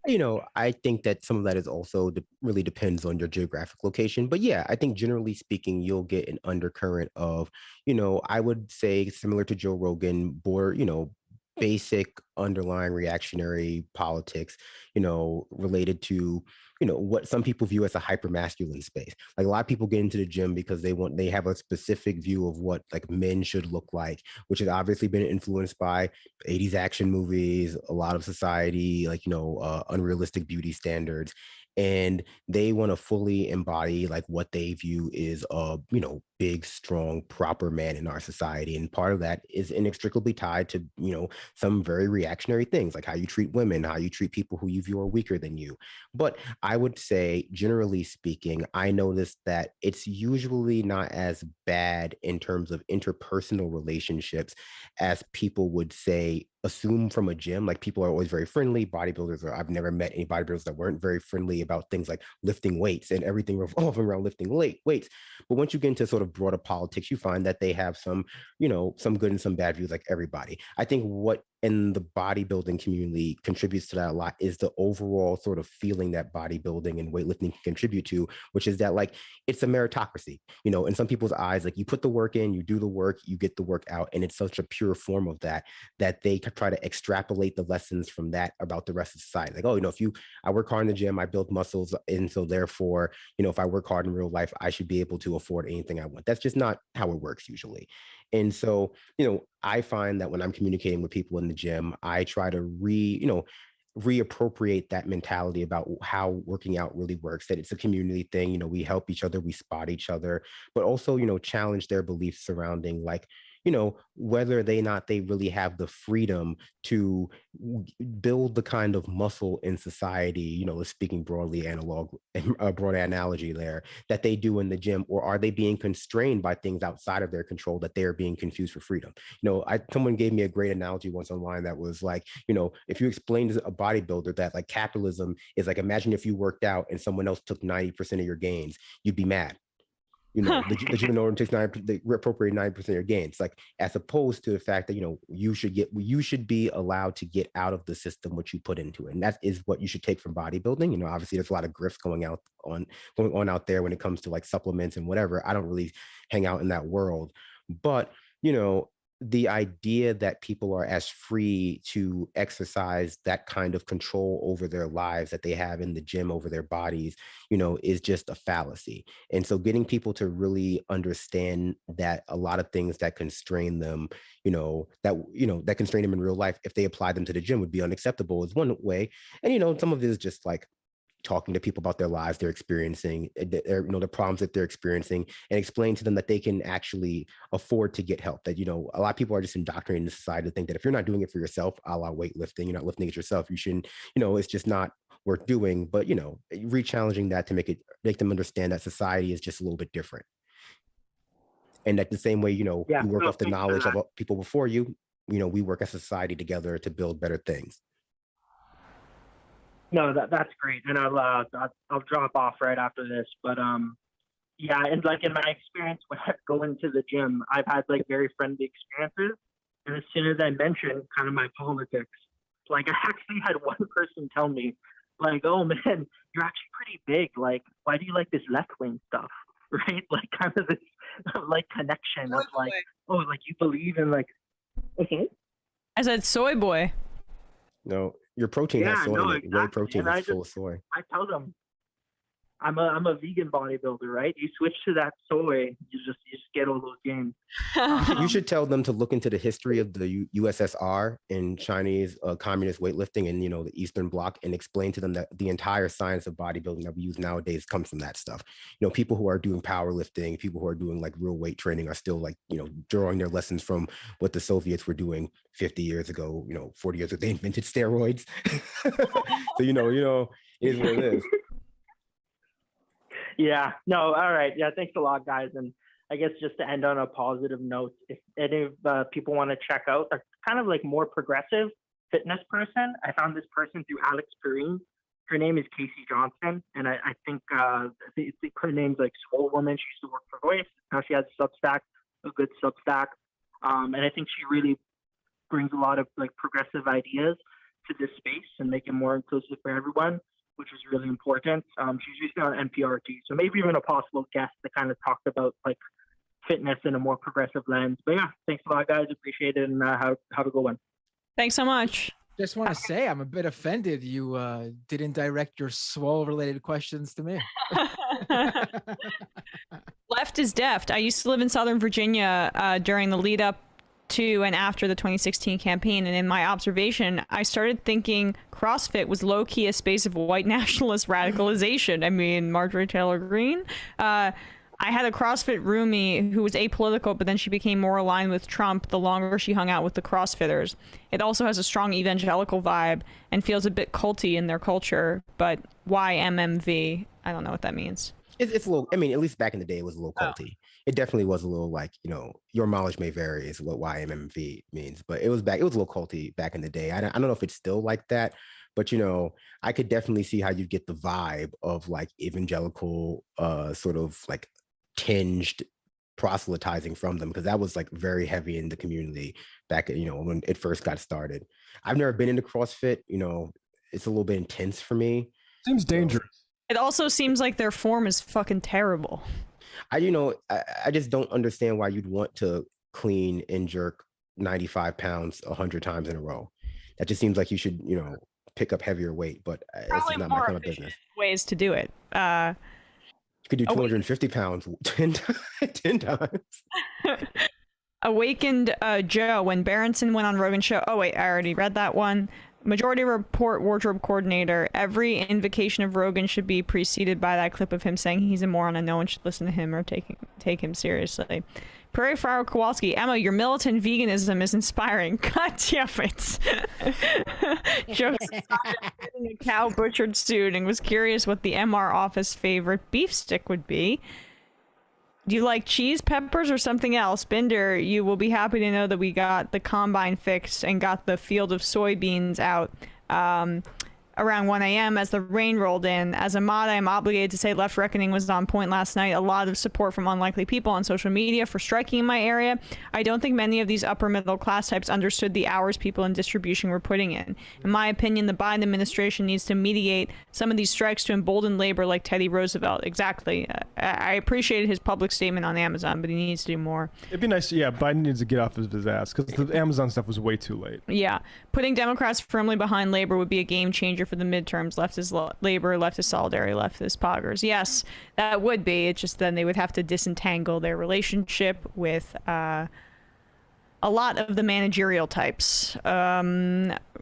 You know, I think that some of that is also really depends on your geographic location. But yeah, I think generally speaking, you'll get an undercurrent of, you know, I would say similar to Joe Rogan, basic underlying reactionary politics, you know, related to, you know, what some people view as a hypermasculine space. Like a lot of people get into the gym because they have a specific view of what like men should look like, which has obviously been influenced by 80s action movies, a lot of society, like, you know, unrealistic beauty standards. And they want to fully embody like what they view is a, you know, big, strong, proper man in our society. And part of that is inextricably tied to, you know, some very reactionary things, like how you treat women, how you treat people who you view are weaker than you. But I would say, generally speaking, I noticed that it's usually not as bad in terms of interpersonal relationships as people would say, assume from a gym. Like people are always very friendly. Bodybuilders I've never met any bodybuilders that weren't very friendly about things like lifting weights and everything revolving around lifting weights. But once you get into sort of broader politics, you find that they have some, you know, some good and some bad views like everybody. I think what in the bodybuilding community contributes to that a lot is the overall sort of feeling that bodybuilding and weightlifting can contribute to, which is that like it's a meritocracy, you know, in some people's eyes, like you put the work in, you do the work, you get the work out, and it's such a pure form of that they try to extrapolate the lessons from that about the rest of society. Like, oh, you know, I work hard in the gym, I build muscles, and so therefore, you know, if I work hard in real life, I should be able to afford anything I want. That's just not how it works usually. And so, you know, I find that when I'm communicating with people in the gym, I try to reappropriate that mentality about how working out really works, that it's a community thing. You know, we help each other, we spot each other, but also, you know, challenge their beliefs surrounding like, you know, whether they really have the freedom to build the kind of muscle in society, you know, speaking broadly a broad analogy there, that they do in the gym, or are they being constrained by things outside of their control that they are being confused for freedom? You know, someone gave me a great analogy once online that was like, you know, if you explain to a bodybuilder that like capitalism is like, imagine if you worked out and someone else took 90% of your gains, you'd be mad. You know, the gym in order takes appropriate 9% of your gains, like as opposed to the fact that, you know, you should be allowed to get out of the system what you put into it. And that is what you should take from bodybuilding. You know, obviously there's a lot of grifts going on out there when it comes to like supplements and whatever. I don't really hang out in that world, but you know, the idea that people are as free to exercise that kind of control over their lives that they have in the gym over their bodies, is just a fallacy. And so getting people to really understand that a lot of things that constrain them, that constrain them in real life, if they apply them to the gym would be unacceptable is one way. And, some of it is just like talking to people about their lives they're experiencing, the problems that they're experiencing, and explain to them that they can actually afford to get help. That, a lot of people are just indoctrinated in society to think that if you're not doing it for yourself, a la weightlifting, you're not lifting it yourself, you shouldn't, it's just not worth doing. But, re-challenging that to make them understand that society is just a little bit different. And that the same way, you work off the knowledge of people before you, we work as a society together to build better things. No, that's great, and I'll drop off right after this. But yeah, and like in my experience when I go into the gym, I've had like very friendly experiences, and as soon as I mention kind of my politics, like I actually had one person tell me, like, "Oh man, you're actually pretty big. Like, why do you like this left wing stuff?" Right? Like kind of this like connection of like, oh, like you believe in like, okay. I said soy boy. No, your protein has soy in it. Whey protein is full of soy. I tell them, I'm a vegan bodybuilder, right? You switch to that soy, you just get all those gains. You should tell them to look into the history of the USSR and Chinese communist weightlifting and the Eastern Bloc, and explain to them that the entire science of bodybuilding that we use nowadays comes from that stuff. People who are doing powerlifting, people who are doing like real weight training are still like drawing their lessons from what the Soviets were doing 50 years ago. 40 years ago they invented steroids. So it is what it is. Yeah, no, all right. Yeah, thanks a lot, guys. And I guess just to end on a positive note, if any of people want to check out a kind of like more progressive fitness person, I found this person through Alex Perrine. Her name is Casey Johnson, and I think her name's like Swole Woman. She used to work for Voice. Now she has a Substack, a good Substack. And I think she really brings a lot of like progressive ideas to this space and make it more inclusive for everyone, which is really important. She's usually on NPR too, so maybe even a possible guest that kind of talked about like fitness in a more progressive lens. But yeah, thanks a lot, guys. Appreciate it, and have a good one. Thanks so much. Just want to say I'm a bit offended you didn't direct your swole-related questions to me. Left is deft. I used to live in Southern Virginia during the lead up to and after the 2016 campaign, and in my observation I started thinking CrossFit was low-key a space of white nationalist radicalization. I mean, Marjorie Taylor Greene. I had a CrossFit roomie who was apolitical, but then she became more aligned with Trump the longer she hung out with the CrossFitters. It also has a strong evangelical vibe and feels a bit culty in their culture, but why MMV? I don't know what that means. It's a little, I mean, at least back in the day, it was a little culty. It definitely was a little like, your mileage may vary is what YMMV means, but it was a little culty back in the day. I don't know if it's still like that, but, I could definitely see how you get the vibe of like evangelical, sort of like tinged proselytizing from them, because that was like very heavy in the community back, when it first got started. I've never been into CrossFit, it's a little bit intense for me. Seems dangerous. It also seems like their form is fucking terrible. I just don't understand why you'd want to clean and jerk 95 pounds 100 times in a row. That just seems like you should, pick up heavier weight, but it's just not my kind of business. Ways to do it. You could do 250 pounds 10 times. Awakened Joe, when Berenson went on Rogan show. Oh wait, I already read that one. Majority Report wardrobe coordinator. Every invocation of Rogan should be preceded by that clip of him saying he's a moron and no one should listen to him or take him seriously. Prairie Fire Kowalski. Emma, your militant veganism is inspiring. God damn it. Joe getting a cow butchered soon and was curious what the MR office favorite beef stick would be. Do you like cheese, peppers, or something else? Binder, you will be happy to know that we got the combine fixed and got the field of soybeans out. around 1 a.m. as the rain rolled in. As a mod, I am obligated to say Left Reckoning was on point last night. A lot of support from unlikely people on social media for striking in my area. I don't think many of these upper middle class types understood the hours people in distribution were putting in. In my opinion, the Biden administration needs to mediate some of these strikes to embolden labor like Teddy Roosevelt. Exactly. I appreciated his public statement on Amazon, but he needs to do more. It'd be nice. Yeah, Biden needs to get off of his ass because the Amazon stuff was way too late. Yeah. Putting Democrats firmly behind labor would be a game changer for the midterms. Leftist labor, leftist solidarity, leftist poggers. Yes, that would be. It's just then they would have to disentangle their relationship with a lot of the managerial types.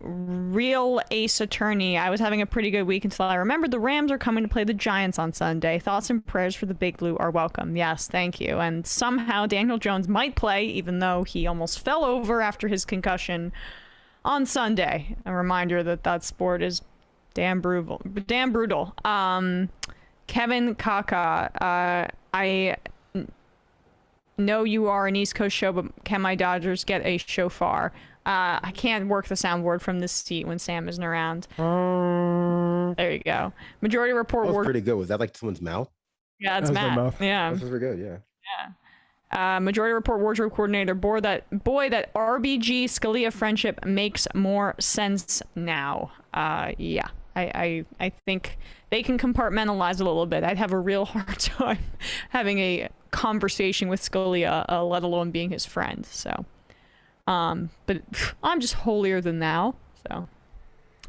Real Ace Attorney. I was having a pretty good week until I remembered the Rams are coming to play the Giants on Sunday. Thoughts and prayers for the Big Blue are welcome. Yes, thank you. And somehow Daniel Jones might play, even though he almost fell over after his concussion on Sunday. A reminder that sport is damn brutal. Kevin Kaka, I know you are an East Coast show, but can my Dodgers get a shofar? I can't work the soundboard from this seat when Sam isn't around. There you go. Majority Report. That was pretty good. Was that like someone's mouth? Yeah, it's Matt. Yeah. That was pretty good. Yeah. Yeah. Majority Report wardrobe coordinator. Boy, that RBG Scalia friendship makes more sense now. Yeah. I think they can compartmentalize a little bit. I'd have a real hard time having a conversation with Scalia, let alone being his friend. So, but I'm just holier than thou. So,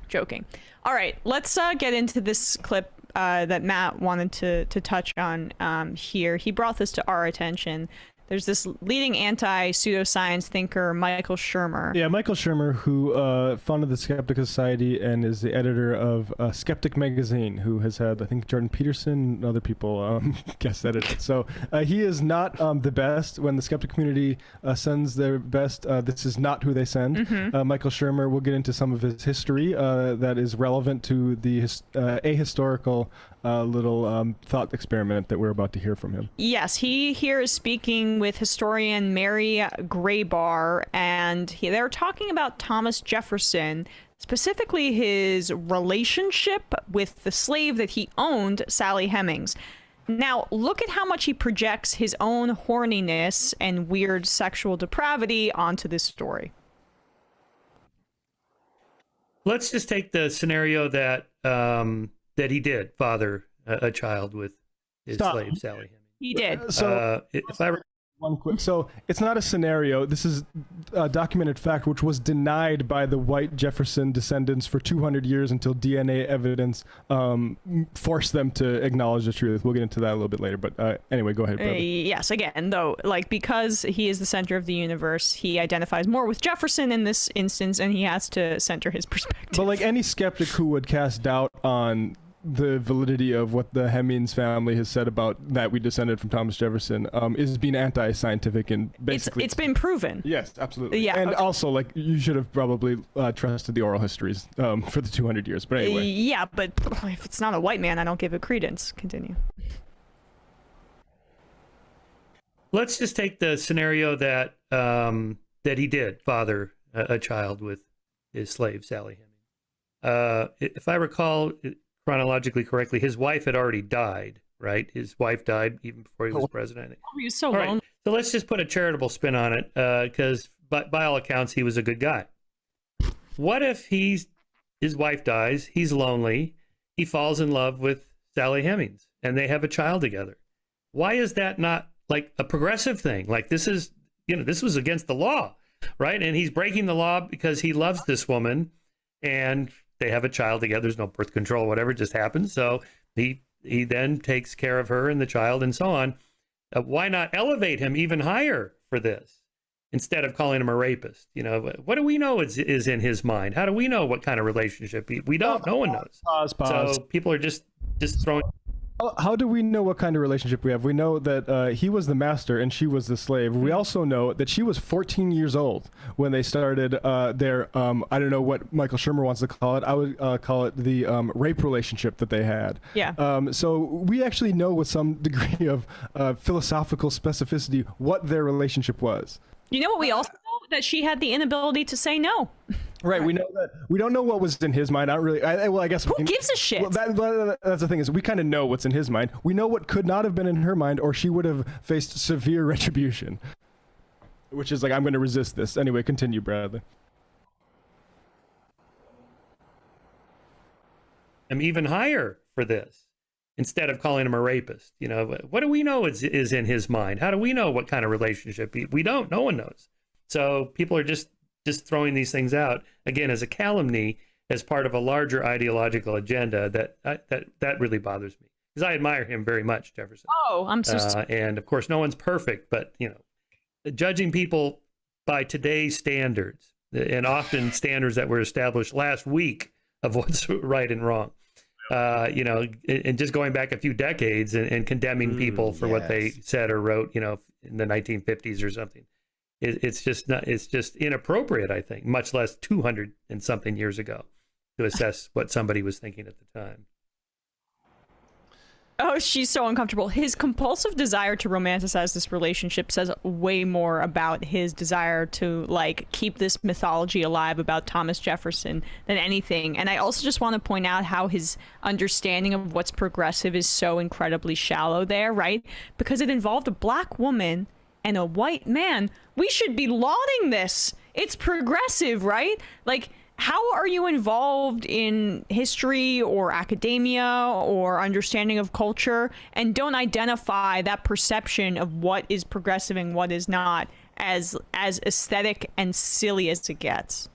joking. All right, let's get into this clip that Matt wanted to touch on here. He brought this to our attention. There's this leading anti-pseudoscience thinker, Michael Shermer. Yeah, Michael Shermer, who founded the Skeptic Society and is the editor of Skeptic Magazine, who has had, I think, Jordan Peterson and other people guest edit it. So he is not the best. When the skeptic community sends their best, this is not who they send. Mm-hmm. Michael Shermer will get into some of his history that is relevant to the ahistorical little thought experiment that we're about to hear from him. Yes, he here is speaking with historian Mary Graybar, and they're talking about Thomas Jefferson, specifically his relationship with the slave that he owned, Sally Hemings. Now, look at how much he projects his own horniness and weird sexual depravity onto this story. Let's just take the scenario that that he did father a child with his slave, Sally Hemings. He did. So it's not a scenario. This is a documented fact, which was denied by the white Jefferson descendants for 200 years until DNA evidence forced them to acknowledge the truth. We'll get into that a little bit later. But anyway, go ahead, brother. Yes, again, though, like, because he is the center of the universe, he identifies more with Jefferson in this instance, and he has to center his perspective. But like any skeptic who would cast doubt on the validity of what the Hemings family has said about that we descended from Thomas Jefferson is being anti-scientific and basically it's been proven. Yes, absolutely. Yeah, and okay. Also, like, you should have probably trusted the oral histories for the 200 years. But anyway. Yeah, but if it's not a white man, I don't give it credence. Continue. Let's just take the scenario that that he did father a child with his slave, Sally Hemings. If I recall chronologically correctly, his wife had already died, right? His wife died even before he was president. Oh, he was so all lonely. Right. So let's just put a charitable spin on it, because by all accounts, he was a good guy. What if his wife dies, he's lonely, he falls in love with Sally Hemings, and they have a child together? Why is that not like a progressive thing? Like, this is, this was against the law, right? And he's breaking the law because he loves this woman, and they have a child together. There's no birth control, whatever, just happens. So he then takes care of her and the child and so on. Why not elevate him even higher for this instead of calling him a rapist? What do we know is in his mind? How do we know what kind of relationship? We don't. No one knows. Pause. So people are just throwing. How do we know what kind of relationship we have? We know that he was the master and she was the slave. We also know that she was 14 years old when they started their, I don't know what Michael Shermer wants to call it. I would call it the rape relationship that they had. Yeah. So we actually know with some degree of philosophical specificity what their relationship was. You know what we also know? That she had the inability to say no. Right, we know that. We don't know what was in his mind. I don't really. Well, I guess. Who gives a shit? Well, that's the thing, is we kind of know what's in his mind. We know what could not have been in her mind, or she would have faced severe retribution. Which is like, I'm going to resist this. Anyway, continue, Bradley. I'm even higher for this, instead of calling him a rapist. You know, what do we know is in his mind? How do we know what kind of relationship? We don't. No one knows. So people are just throwing these things out again as a calumny, as part of a larger ideological agenda that really bothers me, because I admire him very much, Jefferson. Oh, I'm so and of course no one's perfect, but you know, judging people by today's standards, and often standards that were established last week of what's right and wrong, you know, and just going back a few decades and condemning people for what they said or wrote, you know, in the 1950s or something. It's just inappropriate, I think, much less 200 and something years ago, to assess what somebody was thinking at the time. Oh, she's so uncomfortable. His compulsive desire to romanticize this relationship says way more about his desire to, like, keep this mythology alive about Thomas Jefferson than anything. And I also just want to point out how his understanding of what's progressive is so incredibly shallow there, right? Because it involved a black woman and a white man. We should be lauding this. It's progressive, right? Like, how are you involved in history or academia or understanding of culture and don't identify that perception of what is progressive and what is not as aesthetic and silly as it gets?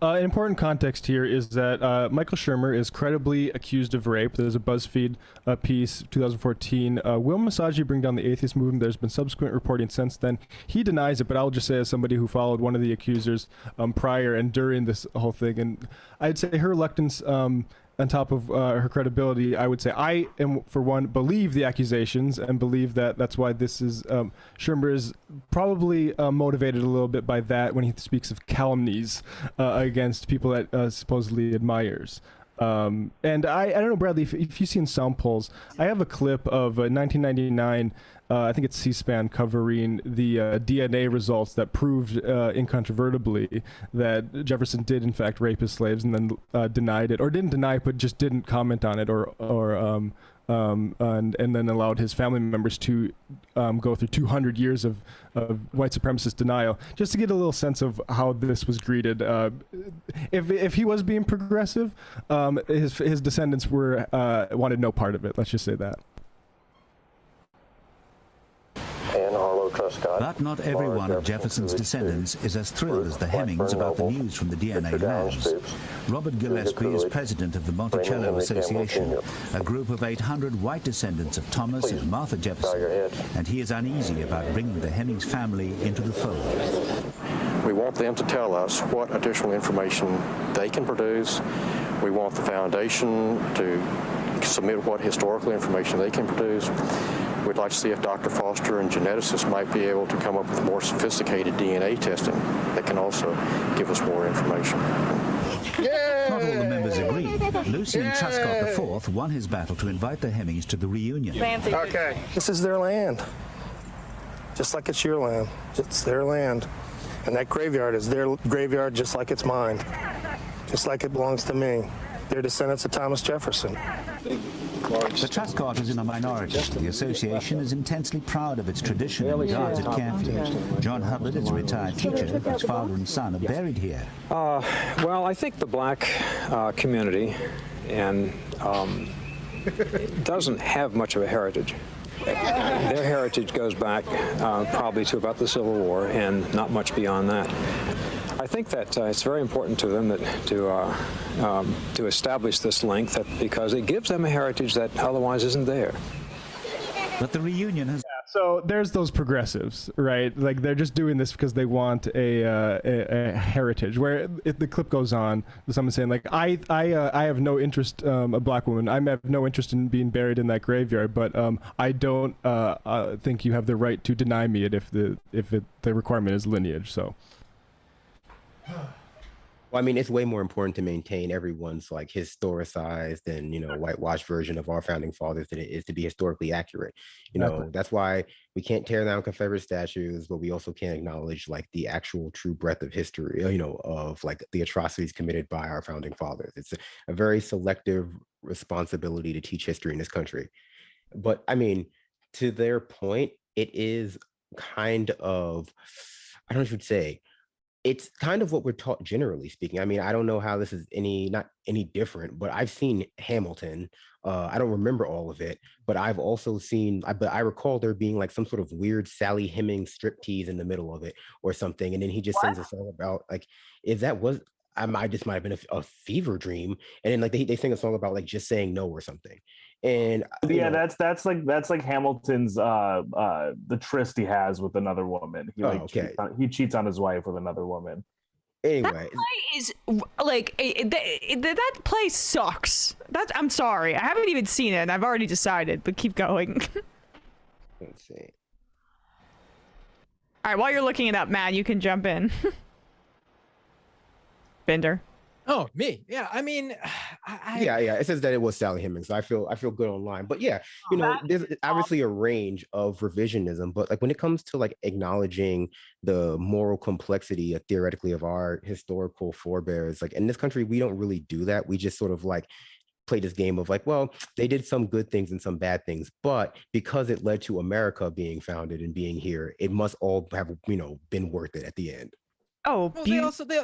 An important context here is that Michael Shermer is credibly accused of rape. There's a BuzzFeed piece, 2014. Will misogyny bring down the atheist movement? There's been subsequent reporting since then. He denies it, but I'll just say, as somebody who followed one of the accusers prior and during this whole thing, and I'd say her reluctance on top of her credibility, I would say I am, for one, believe the accusations and believe that that's why this is, Shermer is probably motivated a little bit by that when he speaks of calumnies against people that supposedly admires. And I don't know, Bradley, if you've seen sound polls, I have a clip of 1999, I think it's C-SPAN, covering the DNA results that proved incontrovertibly that Jefferson did in fact rape his slaves, and then denied it, or didn't deny it, but just didn't comment on it, and then allowed his family members to go through 200 years of white supremacist denial, just to get a little sense of how this was greeted. If he was being progressive, his descendants were wanted no part of it. Let's just say that. But not every one of Jefferson's descendants is as thrilled as the Hemmings about the news from the DNA labs. Robert Gillespie is president of the Monticello Association, a group of 800 white descendants of Thomas and Martha Jefferson, and he is uneasy about bringing the Hemmings family into the fold. We want them to tell us what additional information they can produce. We want the foundation to submit what historical information they can produce. We'd like to see if Dr. Foster and geneticists might be able to come up with more sophisticated DNA testing that can also give us more information. Not all the members agreed. Lucian Truscott IV won his battle to invite the Hemmings to the reunion. Okay, this is their land. Just like it's your land. It's their land. And that graveyard is their graveyard just like it's mine. Just like it belongs to me. They're descendants of Thomas Jefferson. The Truscott is in a minority. The association is intensely proud of its tradition and guards it carefully. John Hubbard is a retired teacher whose father and son are buried here. Well, I think the black community doesn't have much of a heritage. Their heritage goes back probably to about the Civil War and not much beyond that. I think that it's very important to them to establish this link because it gives them a heritage that otherwise isn't there. But the reunion has... So there's those progressives, right? Like, they're just doing this because they want a heritage. Where the clip goes on, someone saying, like, I have no interest, a black woman, I have no interest in being buried in that graveyard, but I don't think you have the right to deny me it if the requirement is lineage. So. Well, I mean, it's way more important to maintain everyone's like historicized and, whitewashed version of our founding fathers than it is to be historically accurate. That's why we can't tear down Confederate statues, but we also can't acknowledge like the actual true breadth of history, of like the atrocities committed by our founding fathers. It's a very selective responsibility to teach history in this country. But I mean, to their point, it is kind of, I don't know what you'd say, it's kind of what we're taught generally speaking. I mean, I don't know how this is not any different, but I've seen Hamilton. I don't remember all of it, but I've also seen, but I recall there being like some sort of weird Sally Hemings striptease in the middle of it or something. And then he just sings a song about like, if that was, I just might have been a fever dream. And then like they sing a song about like just saying no or something. And yeah, that's like Hamilton's the tryst he has with another woman. He cheats on his wife with another woman. Anyway, that play is like that play sucks. I'm sorry, I haven't even seen it, and I've already decided. But keep going. Let's see. All right, while you're looking it up, Matt, you can jump in. Bender. Oh, me? Yeah, I mean, yeah. It says that it was Sally Hemings, so I feel good online. But yeah, there's obviously a range of revisionism, but like when it comes to like acknowledging the moral complexity theoretically of our historical forebears, like in this country, we don't really do that. We just sort of like play this game of like, well, they did some good things and some bad things, but because it led to America being founded and being here, it must all have been worth it at the end. Oh, well,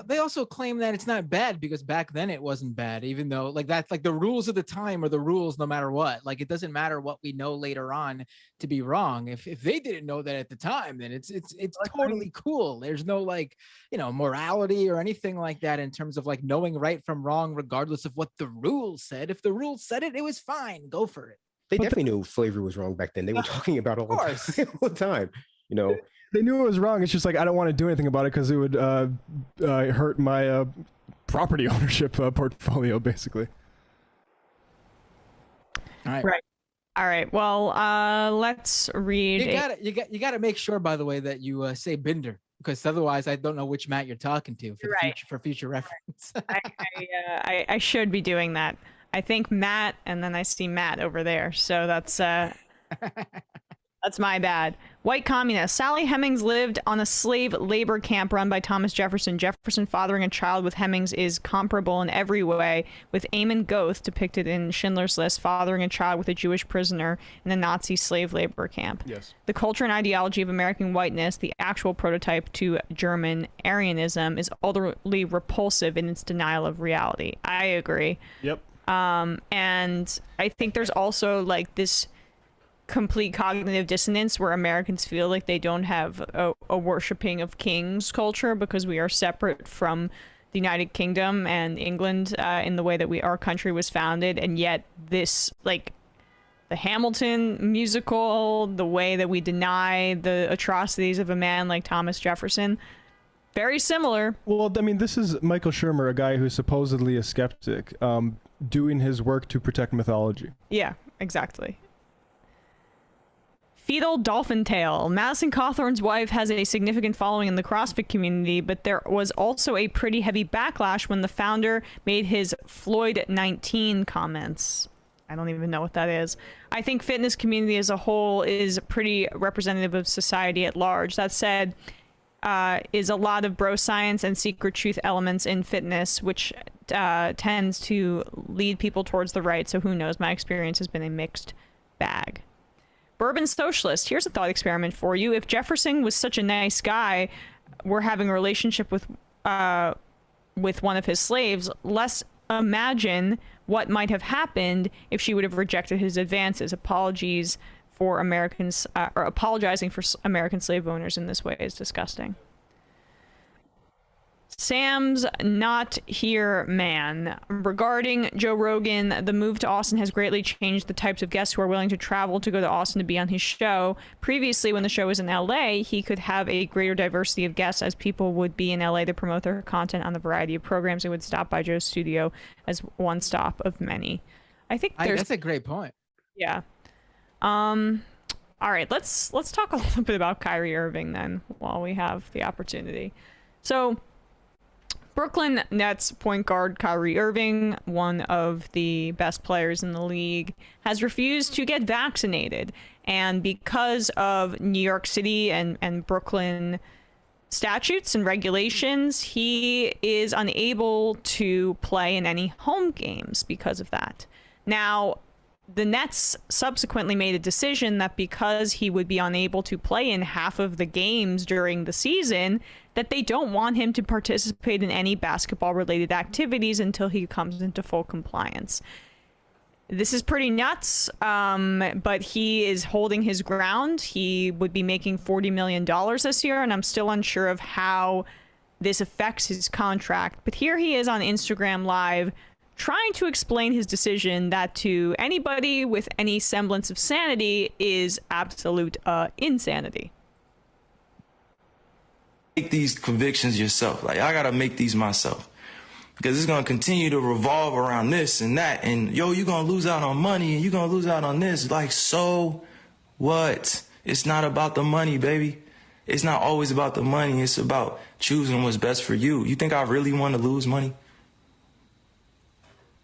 they also claim that it's not bad because back then it wasn't bad, even though like that's like the rules of the time are the rules no matter what. Like it doesn't matter what we know later on to be wrong. If they didn't know that at the time, then it's totally cool. There's no like morality or anything like that in terms of like knowing right from wrong, regardless of what the rules said. If the rules said it, it was fine. Go for it. They definitely knew slavery was wrong back then. They were talking about it all the time. They knew it was wrong. It's just like, I don't want to do anything about it because it would hurt my property ownership portfolio, basically. All right. Well, let's read. You got to make sure, by the way, that you say Binder, because otherwise I don't know which Matt you're talking to for future reference. I should be doing that. I think Matt, and then I see Matt over there. So that's that's my bad. White communist. Sally Hemings lived on a slave labor camp run by Thomas Jefferson. Jefferson fathering a child with Hemings is comparable in every way, with Amon Goeth depicted in Schindler's List fathering a child with a Jewish prisoner in a Nazi slave labor camp. Yes. The culture and ideology of American whiteness, the actual prototype to German Aryanism, is utterly repulsive in its denial of reality. I agree. Yep. And I think there's also like this complete cognitive dissonance where Americans feel like they don't have a worshiping of kings culture because we are separate from the United Kingdom and England in the way that our country was founded. And yet this, like the Hamilton musical, the way that we deny the atrocities of a man like Thomas Jefferson, very similar. Well, I mean, this is Michael Shermer, a guy who's supposedly a skeptic, doing his work to protect mythology. Yeah, exactly. Fetal dolphin tail. Madison Cawthorn's wife has a significant following in the CrossFit community, but there was also a pretty heavy backlash when the founder made his Floyd 19 comments. I don't even know what that is. I think fitness community as a whole is pretty representative of society at large. That said, is a lot of bro science and secret truth elements in fitness, which tends to lead people towards the right. So who knows? My experience has been a mixed bag. Bourbon socialist. Here's a thought experiment for you. If Jefferson was such a nice guy, we're having a relationship with one of his slaves, let's imagine what might have happened if she would have rejected his advances. Apologizing for American slave owners in this way is disgusting. Sam's not here, man. Regarding Joe Rogan, the move to Austin has greatly changed the types of guests who are willing to travel to go to Austin to be on his show. Previously, when the show was in LA, he could have a greater diversity of guests as people would be in LA to promote their content on the variety of programs they would stop by Joe's studio as one stop of many. I think that's a great point. Yeah. All right, let's talk a little bit about Kyrie Irving then while we have the opportunity. So Brooklyn Nets point guard Kyrie Irving, one of the best players in the league, has refused to get vaccinated. And because of New York City and Brooklyn statutes and regulations, he is unable to play in any home games because of that. Now, the Nets subsequently made a decision that because he would be unable to play in half of the games during the season, that they don't want him to participate in any basketball-related activities until he comes into full compliance. This is pretty nuts, but he is holding his ground. He would be making $40 million this year, and I'm still unsure of how this affects his contract. But here he is on Instagram Live trying to explain his decision that to anybody with any semblance of sanity is absolute insanity. Make these convictions yourself. Like, I gotta make these myself. Because it's gonna continue to revolve around this and that, and yo, you're gonna lose out on money and you're gonna lose out on this. Like, so what? It's not about the money, baby. It's not always about the money. It's about choosing what's best for you. You think I really want to lose money?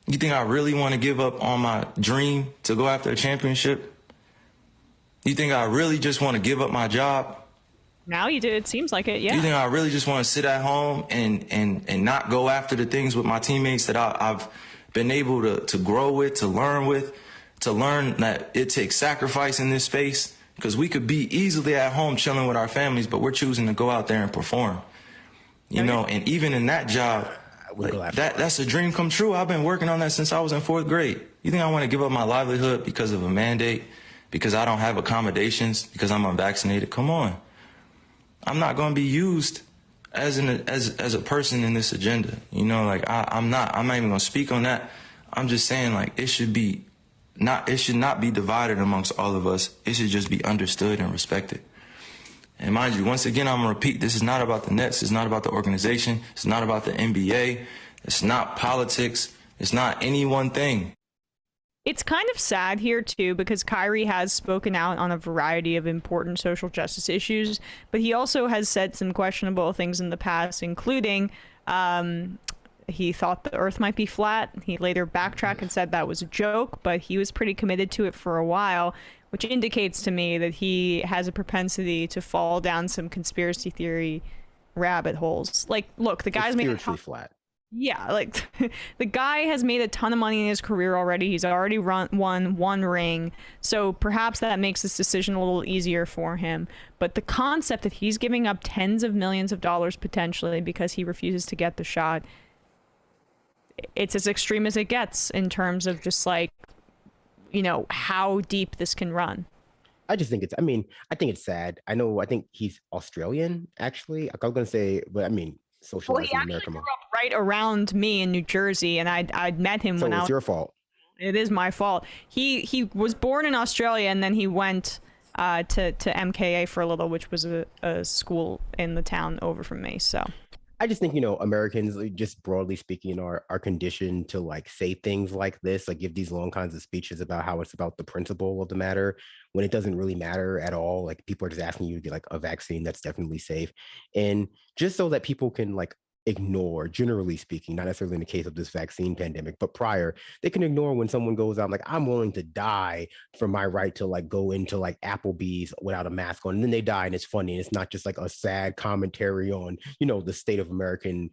You think I really want to give up on my dream to go after a championship? You think I really just want to give up my job? Now you do. It seems like it, yeah. You think I really just want to sit at home and not go after the things with my teammates that I've been able to grow with, to learn that it takes sacrifice in this space? Because we could be easily at home chilling with our families, but we're choosing to go out there and perform. You know, and even in that job, like, that's a dream come true. I've been working on that since I was in 4th grade. You think I want to give up my livelihood because of a mandate, because I don't have accommodations, because I'm unvaccinated? Come on. I'm not going to be used as a person in this agenda. You know, like I'm not even going to speak on that. I'm just saying, like, it should not be divided amongst all of us. It should just be understood and respected. And mind you, once again, I'm going to repeat, this is not about the Nets. It's not about the organization. It's not about the NBA. It's not politics. It's not any one thing. It's kind of sad here, too, because Kyrie has spoken out on a variety of important social justice issues, but he also has said some questionable things in the past, including he thought the earth might be flat. He later backtracked and said that was a joke, but he was pretty committed to it for a while, which indicates to me that he has a propensity to fall down some conspiracy theory rabbit holes. Like, look, the guy's spiritually flat. Yeah, like the guy has made a ton of money in his career already. He's already won one ring. So perhaps that makes this decision a little easier for him. But the concept that he's giving up tens of millions of dollars potentially because he refuses to get the shot, it's as extreme as it gets in terms of just like, you know, how deep this can run. I think it's sad. I think he's Australian, actually. I was going to say, but I mean, socialized in America. Grew up right around me in New Jersey, and I'd met him when I was... So it's your fault. It is my fault. He was born in Australia, and then he went to MKA for a little, which was a school in the town over from me. So I just think, you know, Americans, just broadly speaking, are conditioned to like say things like this, like give these long kinds of speeches about how it's about the principle of the matter when it doesn't really matter at all. Like, people are just asking you to get like a vaccine that's definitely safe. And just so that people can like ignore, generally speaking, not necessarily in the case of this vaccine pandemic, but prior, they can ignore when someone goes out like, I'm willing to die for my right to like go into like Applebee's without a mask on, and then they die, and it's funny, and it's not just like a sad commentary on, you know, the state of American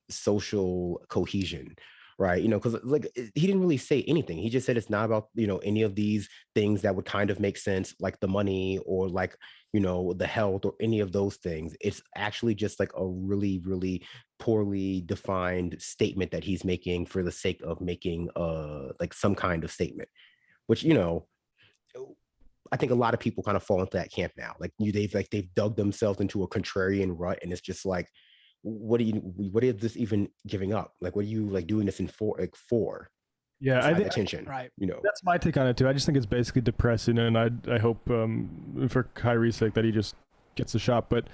social cohesion, right? You know, because like he didn't really say anything. He just said it's not about, you know, any of these things that would kind of make sense, like the money or like, you know, the health or any of those things. It's actually just like a really, really poorly defined statement that he's making for the sake of making like some kind of statement, which, you know, I think a lot of people kind of fall into that camp now. Like they've dug themselves into a contrarian rut, and it's just like, what is this even giving up? Like, what are you like doing this for? Yeah, I think attention. Right. You know, that's my take on it too. I just think it's basically depressing, and I hope for Kyrie's sake that he just gets a shot. But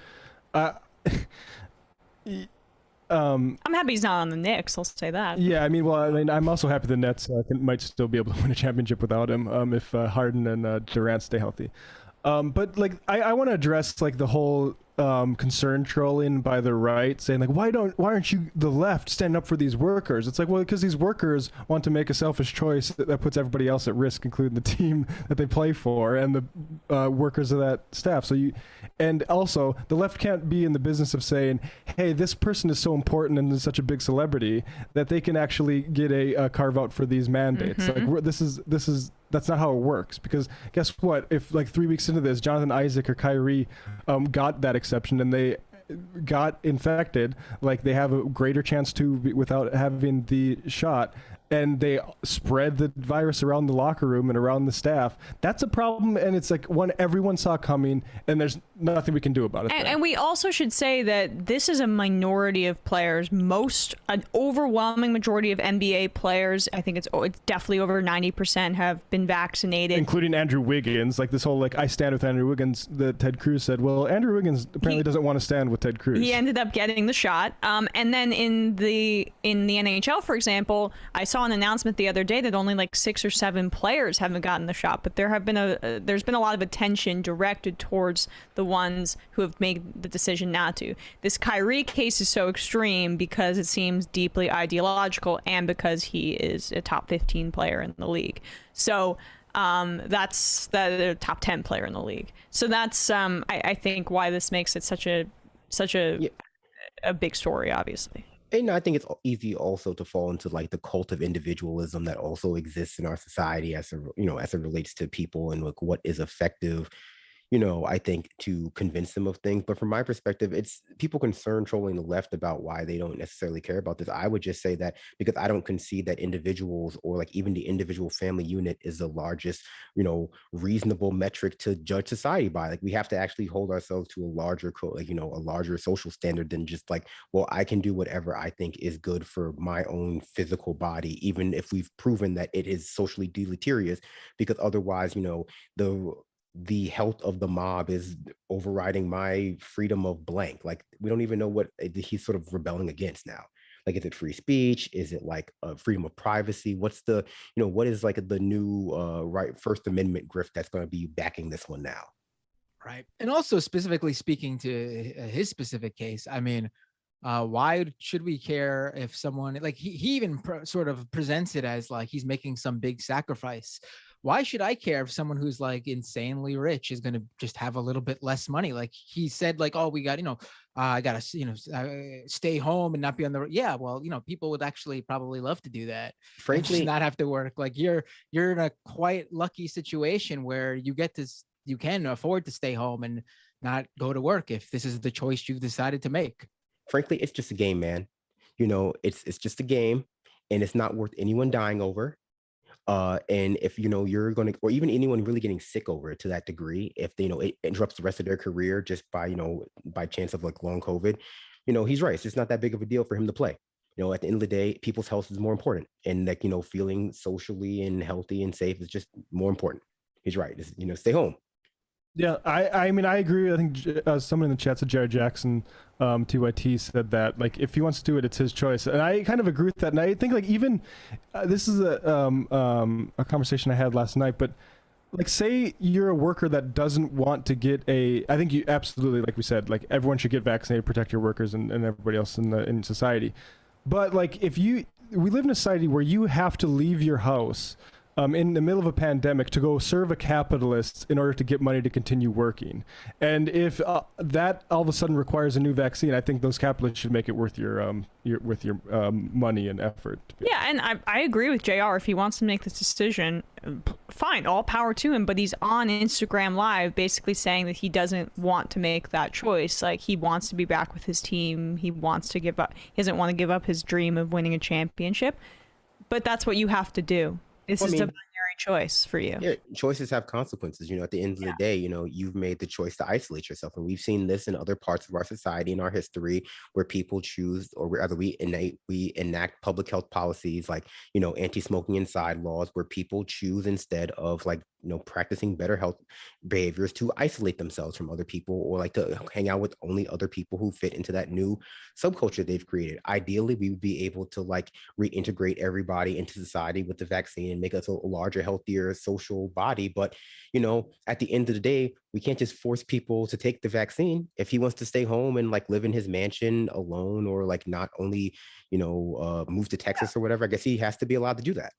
I'm happy he's not on the Knicks. I'll say that. Yeah, I mean, I'm also happy the Nets might still be able to win a championship without him if Harden and Durant stay healthy. But like, I want to address like the whole concern trolling by the right saying like, why aren't you the left standing up for these workers? It's like, well, because these workers want to make a selfish choice that puts everybody else at risk, including the team that they play for and the workers of that staff. And also the left can't be in the business of saying, hey, this person is so important and is such a big celebrity that they can actually get a carve out for these mandates. Mm-hmm. Like that's not how it works, because guess what? If like 3 weeks into this, Jonathan Isaac or Kyrie got that exception and they got infected, like they have a greater chance to without having the shot, and they spread the virus around the locker room and around the staff, that's a problem. And it's like one everyone saw coming, and there's nothing we can do about it. And we also should say that this is a minority of players. An overwhelming majority of NBA players, I think it's definitely over 90%, have been vaccinated, including Andrew Wiggins. Like this whole like I stand with Andrew Wiggins that Ted Cruz said. Well, Andrew Wiggins apparently doesn't want to stand with Ted Cruz. He ended up getting the shot. And then in the NHL, for example, I saw an announcement the other day that only like 6 or 7 players haven't gotten the shot, but there's been a lot of attention directed towards the ones who have made the decision not to. This Kyrie case is so extreme because it seems deeply ideological and because he is a top 15 player in the league. So that's the top 10 player in the league. So that's I think why this makes it such a big story, obviously. And I think it's easy also to fall into like the cult of individualism that also exists in our society as it relates to people and like what is effective, I think, to convince them of things. But from my perspective, it's people concerned trolling the left about why they don't necessarily care about this. I would just say that because I don't concede that individuals or like even the individual family unit is the largest, reasonable metric to judge society by. Like we have to actually hold ourselves to a larger a larger social standard than just like, well, I can do whatever I think is good for my own physical body, even if we've proven that it is socially deleterious, because otherwise, the health of the mob is overriding my freedom of blank. Like we don't even know what he's sort of rebelling against now. Like, is it free speech? Is it like freedom of privacy? What's the, what is like the new First Amendment grift that's going to be backing this one now? Right. And also specifically speaking to his specific case, I mean, why should we care if someone like he even sort of presents it as like he's making some big sacrifice? Why should I care if someone who's like insanely rich is going to just have a little bit less money? Like he said, like, oh, we got, I got to, stay home and not be on the road. Yeah, well, people would actually probably love to do that. Frankly, not have to work. Like you're in a quite lucky situation where you can afford to stay home and not go to work if this is the choice you've decided to make. Frankly, it's just a game, man. It's just a game, and it's not worth anyone dying over. And if you're going to, or even anyone really getting sick over it to that degree, if it interrupts the rest of their career just by by chance of like long COVID, he's right. It's just not that big of a deal for him to play. At the end of the day, people's health is more important, and like feeling socially and healthy and safe is just more important. He's right. Just, stay home. Yeah, I mean, I agree. I think someone in the chat said Jared Jackson, TYT said that, like, if he wants to do it, it's his choice. And I kind of agree with that. And I think, like, even this is a conversation I had last night, but, like, say you're a worker that doesn't want to get I think you absolutely, like we said, like, everyone should get vaccinated, protect your workers and everybody else in society. But, like, we live in a society where you have to leave your house in the middle of a pandemic to go serve a capitalist in order to get money to continue working. And if that all of a sudden requires a new vaccine, I think those capitalists should make it worth your money and effort. Yeah, and I agree with JR. If he wants to make this decision, fine, all power to him. But he's on Instagram Live basically saying that he doesn't want to make that choice. Like, he wants to be back with his team. He wants to give up. He doesn't want to give up his dream of winning a championship. But that's what you have to do. It's just a binary choice for you. Yeah, choices have consequences. At the end of the day, you've made the choice to isolate yourself. And we've seen this in other parts of our society, in our history, where people choose, or rather we enact public health policies like, anti-smoking inside laws, where people choose, instead of like, practicing better health behaviors, to isolate themselves from other people, or like to hang out with only other people who fit into that new subculture they've created. Ideally, we would be able to like reintegrate everybody into society with the vaccine and make us a larger, healthier social body. But, you know, at the end of the day, we can't just force people to take the vaccine. If he wants to stay home and like live in his mansion alone, or like not only, you know, move to Texas or whatever, I guess he has to be allowed to do that.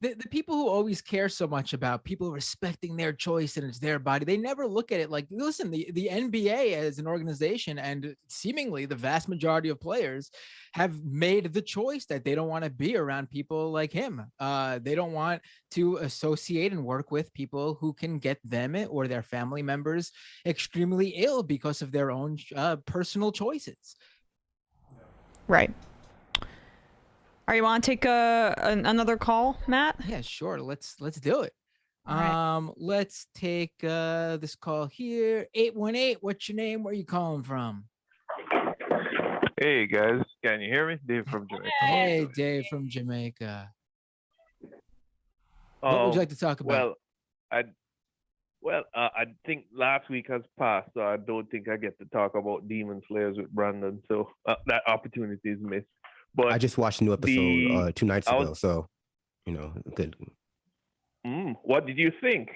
The people who always care so much about people respecting their choice and it's their body, they never look at it like, listen, the NBA as an organization, and seemingly the vast majority of players, have made the choice that they don't want to be around people like him. They don't want to associate and work with people who can get them or their family members extremely ill because of their own personal choices. Right. All right, you want to take another call, Matt? Yeah, sure. Let's do it. Right. Let's take this call here. 818. What's your name? Where are you calling from? Hey guys, can you hear me? Dave from Jamaica. Hey, Dave from Jamaica. What would you like to talk about? Well, I think last week has passed, so I don't think I get to talk about Demon Slayers with Brandon. So that opportunity is missed. But I just watched a new episode 2 nights ago, so you know, good. What did you think?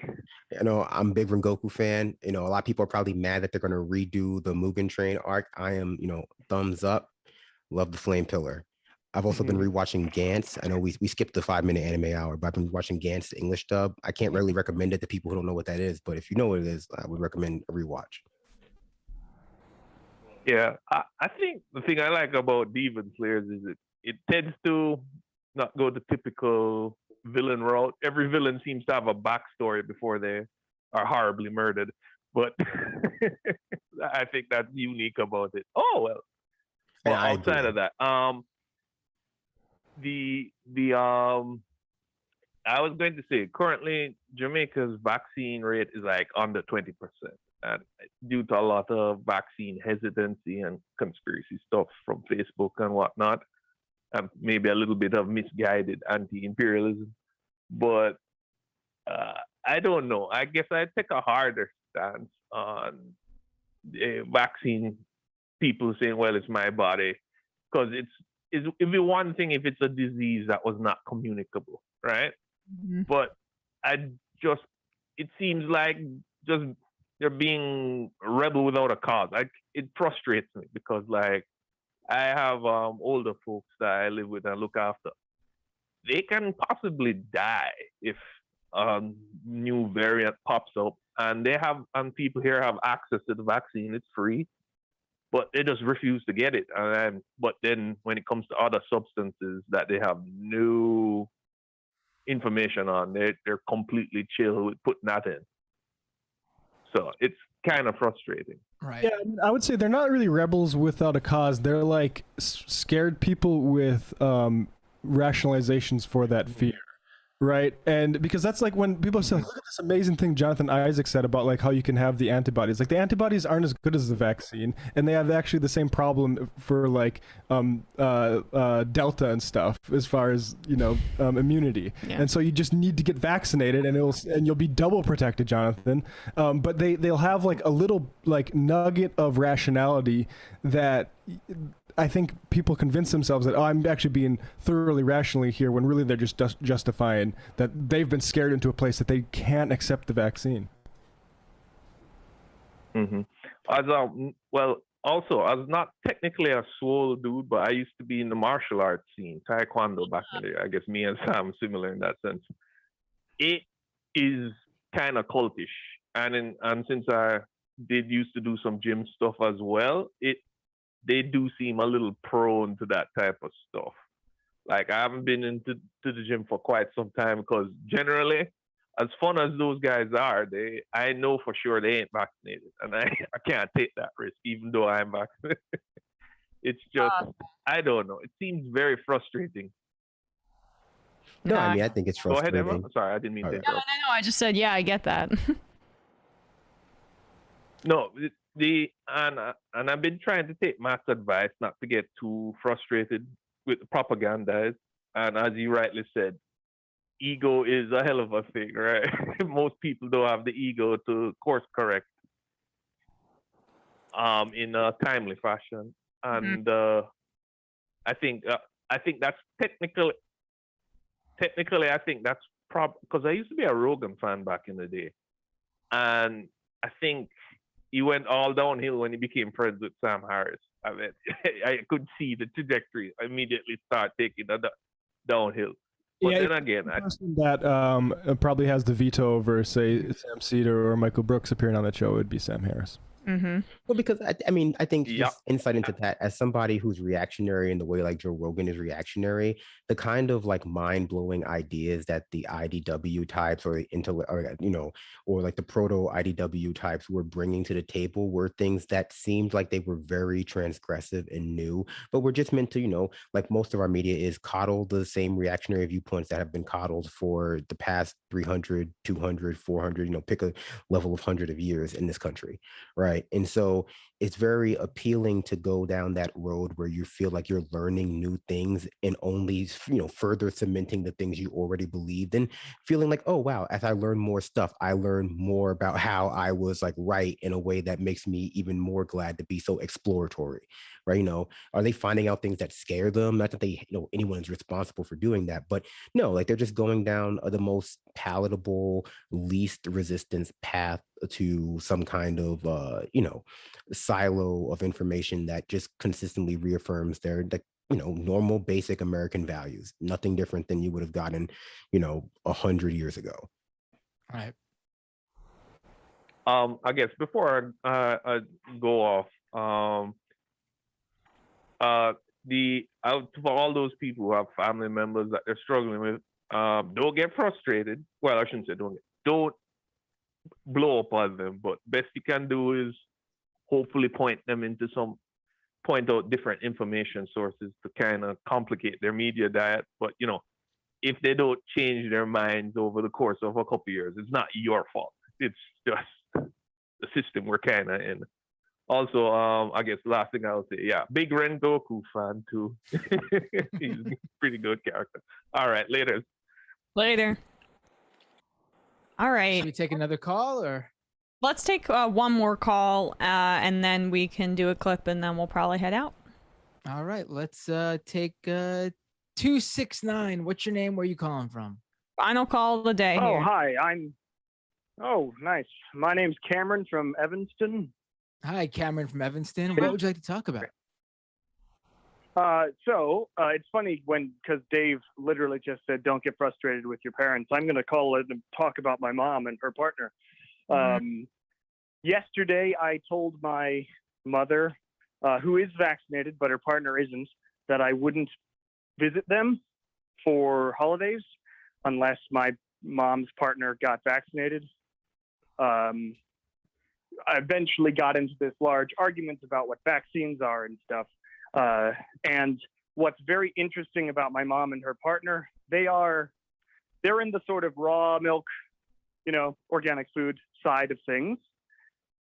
You know, I'm a big Rengoku fan. You know, a lot of people are probably mad that they're going to redo the Mugen Train arc. I am, you know, thumbs up. Love the Flame Pillar. I've also been rewatching Gantz. I know we skipped the 5-minute anime hour, but I've been watching Gantz, the English dub. I can't really recommend it to people who don't know what that is, but if you know what it is, I would recommend a rewatch. Yeah, I think the thing I like about Demon Slayers is it tends to not go the typical villain route. Every villain seems to have a backstory before they are horribly murdered. But I think that's unique about it. Oh well, outside of that, I was going to say currently Jamaica's vaccine rate is like under 20%. And due to a lot of vaccine hesitancy and conspiracy stuff from Facebook and whatnot, and maybe a little bit of misguided anti-imperialism. But I don't know. I guess I'd take a harder stance on vaccine people saying, well, it's my body. Because it'd be one thing if it's a disease that was not communicable, right? Mm-hmm. But it seems like just they're being rebel without a cause. It frustrates me because, like, I have older folks that I live with and look after. They can possibly die if a new variant pops up, and people here have access to the vaccine. It's free, but they just refuse to get it. But then when it comes to other substances that they have no information on, they're completely chill with putting that in. So it's kind of frustrating. Right. Yeah, I would say they're not really rebels without a cause. They're like scared people with rationalizations for that fear. Right. And because that's like when people say, look at this amazing thing Jonathan Isaac said about like how you can have the antibodies. Like the antibodies aren't as good as the vaccine, and they have actually the same problem for like Delta and stuff as far as, you know, immunity. Yeah. And so you just need to get vaccinated and you'll be double protected, Jonathan. But they'll have like a little like nugget of rationality that I think people convince themselves that, oh, I'm actually being thoroughly rationally here, when really they're just justifying that they've been scared into a place that they can't accept the vaccine. Mm-hmm. Also, I was not technically a swole dude, but I used to be in the martial arts scene, Taekwondo back in the day. I guess me and Sam are similar in that sense. It is kind of cultish. And since I did used to do some gym stuff as well, they do seem a little prone to that type of stuff. Like, I haven't been into the gym for quite some time because generally, as fun as those guys are, I know for sure they ain't vaccinated. And I can't take that risk, even though I'm vaccinated. It's just, I don't know. It seems very frustrating. No, I mean, I think it's frustrating. Go ahead, Emma. Sorry, I didn't mean to interrupt. No, I just said, yeah, I get that. No, and I've been trying to take Matt's advice not to get too frustrated with the propaganda. And as you rightly said, ego is a hell of a thing, right? Most people don't have the ego to course correct in a timely fashion. And I think that's technically I think that's because I used to be a Rogan fan back in the day, and I think he went all downhill when he became friends with Sam Harris. I mean, I could see the trajectory immediately start taking a downhill. But then again, the person that probably has the veto over, say, Sam Seder or Michael Brooks appearing on that show would be Sam Harris. Mm-hmm. Well, because I think just insight into that, as somebody who's reactionary in the way like Joe Rogan is reactionary, the kind of like mind-blowing ideas that the IDW types or or like the proto IDW types were bringing to the table were things that seemed like they were very transgressive and new, but we're just meant to, like most of our media is coddle the same reactionary viewpoints that have been coddled for the past 300, 200, 400, pick a level of 100 of years in this country, right? And so it's very appealing to go down that road where you feel like you're learning new things and only, further cementing the things you already believed and feeling like, oh, wow, as I learn more stuff, I learn more about how I was like right in a way that makes me even more glad to be so exploratory, right? Are they finding out things that scare them? Not that they, anyone is responsible for doing that, but no, like they're just going down the most palatable, least resistance path to some kind of, silo of information that just consistently reaffirms their, normal basic American values. Nothing different than you would have gotten, 100 years ago. All right. I guess before I go off, for all those people who have family members that they're struggling with, don't get frustrated. Well, I shouldn't say don't blow up on them, but best you can do is hopefully point out different information sources to kind of complicate their media diet. But if they don't change their minds over the course of a couple of years, it's not your fault. It's just the system we're kind of in. Also, I guess last thing I'll say, big Rengoku fan too. He's a pretty good character. All right, later. All right. Should we take another call or? Let's take one more call and then we can do a clip and then we'll probably head out. All right. Let's take 269. What's your name? Where are you calling from? Final call of the day. Oh, here. Hi. Oh, nice. My name's Cameron from Evanston. Hi, Cameron from Evanston. What would you like to talk about? It's funny because Dave literally just said, don't get frustrated with your parents. I'm going to call it and talk about my mom and her partner. Yesterday, I told my mother, who is vaccinated, but her partner isn't, that I wouldn't visit them for holidays unless my mom's partner got vaccinated. I eventually got into this large argument about what vaccines are and stuff. And what's very interesting about my mom and her partner, they're in the sort of raw milk, organic food side of things.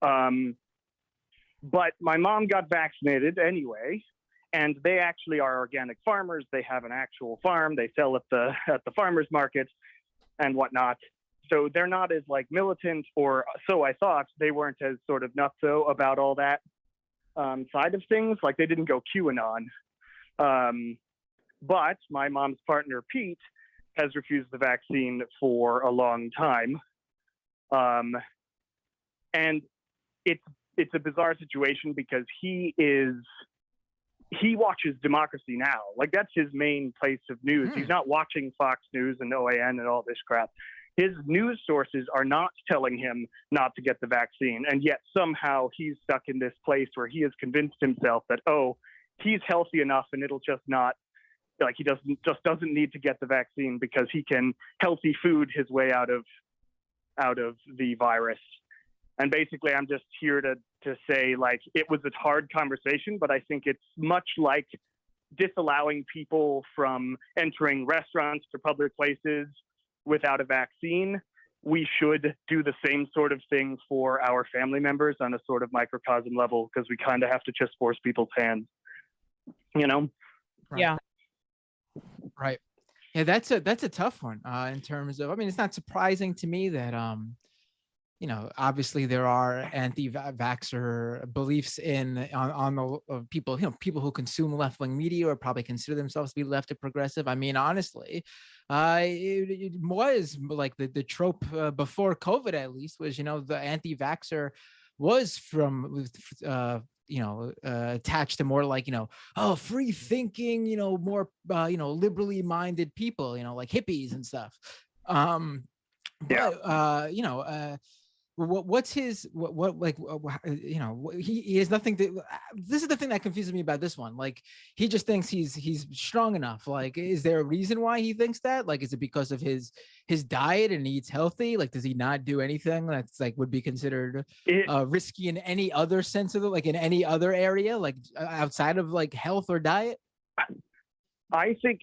But my mom got vaccinated anyway, and they actually are organic farmers. They have an actual farm. They sell at the farmers market and whatnot. So they're not as like militant, or so I thought. They weren't as sort of nutso about all that side of things. Like they didn't go QAnon. But my mom's partner, Pete, has refused the vaccine for a long time. And it's a bizarre situation because he watches Democracy Now! Like that's his main place of news. He's not watching Fox News and OAN and all this crap. His news sources are not telling him not to get the vaccine. And yet somehow he's stuck in this place where he has convinced himself that, he's healthy enough and it'll just not, like he doesn't need to get the vaccine because he can healthy food his way out of the virus. And basically I'm just here to say, like, it was a hard conversation, but I think it's much like disallowing people from entering restaurants or public places without a vaccine. We should do the same sort of thing for our family members on a sort of microcosm level, because we kind of have to just force people's hands, Right. Yeah. Right. Yeah, that's a tough one in terms of, it's not surprising to me that, obviously there are anti-vaxxer beliefs on the people, people who consume left-wing media or probably consider themselves to be left or progressive. Honestly, it was like the trope before COVID, at least, was, the anti-vaxxer was from, attached to more like, free thinking, more, liberally minded people, like hippies and stuff. What's his he has nothing to. This is the thing that confuses me about this one. Like, he just thinks he's strong enough. Like, is there a reason why he thinks that? Like, is it because of his diet and he eats healthy? Like, does he not do anything that's like would be considered risky in any other sense of it, like in any other area, like outside of like health or diet? I think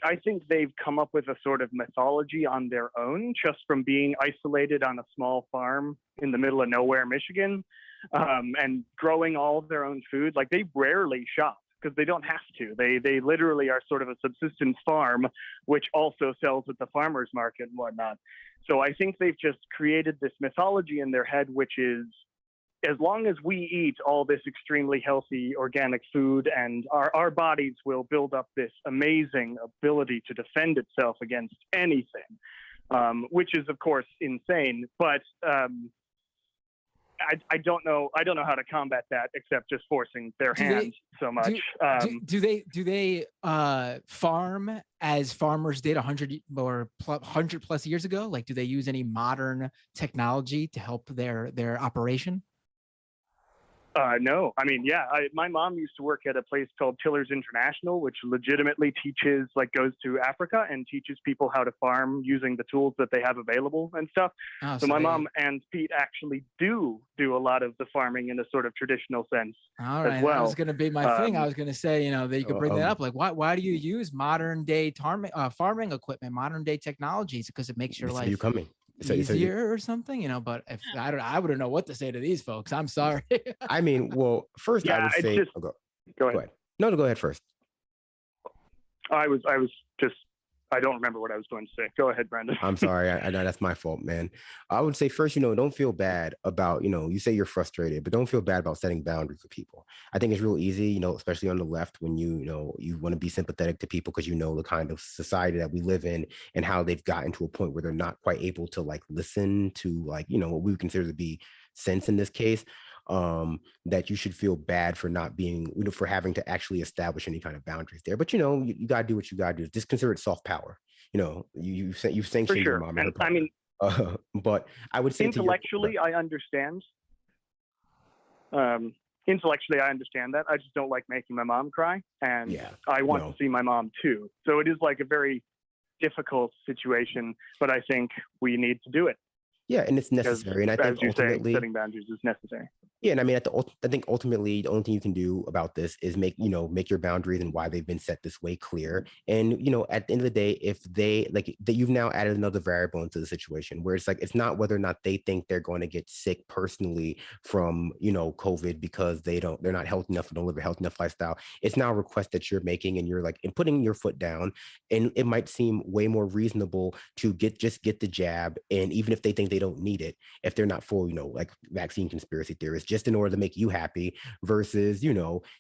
they've come up with a sort of mythology on their own, just from being isolated on a small farm in the middle of nowhere, Michigan, and growing all of their own food. Like, they rarely shop because they don't have to. They literally are sort of a subsistence farm, which also sells at the farmers market and whatnot. So I think they've just created this mythology in their head, which is, as long as we eat all this extremely healthy organic food, and our bodies will build up this amazing ability to defend itself against anything, which is of course insane. But I don't know how to combat that except just forcing their hand so much. Do they farm as farmers did 100 plus years ago? Like, do they use any modern technology to help their operation? No, I mean, my mom used to work at a place called Tillers International, which legitimately goes to Africa and teaches people how to farm using the tools that they have available and stuff. So my mom and Pete actually do a lot of the farming in a sort of traditional sense. All right, as well. That was going to be my thing. I was going to say, that you could bring that up. Like, why do you use modern day farming equipment, modern day technologies? Because it makes your life easier or something, but if I wouldn't know what to say to these folks. I'm sorry. I mean, well, first I would say go ahead. No, go ahead first. I don't remember what I was going to say. Go ahead, Brandon. I'm sorry. I know that's my fault, man. I would say first, don't feel bad about, you say you're frustrated, but don't feel bad about setting boundaries with people. I think it's real easy, especially on the left, when you want to be sympathetic to people because the kind of society that we live in and how they've gotten to a point where they're not quite able to like listen to like, what we would consider to be sense in this case. That you should feel bad for not being, for having to actually establish any kind of boundaries there. But, you got to do what you got to do. Just consider it soft power. You've sanctioned your mom. And I mean, but I would say intellectually, I understand. Intellectually, I understand that. I just don't like making my mom cry. And I want to see my mom too. So it is like a very difficult situation, but I think we need to do it. Yeah, and it's necessary. And I think ultimately setting boundaries is necessary. Yeah, and I mean, I think ultimately the only thing you can do about this is make your boundaries and why they've been set this way clear. And at the end of the day, if they that you've now added another variable into the situation where it's like it's not whether or not they think they're going to get sick personally from COVID because they're not healthy enough or don't live a healthy enough lifestyle. It's now a request that you're making, and you're and putting your foot down. And it might seem way more reasonable to get the jab, and even if they think they don't need it, if they're not full vaccine conspiracy theorists, just in order to make you happy versus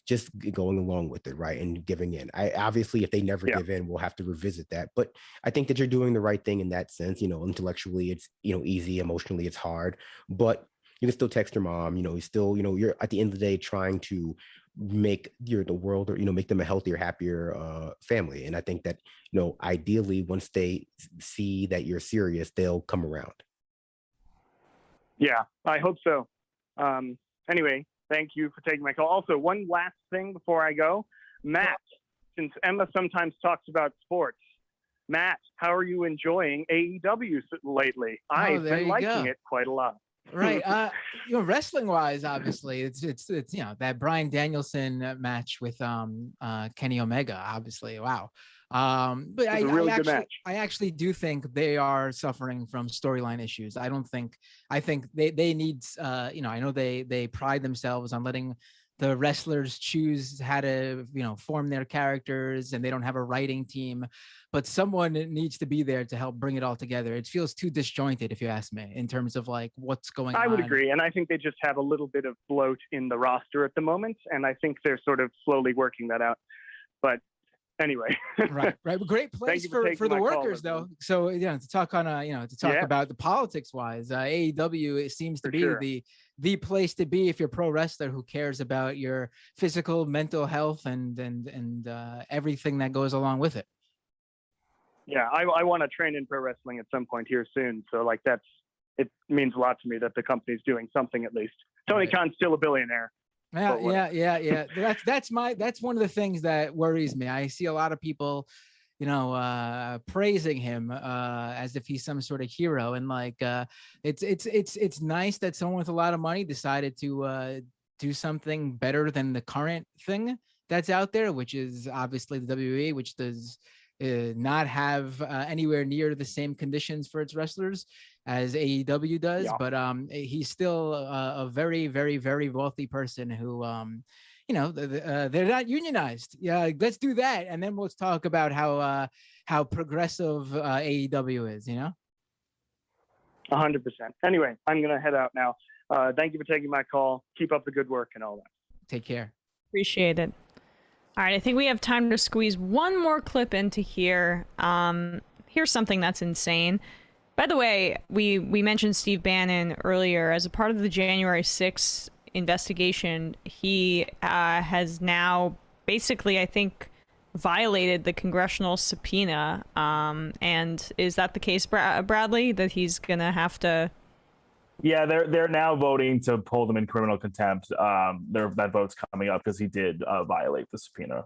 just going along with it, right, and giving in. Obviously if they never give in, we'll have to revisit that, but I think that you're doing the right thing in that sense. Intellectually it's easy, emotionally it's hard, but you can still text your mom. You still you're at the end of the day trying to make the world, or make them a healthier, happier family. And I think that ideally once they see that you're serious, they'll come around. Yeah, I hope so. Anyway, thank you for taking my call. Also, one last thing before I go. Matt, since Emma sometimes talks about sports, Matt, how are you enjoying AEW lately? I've been liking it quite a lot. Right. Wrestling wise, obviously it's that Bryan Danielson match with Kenny Omega, obviously. Wow. But I actually do think they are suffering from storyline issues. I think they need, I know they pride themselves on letting the wrestlers choose how to, form their characters, and they don't have a writing team, but someone needs to be there to help bring it all together. It feels too disjointed, if you ask me, in terms of what's going on. I would agree. And I think they just have a little bit of bloat in the roster at the moment. And I think they're sort of slowly working that out. But Anyway. Right. Great place for the workers, though. So, to talk on, about the politics wise, AEW, it seems to be the place to be if you're a pro wrestler who cares about your physical, mental health and everything that goes along with it. Yeah, I want to train in pro wrestling at some point here soon. So it means a lot to me that the company's doing something at least. Tony Khan's still a billionaire. Yeah. That's one of the things that worries me. I see a lot of people, praising him as if he's some sort of hero, and it's nice that someone with a lot of money decided to do something better than the current thing that's out there, which is obviously the WWE, which does not have anywhere near the same conditions for its wrestlers as AEW does, but he's still a very, very, very wealthy person who, they're not unionized. Yeah, let's do that, and then let's talk about how progressive AEW is. 100%. Anyway, I'm gonna head out now. Thank you for taking my call. Keep up the good work and all that. Take care. Appreciate it. All right, I think we have time to squeeze one more clip into here. Here's something that's insane. By the way, we mentioned Steve Bannon earlier. As a part of the January 6th investigation, he has now basically, I think, violated the congressional subpoena. And is that the case, Bradley, that he's going to have to... Yeah, they're now voting to hold him in criminal contempt. That vote's coming up because he did violate the subpoena.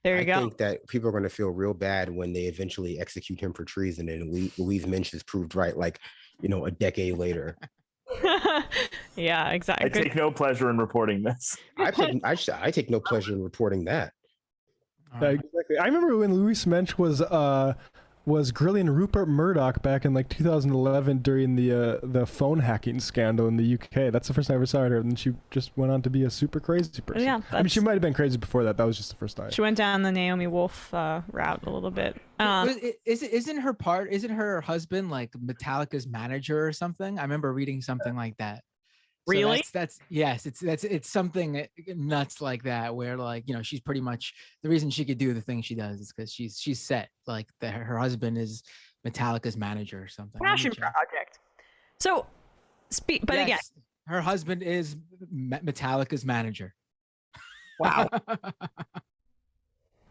There you go. I think that people are going to feel real bad when they eventually execute him for treason, and Louise Minch is proved right, a decade later. Yeah, exactly. I take no pleasure in reporting this. I take no pleasure in reporting that. Exactly. I remember when Louise Minch was grilling Rupert Murdoch back in 2011 during the phone hacking scandal in the UK. That's the first time I ever saw her, and she just went on to be a super crazy person. Yeah, I mean, she might have been crazy before that. That was just the first time. She went down the Naomi Wolf route a little bit. Isn't her husband Metallica's manager or something? I remember reading something like that. Really? So it's something nuts like that, where she's pretty much the reason she could do the thing she does is because she's set her husband is Metallica's manager or something. Passion project. So, again, her husband is Metallica's manager. Wow.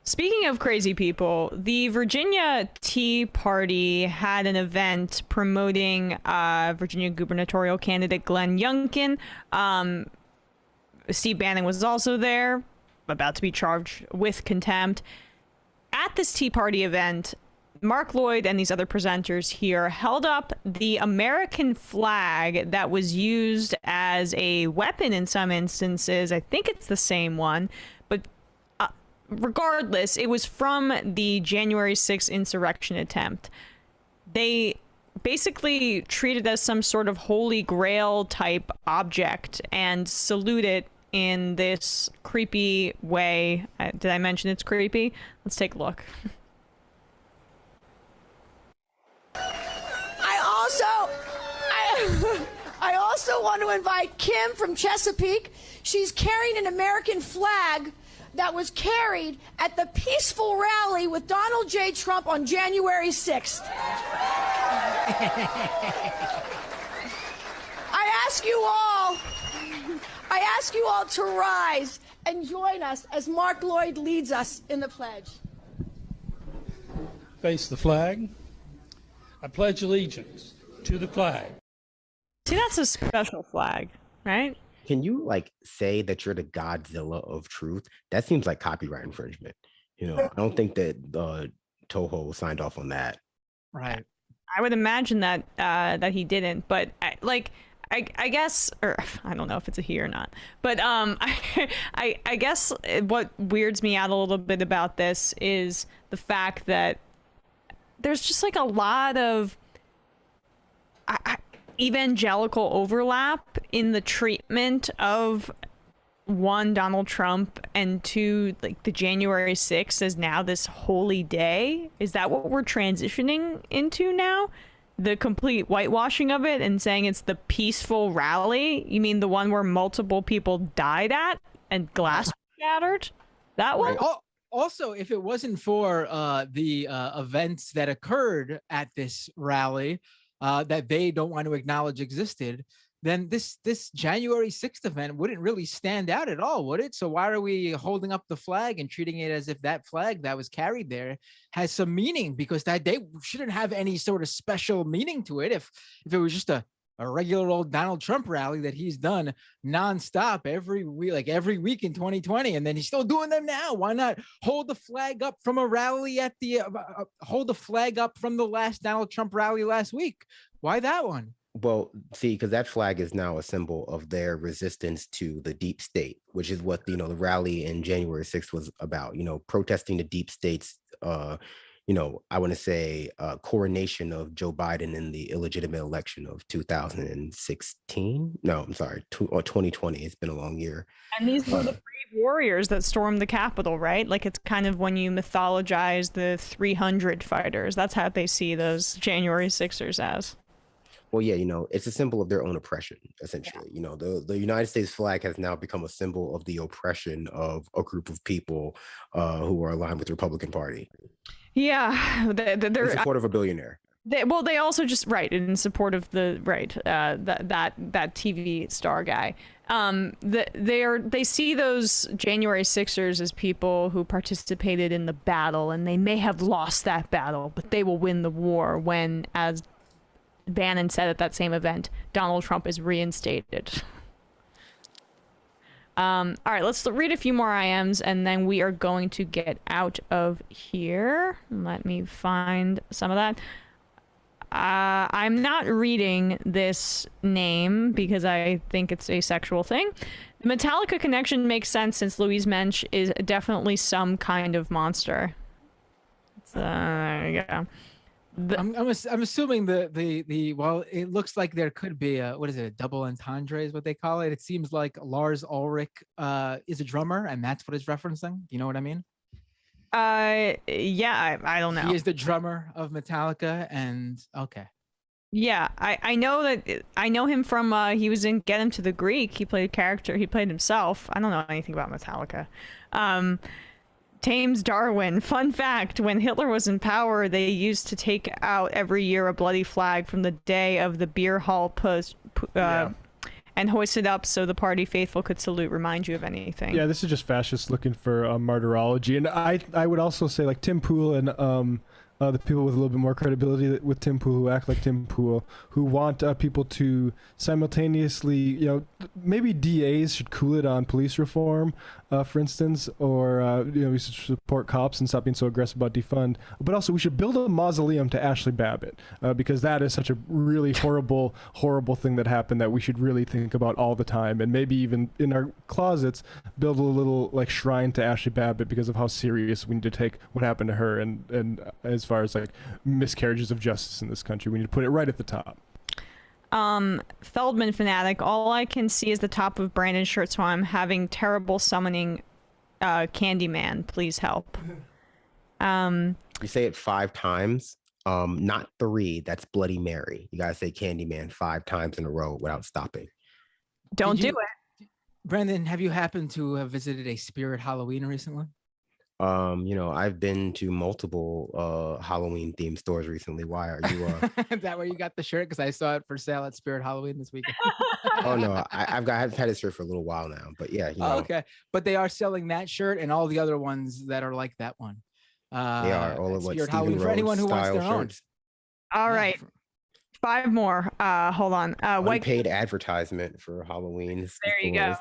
Speaking of crazy people, the Virginia Tea Party had an event promoting Virginia gubernatorial candidate Glenn Youngkin. Steve Bannon was also there, about to be charged with contempt. At this Tea Party event, Mark Lloyd and these other presenters here held up the American flag that was used as a weapon in some instances. I think it's the same one, but regardless, it was from the January 6th insurrection attempt. They basically treat it as some sort of holy grail type object and salute it in this creepy way. Did I mention it's creepy? Let's take a look. I also want to invite Kim from Chesapeake. She's carrying an American flag that was carried at the peaceful rally with Donald J. Trump on January 6th. I ask you all to rise and join us as Mark Lloyd leads us in the pledge. Face the flag. I pledge allegiance to the flag. See, that's a special flag, right? Can you say that you're the Godzilla of truth? That seems like copyright infringement. I don't think that Toho signed off on that. Right. I would imagine that that he didn't, but I guess, or I don't know if it's a he or not, but I guess what weirds me out a little bit about this is the fact that there's just a lot of evangelical overlap in the treatment of one, Donald Trump, and two, the January 6th as now this holy day. Is that what we're transitioning into now? The complete whitewashing of it and saying it's the peaceful rally? You mean the one where multiple people died at and glass shattered? That one? Right. Also, if it wasn't for the events that occurred at this rally that they don't want to acknowledge existed, then this January 6th event wouldn't really stand out at all, would it? So why are we holding up the flag and treating it as if that flag that was carried there has some meaning? Because that they shouldn't have any sort of special meaning to it if it was just a regular old Donald Trump rally that he's done nonstop every week in 2020, and then he's still doing them now. Why not hold the flag up from a rally at the hold the flag up from the last Donald Trump rally last week? Why that one? Well, see, because that flag is now a symbol of their resistance to the deep state, which is what the rally in January 6th was about. Protesting the deep state's I want to say coronation of Joe Biden in the illegitimate election of 2016. No, I'm sorry, 2020. It's been a long year. And these were the brave warriors that stormed the Capitol, right? Like, it's kind of when you mythologize the 300 fighters. That's how they see those January 6ers as. Well, yeah, it's a symbol of their own oppression, essentially. Yeah. The United States flag has now become a symbol of the oppression of a group of people who are aligned with the Republican Party. Yeah, they're in support of a billionaire. They also just in support of the that TV star guy. They see those January 6ers as people who participated in the battle, and they may have lost that battle, but they will win the war when, as Bannon said at that same event, Donald Trump is reinstated. All right, let's read a few more IMs, and then we are going to get out of here. Let me find some of that. I'm not reading this name because I think it's a sexual thing. The Metallica connection makes sense since Louise Mensch is definitely some kind of monster. There you go. I'm assuming the well, it looks like there could be a double entendre is what they call it. It seems like Lars Ulrich is a drummer, and that's what it's referencing. Do you know what I mean? Yeah, I don't know. He is the drummer of Metallica, and okay. Yeah, I know him from he was in Get Him to the Greek. He played a character. He played himself. I don't know anything about Metallica. Thames Darwin. Fun fact, when Hitler was in power, they used to take out every year a bloody flag from the day of the beer hall and hoist it up so the party faithful could salute, remind you of anything. Yeah, this is just fascists looking for martyrology. And I would also say, like, Tim Pool and the people with a little bit more credibility with Tim Pool, who act like Tim Pool, who want people to simultaneously, maybe DAs should cool it on police reform, for instance, or, we should support cops and stop being so aggressive about defund. But also we should build a mausoleum to Ashley Babbitt, because that is such a really horrible, horrible thing that happened that we should really think about all the time. And maybe even in our closets, build a little shrine to Ashley Babbitt because of how serious we need to take what happened to her. And as far as miscarriages of justice in this country, we need to put it right at the top. Feldman fanatic, all I can see is the top of Brandon's shirt, so I'm having terrible summoning Candyman. Please help. You say it 5 times, not 3. That's Bloody Mary. You gotta say Candyman 5 times in a row without stopping. Don't do it. Brandon, have you happened to have visited a Spirit Halloween recently? I've been to multiple Halloween themed stores recently. Why are you Is that where you got the shirt? Because I saw it for sale at Spirit Halloween this weekend. Oh no, I've had this shirt for a little while now, but yeah. Okay, but they are selling that shirt and all the other ones that are like that one. They are all of what Spirit Halloween for anyone who wants their own. All right. 5 more. Hold on. Paid advertisement for Halloween. There you go.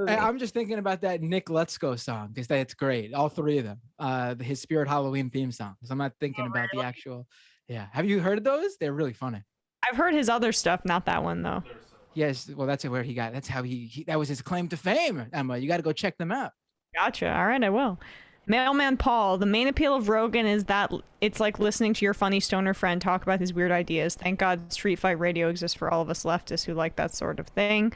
I'm just thinking about that Nick Let's Go song because that's great. All 3 of them. His Spirit Halloween theme songs. I'm not thinking about the actual. Yeah. Have you heard those? They're really funny. I've heard his other stuff, not that one though. Yes. Well, that's where he got. That's how he that was his claim to fame. Emma, you got to go check them out. Gotcha. All right, I will. Mailman Paul, the main appeal of Rogan is that it's like listening to your funny stoner friend talk about his weird ideas. Thank God Street Fight Radio exists for all of us leftists who like that sort of thing.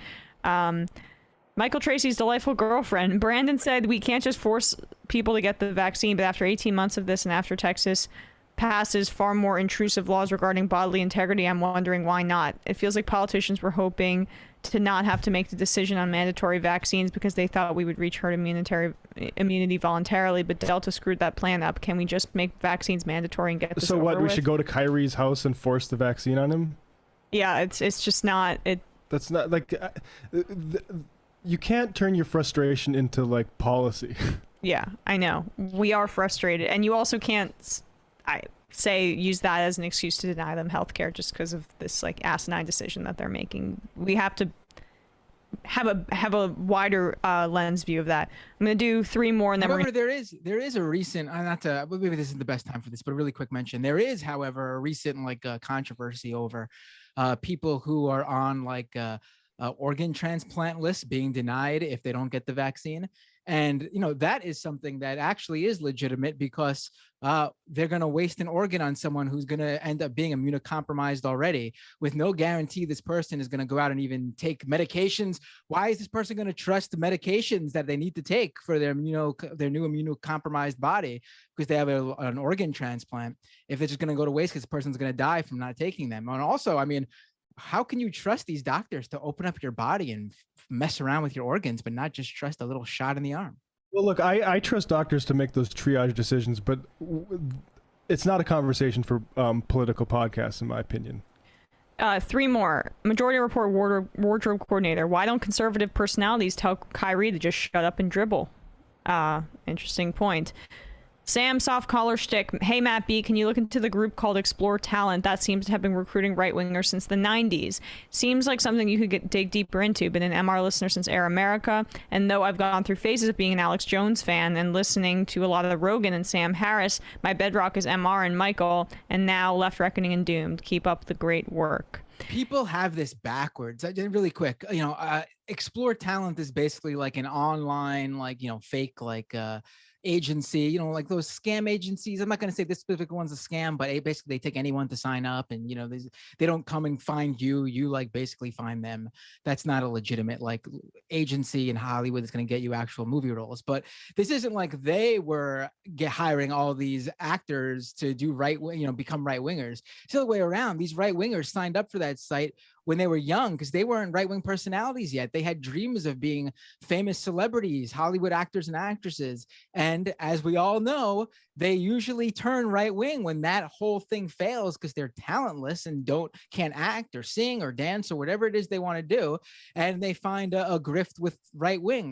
Michael Tracy's delightful girlfriend. Brandon said we can't just force people to get the vaccine, but after 18 months of this and after Texas passes far more intrusive laws regarding bodily integrity, I'm wondering why not. It feels like politicians were hoping to not have to make the decision on mandatory vaccines because they thought we would reach herd immunity voluntarily, but Delta screwed that plan up. Can we just make vaccines mandatory and get this over we with? should go to Kyrie's house and force the vaccine on him? Yeah, it's just not it. That's not like you can't turn your frustration into like policy. Yeah, I know. We are frustrated, and you also can't use that as an excuse to deny them healthcare just because of this like asinine decision that they're making. We have to have a wider lens view of that. I'm gonna do 3 more, and then however, there is a recent maybe this isn't the best time for this, but a really quick mention. There is, however, a recent controversy over people who are on organ transplant lists being denied if they don't get the vaccine. And, that is something that actually is legitimate because they're going to waste an organ on someone who's going to end up being immunocompromised already with no guarantee this person is going to go out and even take medications. Why is this person going to trust the medications that they need to take for their new immunocompromised body because they have an organ transplant if they're just going to go to waste because the person's going to die from not taking them? And also, how can you trust these doctors to open up your body and mess around with your organs, but not just trust a little shot in the arm? Well, look, I trust doctors to make those triage decisions, but it's not a conversation for political podcasts, in my opinion. 3 more. Majority Report wardrobe coordinator. Why don't conservative personalities tell Kyrie to just shut up and dribble? Interesting point. Sam, soft collar shtick. Hey, Matt B, can you look into the group called Explore Talent? That seems to have been recruiting right-wingers since the 90s. Seems like something you could dig deeper into. Been an MR listener since Air America. And though I've gone through phases of being an Alex Jones fan and listening to a lot of the Rogan and Sam Harris, my bedrock is MR and Michael, and now Left Reckoning and Doomed. Keep up the great work. People have this backwards. Really quick, Explore Talent is basically like an online, fake, agency, like those scam agencies. I'm not going to say this specific one's a scam, but basically they take anyone to sign up, and they don't come and find you. You basically find them. That's not a legitimate agency in Hollywood that's going to get you actual movie roles. But this isn't like they were hiring all these actors to do become right wingers. It's the other way around. These right wingers signed up for that site when they were young because they weren't right-wing personalities yet. They had dreams of being famous celebrities, Hollywood actors and actresses. And as we all know, they usually turn right-wing when that whole thing fails because they're talentless and can't act or sing or dance or whatever it is they want to do. And they find a grift with right-wing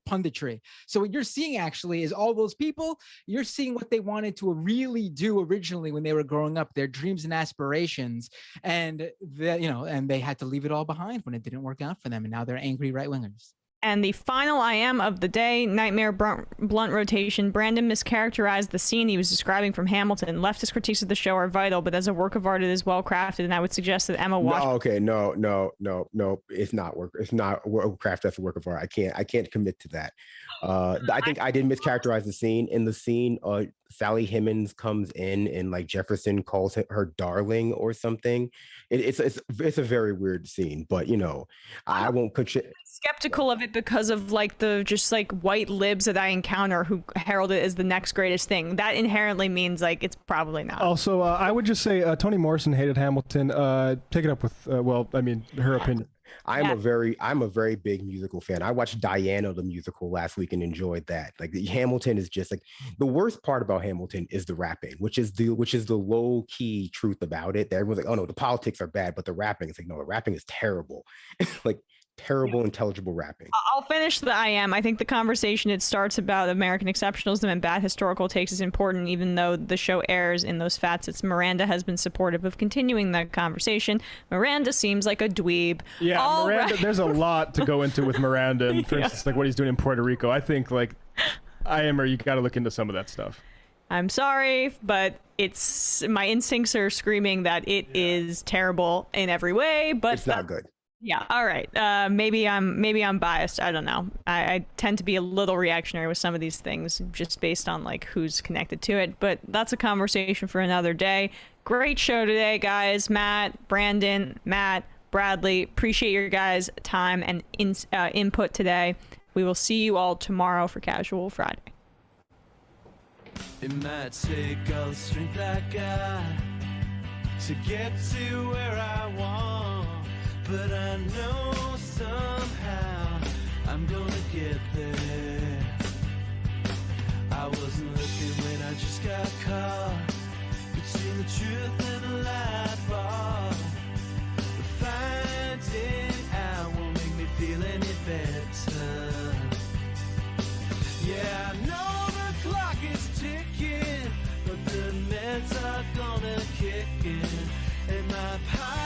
punditry. So what you're seeing actually is all those people, you're seeing what they wanted to really do originally when they were growing up, their dreams and aspirations. And they had to leave it all behind when it didn't work out for them, and now they're angry right-wingers. And the final IM of the day, Nightmare Blunt Rotation. Brandon mischaracterized the scene he was describing from Hamilton. Leftist critiques of the show are vital, but as a work of art, it is well crafted, and I would suggest that Emma watch. No. It's not work. It's not craft. That's a work of art. I can't commit to that. I think I did mischaracterize the scene. In the scene, Sally Hemings comes in and Jefferson calls her darling or something. It's a very weird scene, but I won't skeptical of it because of the white libs that I encounter who herald it as the next greatest thing. That inherently means it's probably not. Also, I would just say Toni Morrison hated Hamilton. Take it up with her opinion. I'm a very big musical fan. I watched Diana the musical last week and enjoyed that. Hamilton is just the worst part about Hamilton is the rapping, which is the low key truth about it. That everyone's oh no, the politics are bad, but the rapping is no, the rapping is terrible. Terrible, intelligible rapping. I'll finish the IM. I think the conversation it starts about American exceptionalism and bad historical takes is important, even though the show airs in those facets. Miranda has been supportive of continuing that conversation. Miranda seems like a dweeb. Yeah, Miranda. Right. There's a lot to go into with Miranda, and for instance, what he's doing in Puerto Rico. I think you got to look into some of that stuff. I'm sorry, but my instincts are screaming that it is terrible in every way, but it's not good. Yeah. All right. Maybe I'm biased. I don't know. I tend to be a little reactionary with some of these things just based on who's connected to it. But that's a conversation for another day. Great show today, guys. Matt, Brandon, Matt, Bradley. Appreciate your guys' time and input today. We will see you all tomorrow for Casual Friday. It might take all the strength I got to get to where I want. but I know somehow I'm gonna get there. I wasn't looking when I just got caught between the truth and the lie bar. But finding out won't make me feel any better. Yeah, I know the clock is ticking, but the meds are gonna kick in, and my power